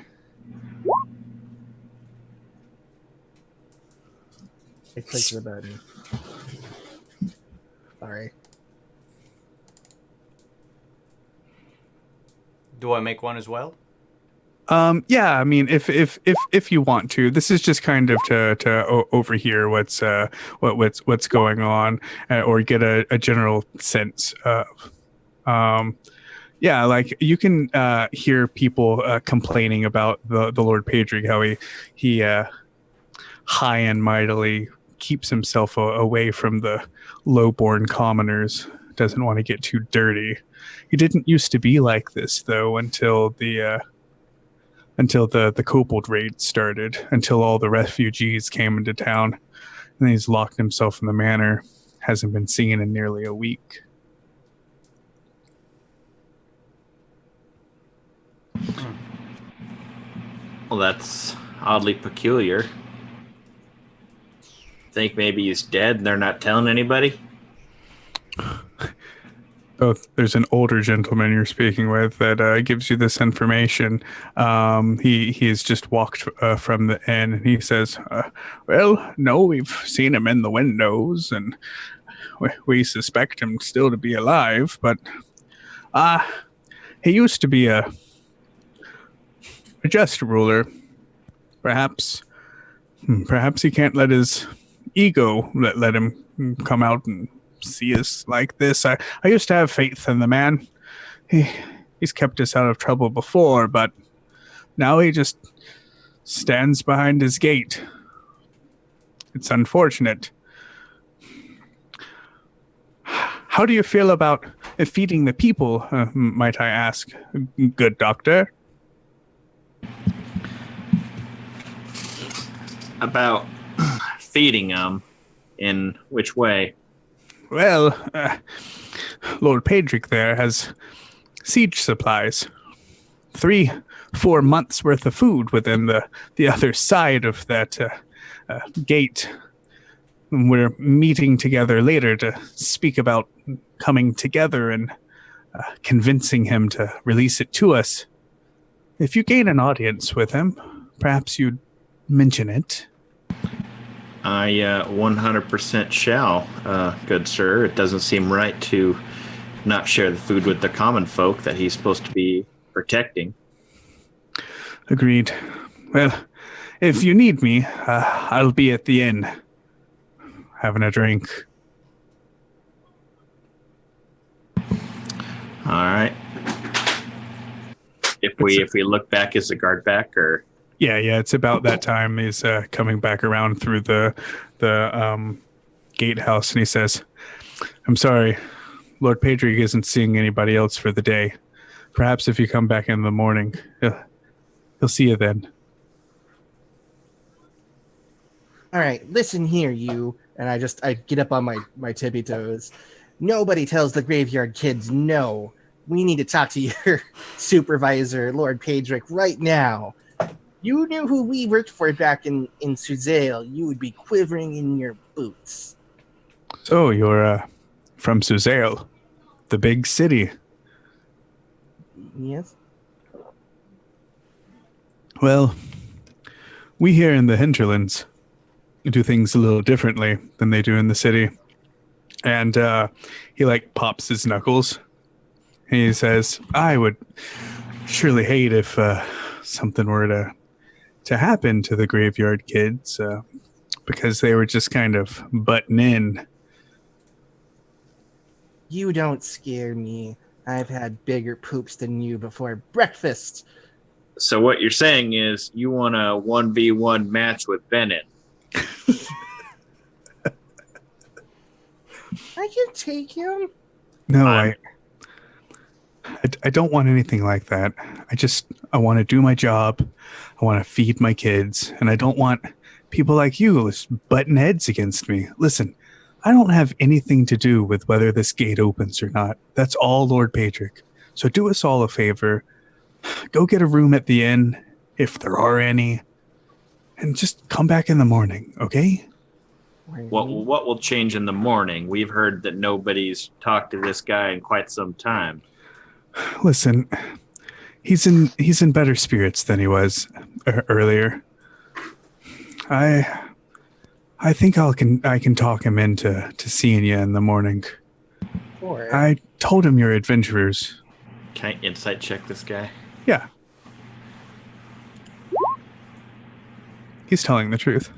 I clicked the button. Sorry.
Do I make one as well?
Yeah, I mean, if you want to, this is just kind of to overhear what's going on, or get a general sense of. Yeah, like you can hear people complaining about the Lord Pedrick, how he high and mightily keeps himself away from the low-born commoners. Doesn't want to get too dirty. He didn't used to be like this though until the kobold raid started, until all the refugees came into town, and he's locked himself in the manor. Hasn't been seen in nearly a week.
Well, that's oddly peculiar. Think maybe he's dead and they're not telling anybody?
Both. There's an older gentleman you're speaking with that gives you this information. He's just walked from the inn, and he says, well, no, we've seen him in the windows, and we suspect him still to be alive, but he used to be a just ruler. Perhaps he can't let his ego let him come out and see us like this. I used to have faith in the man. He's kept us out of trouble before, but now he just stands behind his gate. It's unfortunate. How do you feel about feeding the people, might I ask, good doctor?
About feeding them? In which way?
Well, Lord Pedrick there has siege supplies. 3-4 months worth of food within the other side of that gate. We're meeting together later to speak about coming together and convincing him to release it to us. If you gain an audience with him, perhaps you'd mention it.
I 100% shall, good sir. It doesn't seem right to not share the food with the common folk that he's supposed to be protecting.
Agreed. Well, if you need me, I'll be at the inn, having a drink.
All right. If we look back, is the guard back or?
Yeah, it's about that time. He's coming back around through the gatehouse, and he says, "I'm sorry, Lord Pedrick isn't seeing anybody else for the day. Perhaps if you come back in the morning, he'll see you then."
All right, listen here, you. And I get up on my tippy toes. Nobody tells the graveyard kids no. We need to talk to your supervisor, Lord Pedrick, right now. You knew who we worked for back in Suzale. You would be quivering in your boots.
So you're from Suzale, the big city.
Yes.
Well, we here in the hinterlands do things a little differently than they do in the city. And he pops his knuckles. And he says, "I would surely hate if something were to happen to the graveyard kids because they were just kind of butting in."
You don't scare me. I've had bigger poops than you before breakfast.
So what you're saying is you want a 1v1 match with Bennett.
I can take him.
No, I don't want anything like that. I want to do my job. I want to feed my kids. And I don't want people like you butting heads against me. Listen, I don't have anything to do with whether this gate opens or not. That's all Lord Pedrick. So do us all a favor. Go get a room at the inn, if there are any, and just come back in the morning, okay?
What will change in the morning? We've heard that nobody's talked to this guy in quite some time.
Listen, he's in better spirits than he was earlier. I think I can talk him into seeing you in the morning.
Or
I told him you're adventurers.
Can I insight check this guy?
Yeah. He's telling the truth.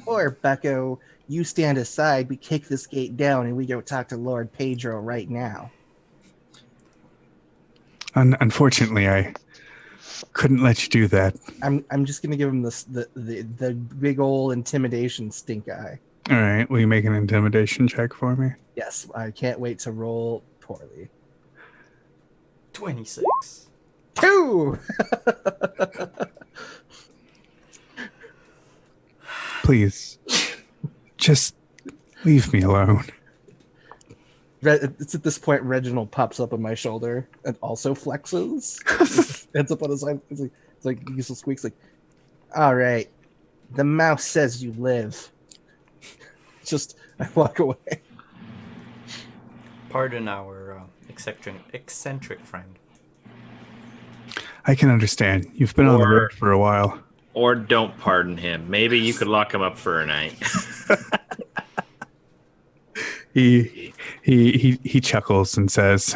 Or Bucko, you stand aside, we kick this gate down, and we go talk to Lord Pedro right now.
Unfortunately, I couldn't let you do that.
I'm just gonna give him the big old intimidation stink eye.
All right, will you make an intimidation check for me?
Yes, I can't wait to roll poorly.
26.
2!
Please, just leave me alone.
It's at this point Reginald pops up on my shoulder and also flexes. Heads up on his side. It's like useless squeaks. Like, all right, the mouse says you live. Just I walk away.
Pardon our eccentric friend.
I can understand. You've been on the road for a while.
Or don't pardon him. Maybe you could lock him up for a night.
He chuckles and says,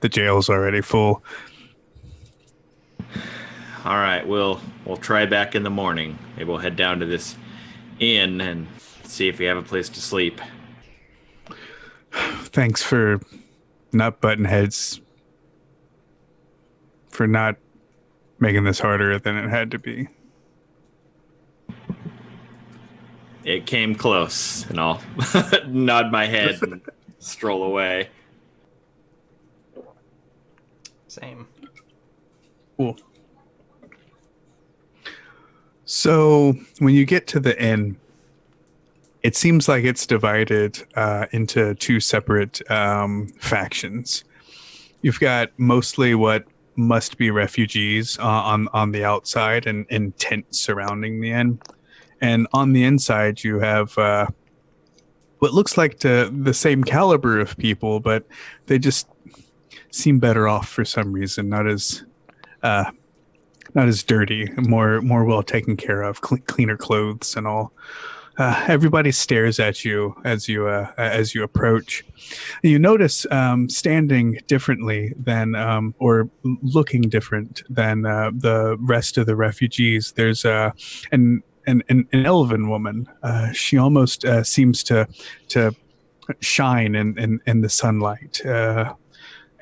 "The jail's already full."
All right, we'll try back in the morning. Maybe we'll head down to this inn and see if we have a place to sleep.
Thanks for not butting heads. For not making this harder than it had to be.
It came close, and I'll nod my head and stroll away.
Same.
Cool. So when you get to the inn, It seems like it's divided into two separate factions. You've got mostly what must be refugees on the outside and in tents surrounding the inn. And on the inside, you have what looks like the same caliber of people, but they just seem better off for some reason. Not as dirty, more well taken care of, cleaner clothes and all. Everybody stares at you as you approach. You notice standing differently than or looking different than the rest of the refugees. There's an elven woman. She almost seems to shine in the sunlight.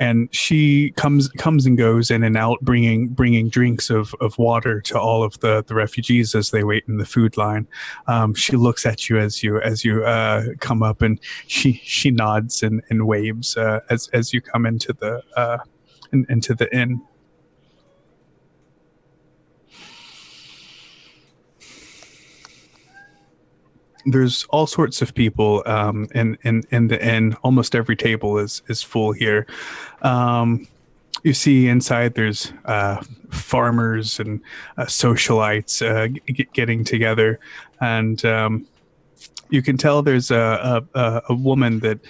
And she comes and goes in and out, bringing drinks of water to all of the refugees as they wait in the food line. She looks at you as you come up, and she nods and waves as you come into the inn. There's all sorts of people in the inn. Almost every table is full here. You see inside there's farmers and socialites getting together, and you can tell there's a woman that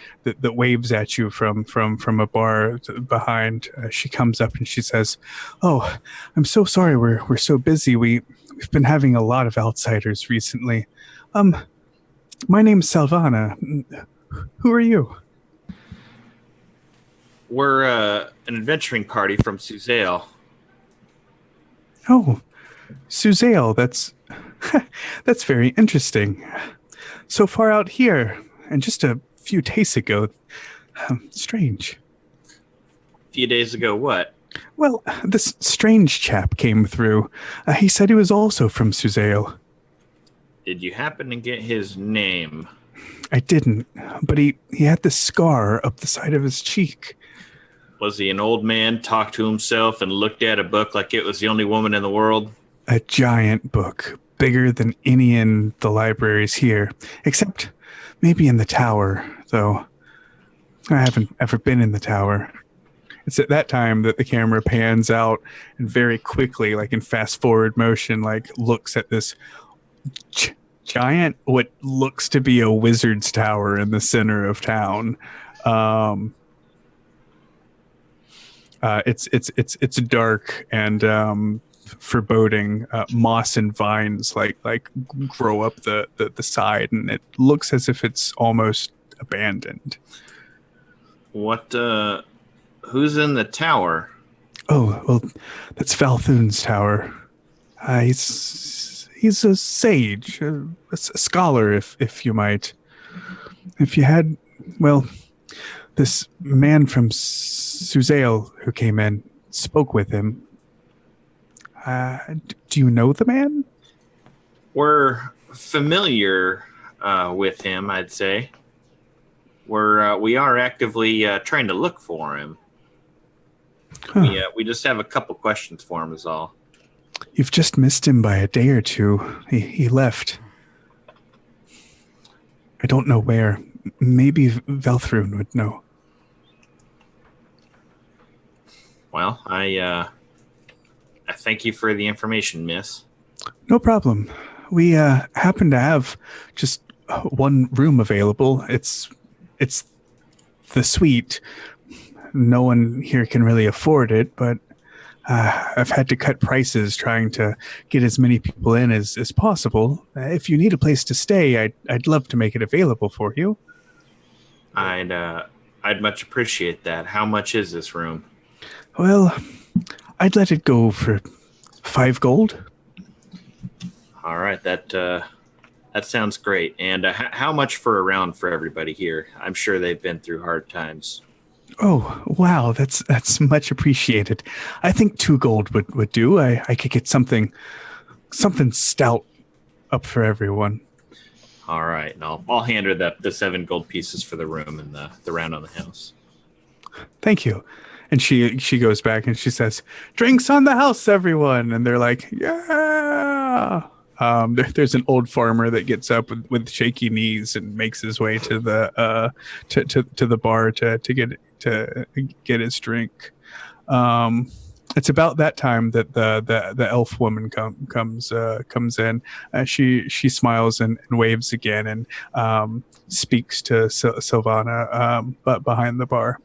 waves at you from a bar behind. She comes up and she says, "Oh, I'm so sorry. We're so busy. We've been having a lot of outsiders recently. My name's Salvana. Who are you?"
We're an adventuring party from Suzale.
Oh, Suzale. That's very interesting. So far out here, and just a few days ago. Strange.
A few days ago, what?
Well, this strange chap came through. He said he was also from Suzale.
Did you happen to get his name?
I didn't, but he had this scar up the side of his cheek.
Was he an old man, talked to himself, and looked at a book like it was the only woman in the world?
A giant book, bigger than any in the libraries here, except maybe in the tower, though I haven't ever been in the tower. It's at that time that the camera pans out and very quickly, like in fast forward motion, like looks at this giant, what looks to be a wizard's tower in the center of town. It's dark and foreboding. Moss and vines like grow up the side, and it looks as if it's almost abandoned.
What? Who's in the tower?
Oh, well, that's Valthun's tower. He's a sage, a scholar, if you might. If you had, well, this man from Suzale who came in spoke with him. Do you know the man?
We're familiar with him, I'd say. We are actively trying to look for him.
Huh.
We just have a couple questions for him is all.
You've just missed him by a day or two. He left. I don't know where. Maybe Velthrun would know.
Well, I thank you for the information, miss.
No problem. We happen to have just one room available. It's the suite. No one here can really afford it, but I've had to cut prices trying to get as many people in as possible. If you need a place to stay, I'd love to make it available for you.
I'd much appreciate that. How much is this room?
Well, I'd let it go for 5 gold.
All right, that sounds great. And how much for a round for everybody here? I'm sure they've been through hard times.
Oh, wow, that's much appreciated. I think 2 gold would do. I could get something stout up for everyone.
All right, and I'll hand her the 7 gold pieces for the room and the round on the house.
Thank you. And she goes back and she says, "Drinks on the house, everyone!" And they're like, "Yeah." There's an old farmer that gets up with shaky knees and makes his way to the to the bar to get his drink. It's about that time that the elf woman comes in. She smiles and waves again and speaks to Sylvana, but behind the bar.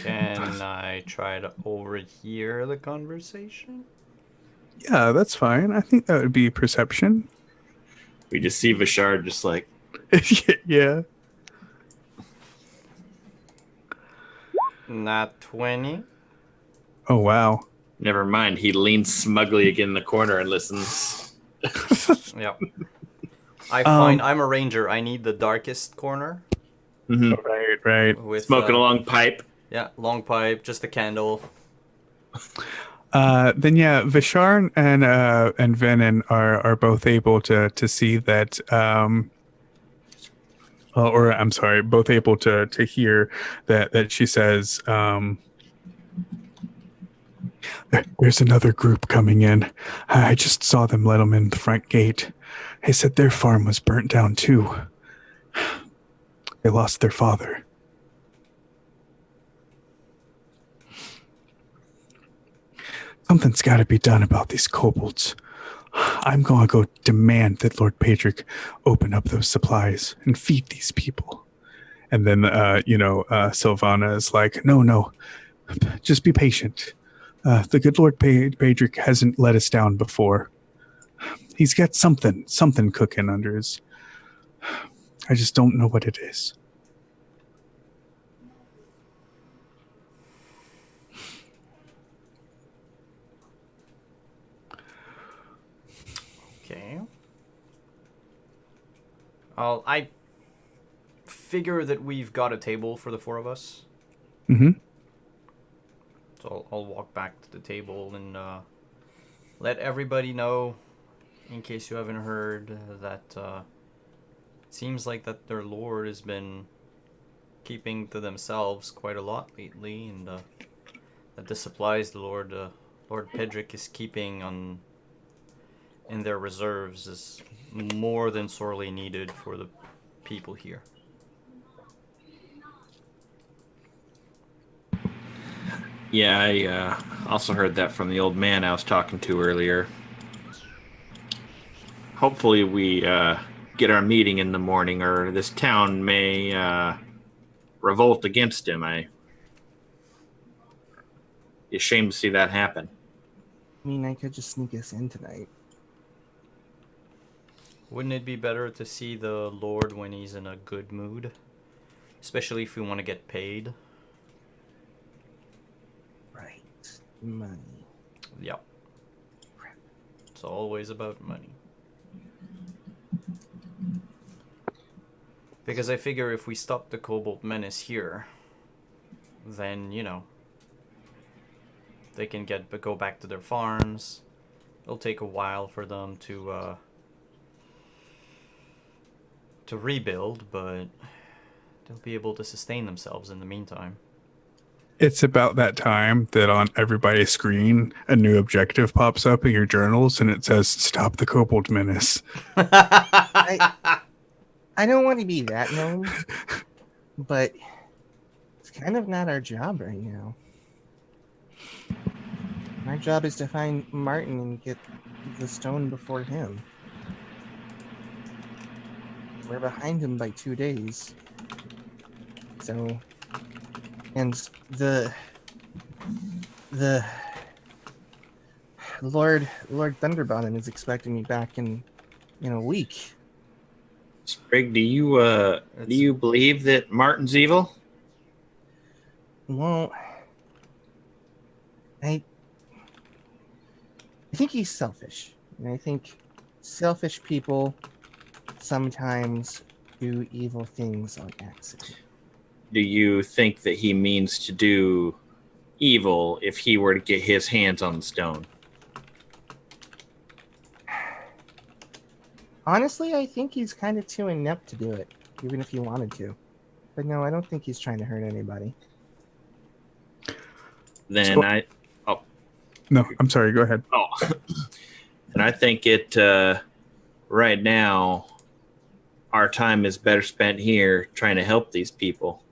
Can I try to overhear the conversation?
Yeah, that's fine. I think that would be perception.
We just see Vishard just like,
Yeah.
Not 20.
Oh wow.
never mind. He leans smugly again in the corner and listens.
Yep. I find I'm a ranger. I need the darkest corner.
Mm-hmm.
Right.
With
Smoking a long pipe.
Yeah, long pipe, just a candle.
Then yeah, Vishar and Venom are both able to see that. Or I'm sorry, both able to hear that she says, "There's another group coming in. I just saw them let them in the front gate. They said their farm was burnt down too. They lost their father." Something's got to be done about these kobolds. I'm going to go demand that Lord Patrick open up those supplies and feed these people. And then, Sylvana is like, no, just be patient. The good Lord Patrick hasn't let us down before. He's got something cooking under his... I just don't know what it is.
Okay. I figure that we've got a table for the four of us.
Mm-hmm.
So I'll walk back to the table and let everybody know, in case you haven't heard, that it seems like that their lord has been keeping to themselves quite a lot lately, and that the supplies the Lord Pedrick is keeping in their reserves is more than sorely needed for the people here.
Yeah, I also heard that from the old man I was talking to earlier. Hopefully we get our meeting in the morning, or this town may revolt against him. I'd be ashamed to see that happen.
I mean, I could just sneak us in tonight.
Wouldn't it be better to see the Lord when he's in a good mood? Especially if we want to get paid.
Right. Money.
Yep. It's always about money. Because I figure if we stop the Kobold Menace here, then, they can go back to their farms. It'll take a while for them to rebuild, but they'll be able to sustain themselves in the meantime.
It's about that time that on everybody's screen, a new objective pops up in your journals, and it says, "Stop the Kobold Menace."
I don't want to be that gnome, but it's kind of not our job right now. Our job is to find Martin and get the stone before him. We're behind him by 2 days. So, and the Lord Thunderbottom is expecting me back in a week.
Sprig, do you believe that Martin's evil?
Well, I think he's selfish, and I think selfish people sometimes do evil things on accident.
Do you think that he means to do evil if he were to get his hands on the stone?
Honestly, I think he's kind of too inept to do it, even if he wanted to. But no, I don't think he's trying to hurt anybody.
Then
No, I'm sorry. Go ahead.
Oh, and I think it right now, our time is better spent here trying to help these people.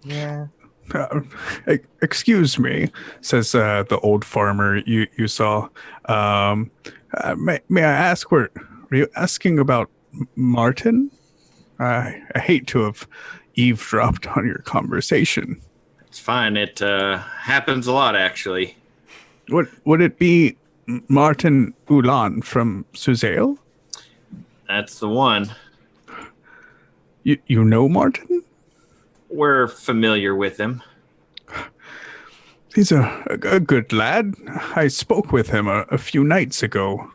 Yeah.
Excuse me, says the old farmer you saw. May I ask, were you asking about Martin? I hate to have eavesdropped on your conversation.
It's fine. It happens a lot, actually.
Would it be Martin Ulan from Suzale?
That's the one.
You know Martin?
We're familiar with him.
He's a good lad. I spoke with him a few nights ago.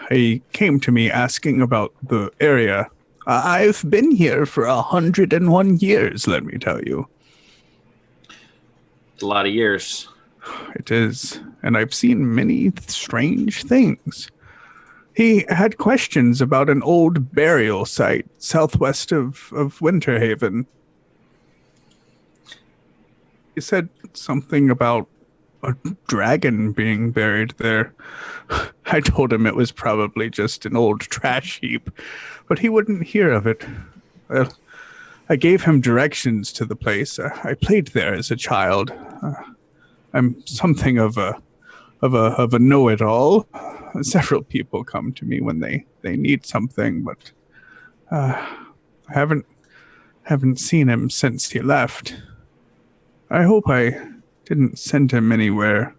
He came to me asking about the area. I've been here for 101 years, let me tell you.
It's a lot of years.
It is, and I've seen many strange things. He had questions about an old burial site southwest of Winterhaven. He said something about a dragon being buried there. I told him it was probably just an old trash heap, but he wouldn't hear of it. Well, I gave him directions to the place. I played there as a child. I'm something of a know-it-all. Several people come to me when they need something, but I haven't seen him since he left. I hope I didn't send him anywhere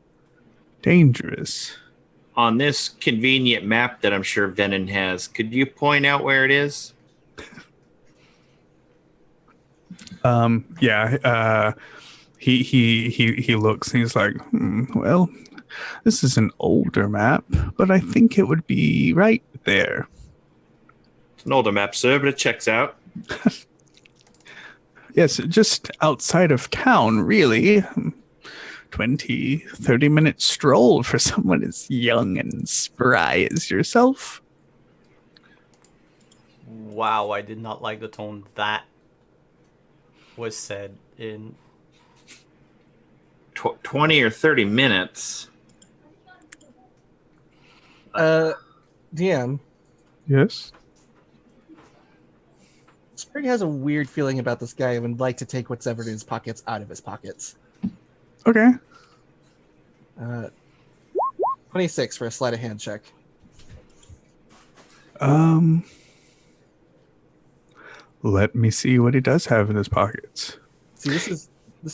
dangerous.
On this convenient map that I'm sure Venom has, could you point out where it is?
Yeah. He looks and he's like, well, this is an older map, but I think it would be right there.
It's an older map, sir, but it checks out.
Yes, just outside of town, really. 20, 30-minute stroll for someone as young and spry as yourself.
Wow, I did not like the tone that was said in.
20 or 30 minutes.
DM.
Yes?
Sprig has a weird feeling about this guy and would like to take what's ever in his pockets out of his pockets.
Okay.
26 for a sleight of hand check.
Let me see what he does have in his pockets.
See, this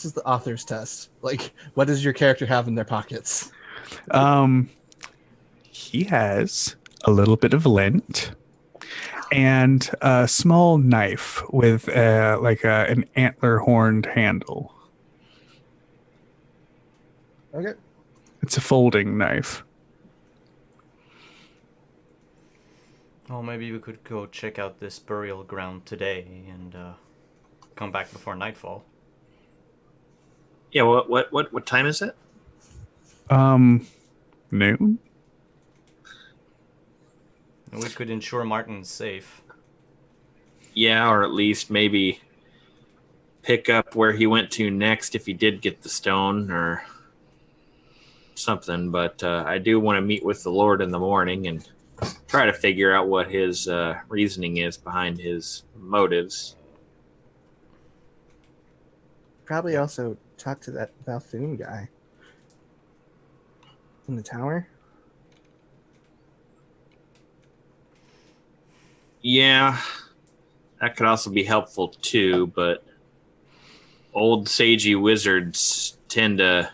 is the author's test. Like, what does your character have in their pockets?
He has a little bit of lint and a small knife with an antler horned handle.
Okay.
It's a folding knife.
Well, maybe we could go check out this burial ground today and come back before nightfall.
Yeah, what time is it?
Noon?
And we could ensure Martin's safe.
Yeah, or at least maybe pick up where he went to next if he did get the stone or something. But I do want to meet with the Lord in the morning and try to figure out what his reasoning is behind his motives.
Probably also talk to that Valthoon guy in the tower.
Yeah, that could also be helpful too, but old sagey wizards tend to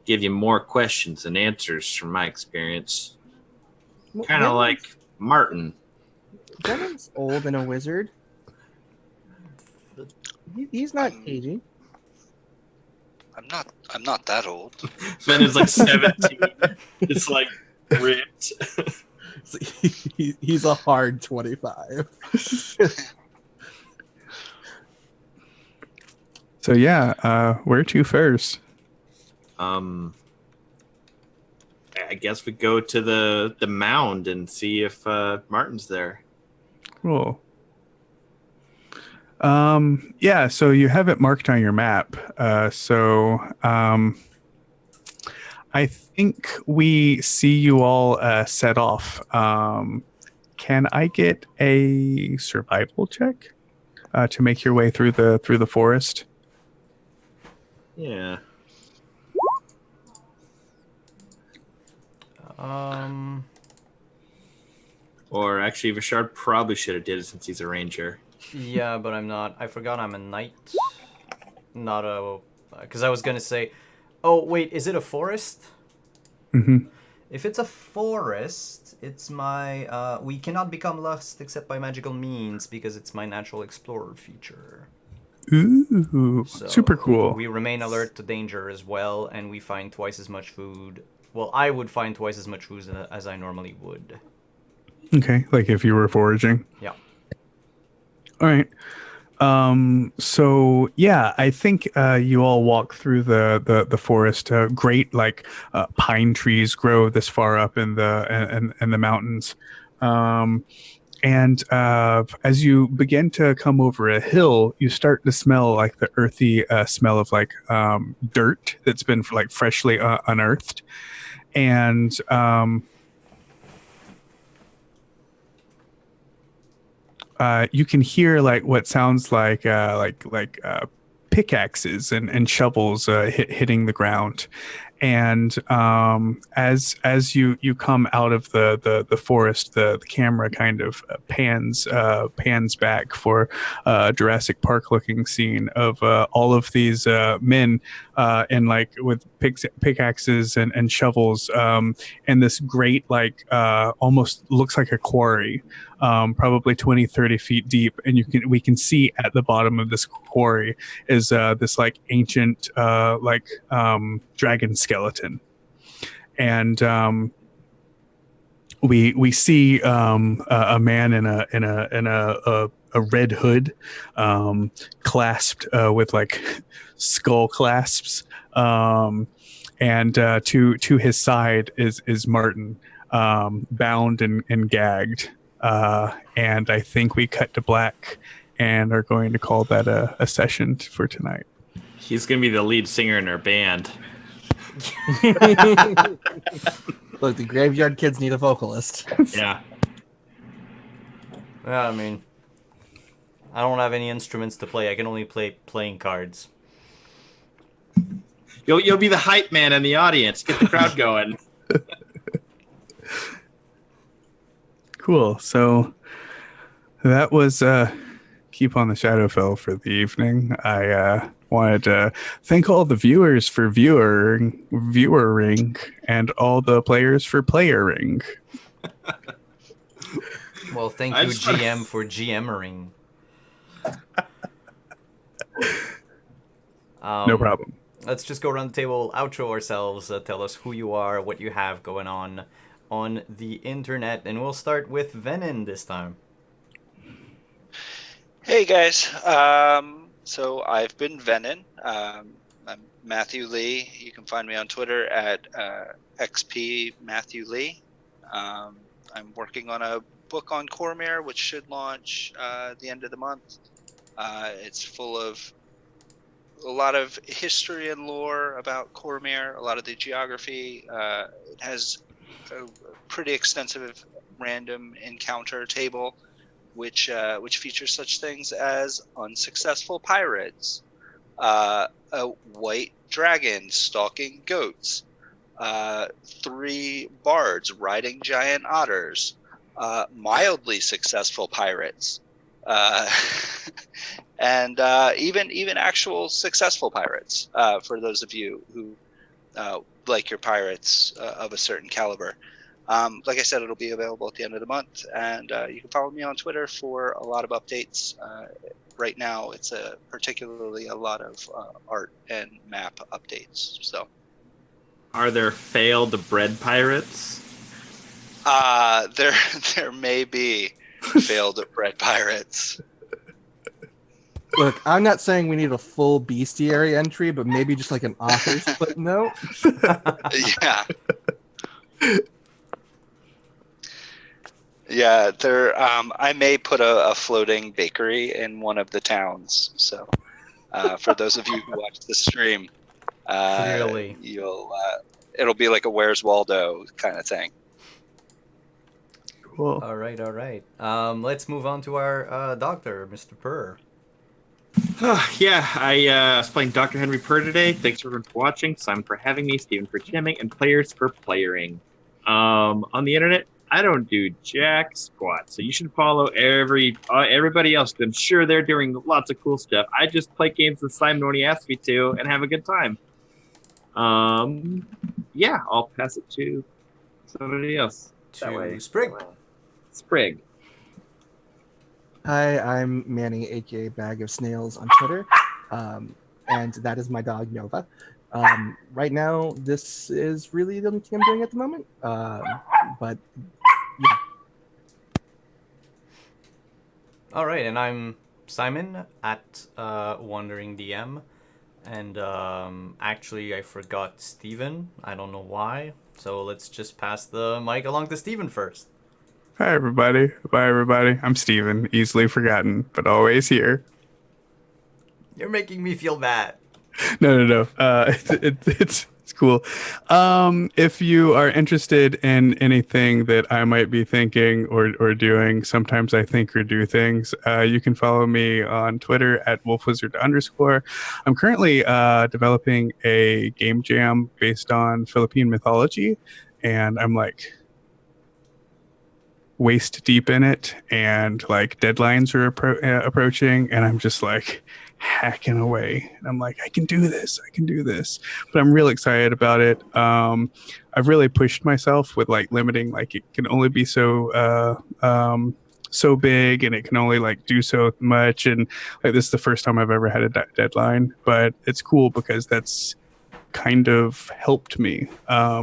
give you more questions than answers from my experience. Kind of like Martin.
Venom's old and a wizard. He's not cagey.
I'm not that old.
Venom's like 17. It's like ripped.
He's a hard 25.
So yeah, where to first?
I guess we go to the mound and see if Martin's there.
Cool. Yeah, so you have it marked on your map. I think we see you all set off. Can I get a survival check to make your way through the forest?
Yeah. Or actually, Vishard probably should have did it since he's a ranger.
Yeah, but I'm not. I forgot I'm a knight. Not a... Because I was going to say... Oh, wait, is it a forest?
Mm-hmm.
If it's a forest, it's my... we cannot become lust except by magical means because it's my natural explorer feature.
Ooh,
So
super cool.
We remain alert to danger as well, and we find twice as much food. Well, I would find twice as much food as I normally would.
Okay, like if you were foraging.
Yeah.
All right. So yeah, I think you all walk through the forest. Great, pine trees grow this far up in the mountains. And as you begin to come over a hill, you start to smell like the earthy smell of dirt that's been freshly unearthed, and you can hear what sounds like pickaxes and shovels hitting the ground. And as you come out of the forest, the camera kind of pans back for a Jurassic Park looking scene of all of these men with pickaxes and shovels and this great almost looks like a quarry, probably 20-30 feet deep, and we can see at the bottom of this quarry is this ancient dragon skeleton, and we see a man in a red hood, clasped with skull clasps, and to his side is Martin, bound and gagged, and I think we cut to black and are going to call that a session for tonight.
He's going to be the lead singer in our band.
Look, the Graveyard Kids need a vocalist.
Yeah.
Yeah, I mean, I don't have any instruments to play. I can only play playing cards.
You'll be the hype man in the audience. Get the crowd going.
Cool. So that was Keep on the Shadowfell for the evening. I wanted to thank all the viewers for viewering, and all the players for playering.
Well, thank you, GM, for GMering.
No problem.
Let's just go around the table, outro ourselves, tell us who you are, what you have going on the internet, and we'll start with Venom this time.
Hey guys, so I've been Venom. I'm Matthew Lee. You can find me on Twitter at XP Matthew Lee. I'm working on a book on Cormyr, which should launch the end of the month. It's full of a lot of history and lore about Cormyr, a lot of the geography. It has a pretty extensive random encounter table, which features such things as unsuccessful pirates, a white dragon stalking goats, 3 bards riding giant otters, mildly successful pirates, and even actual successful pirates, for those of you who like your pirates of a certain caliber. Like I said, it'll be available at the end of the month, and you can follow me on Twitter for a lot of updates. Right now, it's particularly a lot of art and map updates. So,
are there failed bread pirates?
There may be failed bread pirates.
Look, I'm not saying we need a full bestiary entry, but maybe just an author's footnote.
Yeah. Yeah, there. I may put a floating bakery in one of the towns. So, for those of you who watch the stream,
Clearly.
it'll be like a Where's Waldo kind of thing.
Cool.
All right, all right. Let's move on to our doctor, Mr. Purr.
Yeah, I was playing Dr. Henry Purr today. Thanks everyone for watching. Simon for having me, Stephen for jamming, and players for playering. On the internet, I don't do jack squat, so you should follow everybody else. I'm sure they're doing lots of cool stuff. I just play games with Simon when he asks me to and have a good time. Yeah, I'll pass it to somebody else. That way.
To Sprig.
Sprig.
Hi, I'm Manny, aka Bag of Snails on Twitter, and that is my dog Nova. Right now, this is really the only thing I'm doing at the moment, but yeah.
All right, and I'm Simon at Wandering DM, and actually I forgot Steven. I don't know why, so let's just pass the mic along to Steven first.
Hi, everybody. Bye, everybody. I'm Steven, easily forgotten, but always here.
You're making me feel bad.
No. It's cool. If you are interested in anything that I might be thinking or doing, sometimes I think or do things, you can follow me on Twitter at wolfwizard_. I'm currently developing a game jam based on Philippine mythology, and I'm like waist deep in it, and like deadlines are approaching, and I'm just like hacking away, and I'm like, I can do this, but I'm real excited about it. I've really pushed myself with like limiting, like it can only be so big, and it can only like do so much, and like this is the first time I've ever had a deadline, but it's cool because that's kind of helped me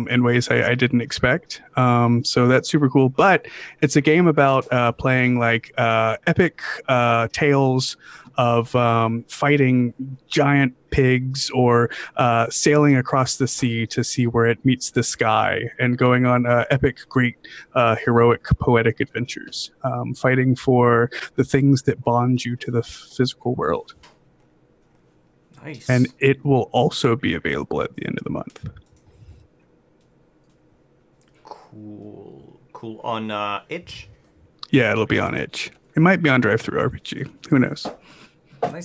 in ways I didn't expect. So that's super cool. But it's a game about playing like epic tales of fighting giant pigs, or sailing across the sea to see where it meets the sky, and going on epic, great, heroic, poetic adventures, fighting for the things that bond you to the physical world.
Nice.
And it will also be available at the end of the month.
Cool. On Itch?
Yeah, it'll be on Itch. It might be on DriveThruRPG. Who knows?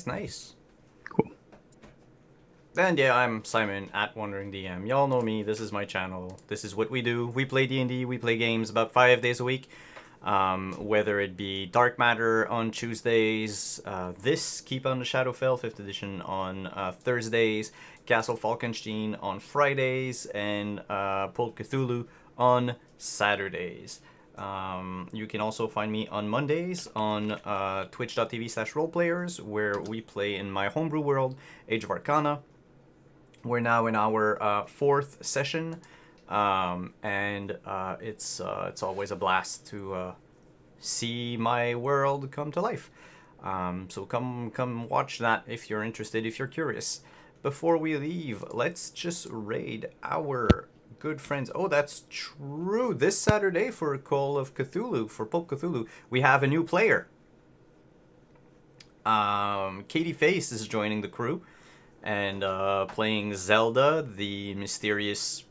Nice.
Cool.
And yeah, I'm Simon at Wandering DM. Y'all know me. This is my channel. This is what we do. We play D&D. We play games about 5 days a week. Whether it be Dark Matter on Tuesdays, this Keep on the Shadowfell 5th edition on Thursdays, Castle Falkenstein on Fridays, and Pulp Cthulhu on Saturdays. You can also find me on Mondays on twitch.tv/roleplayers, where we play in my homebrew world, Age of Arcana. We're now in our 4th session. And it's always a blast to see my world come to life. So come watch that if you're interested, if you're curious. Before we leave, let's just raid our good friends. Oh, that's true. This Saturday for Call of Cthulhu, for Pulp Cthulhu, we have a new player. Katie Face is joining the crew and playing Zelda, the mysterious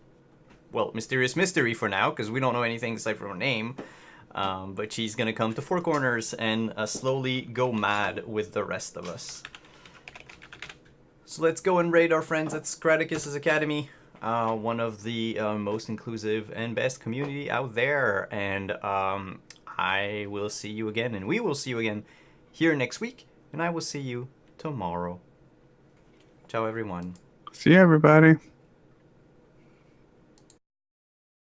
mystery for now, because we don't know anything aside from her name. But she's going to come to Four Corners and slowly go mad with the rest of us. So let's go and raid our friends at Scraticus' Academy. One of the most inclusive and best community out there. And I will see you again, and we will see you again here next week. And I will see you tomorrow. Ciao, everyone.
See you, everybody.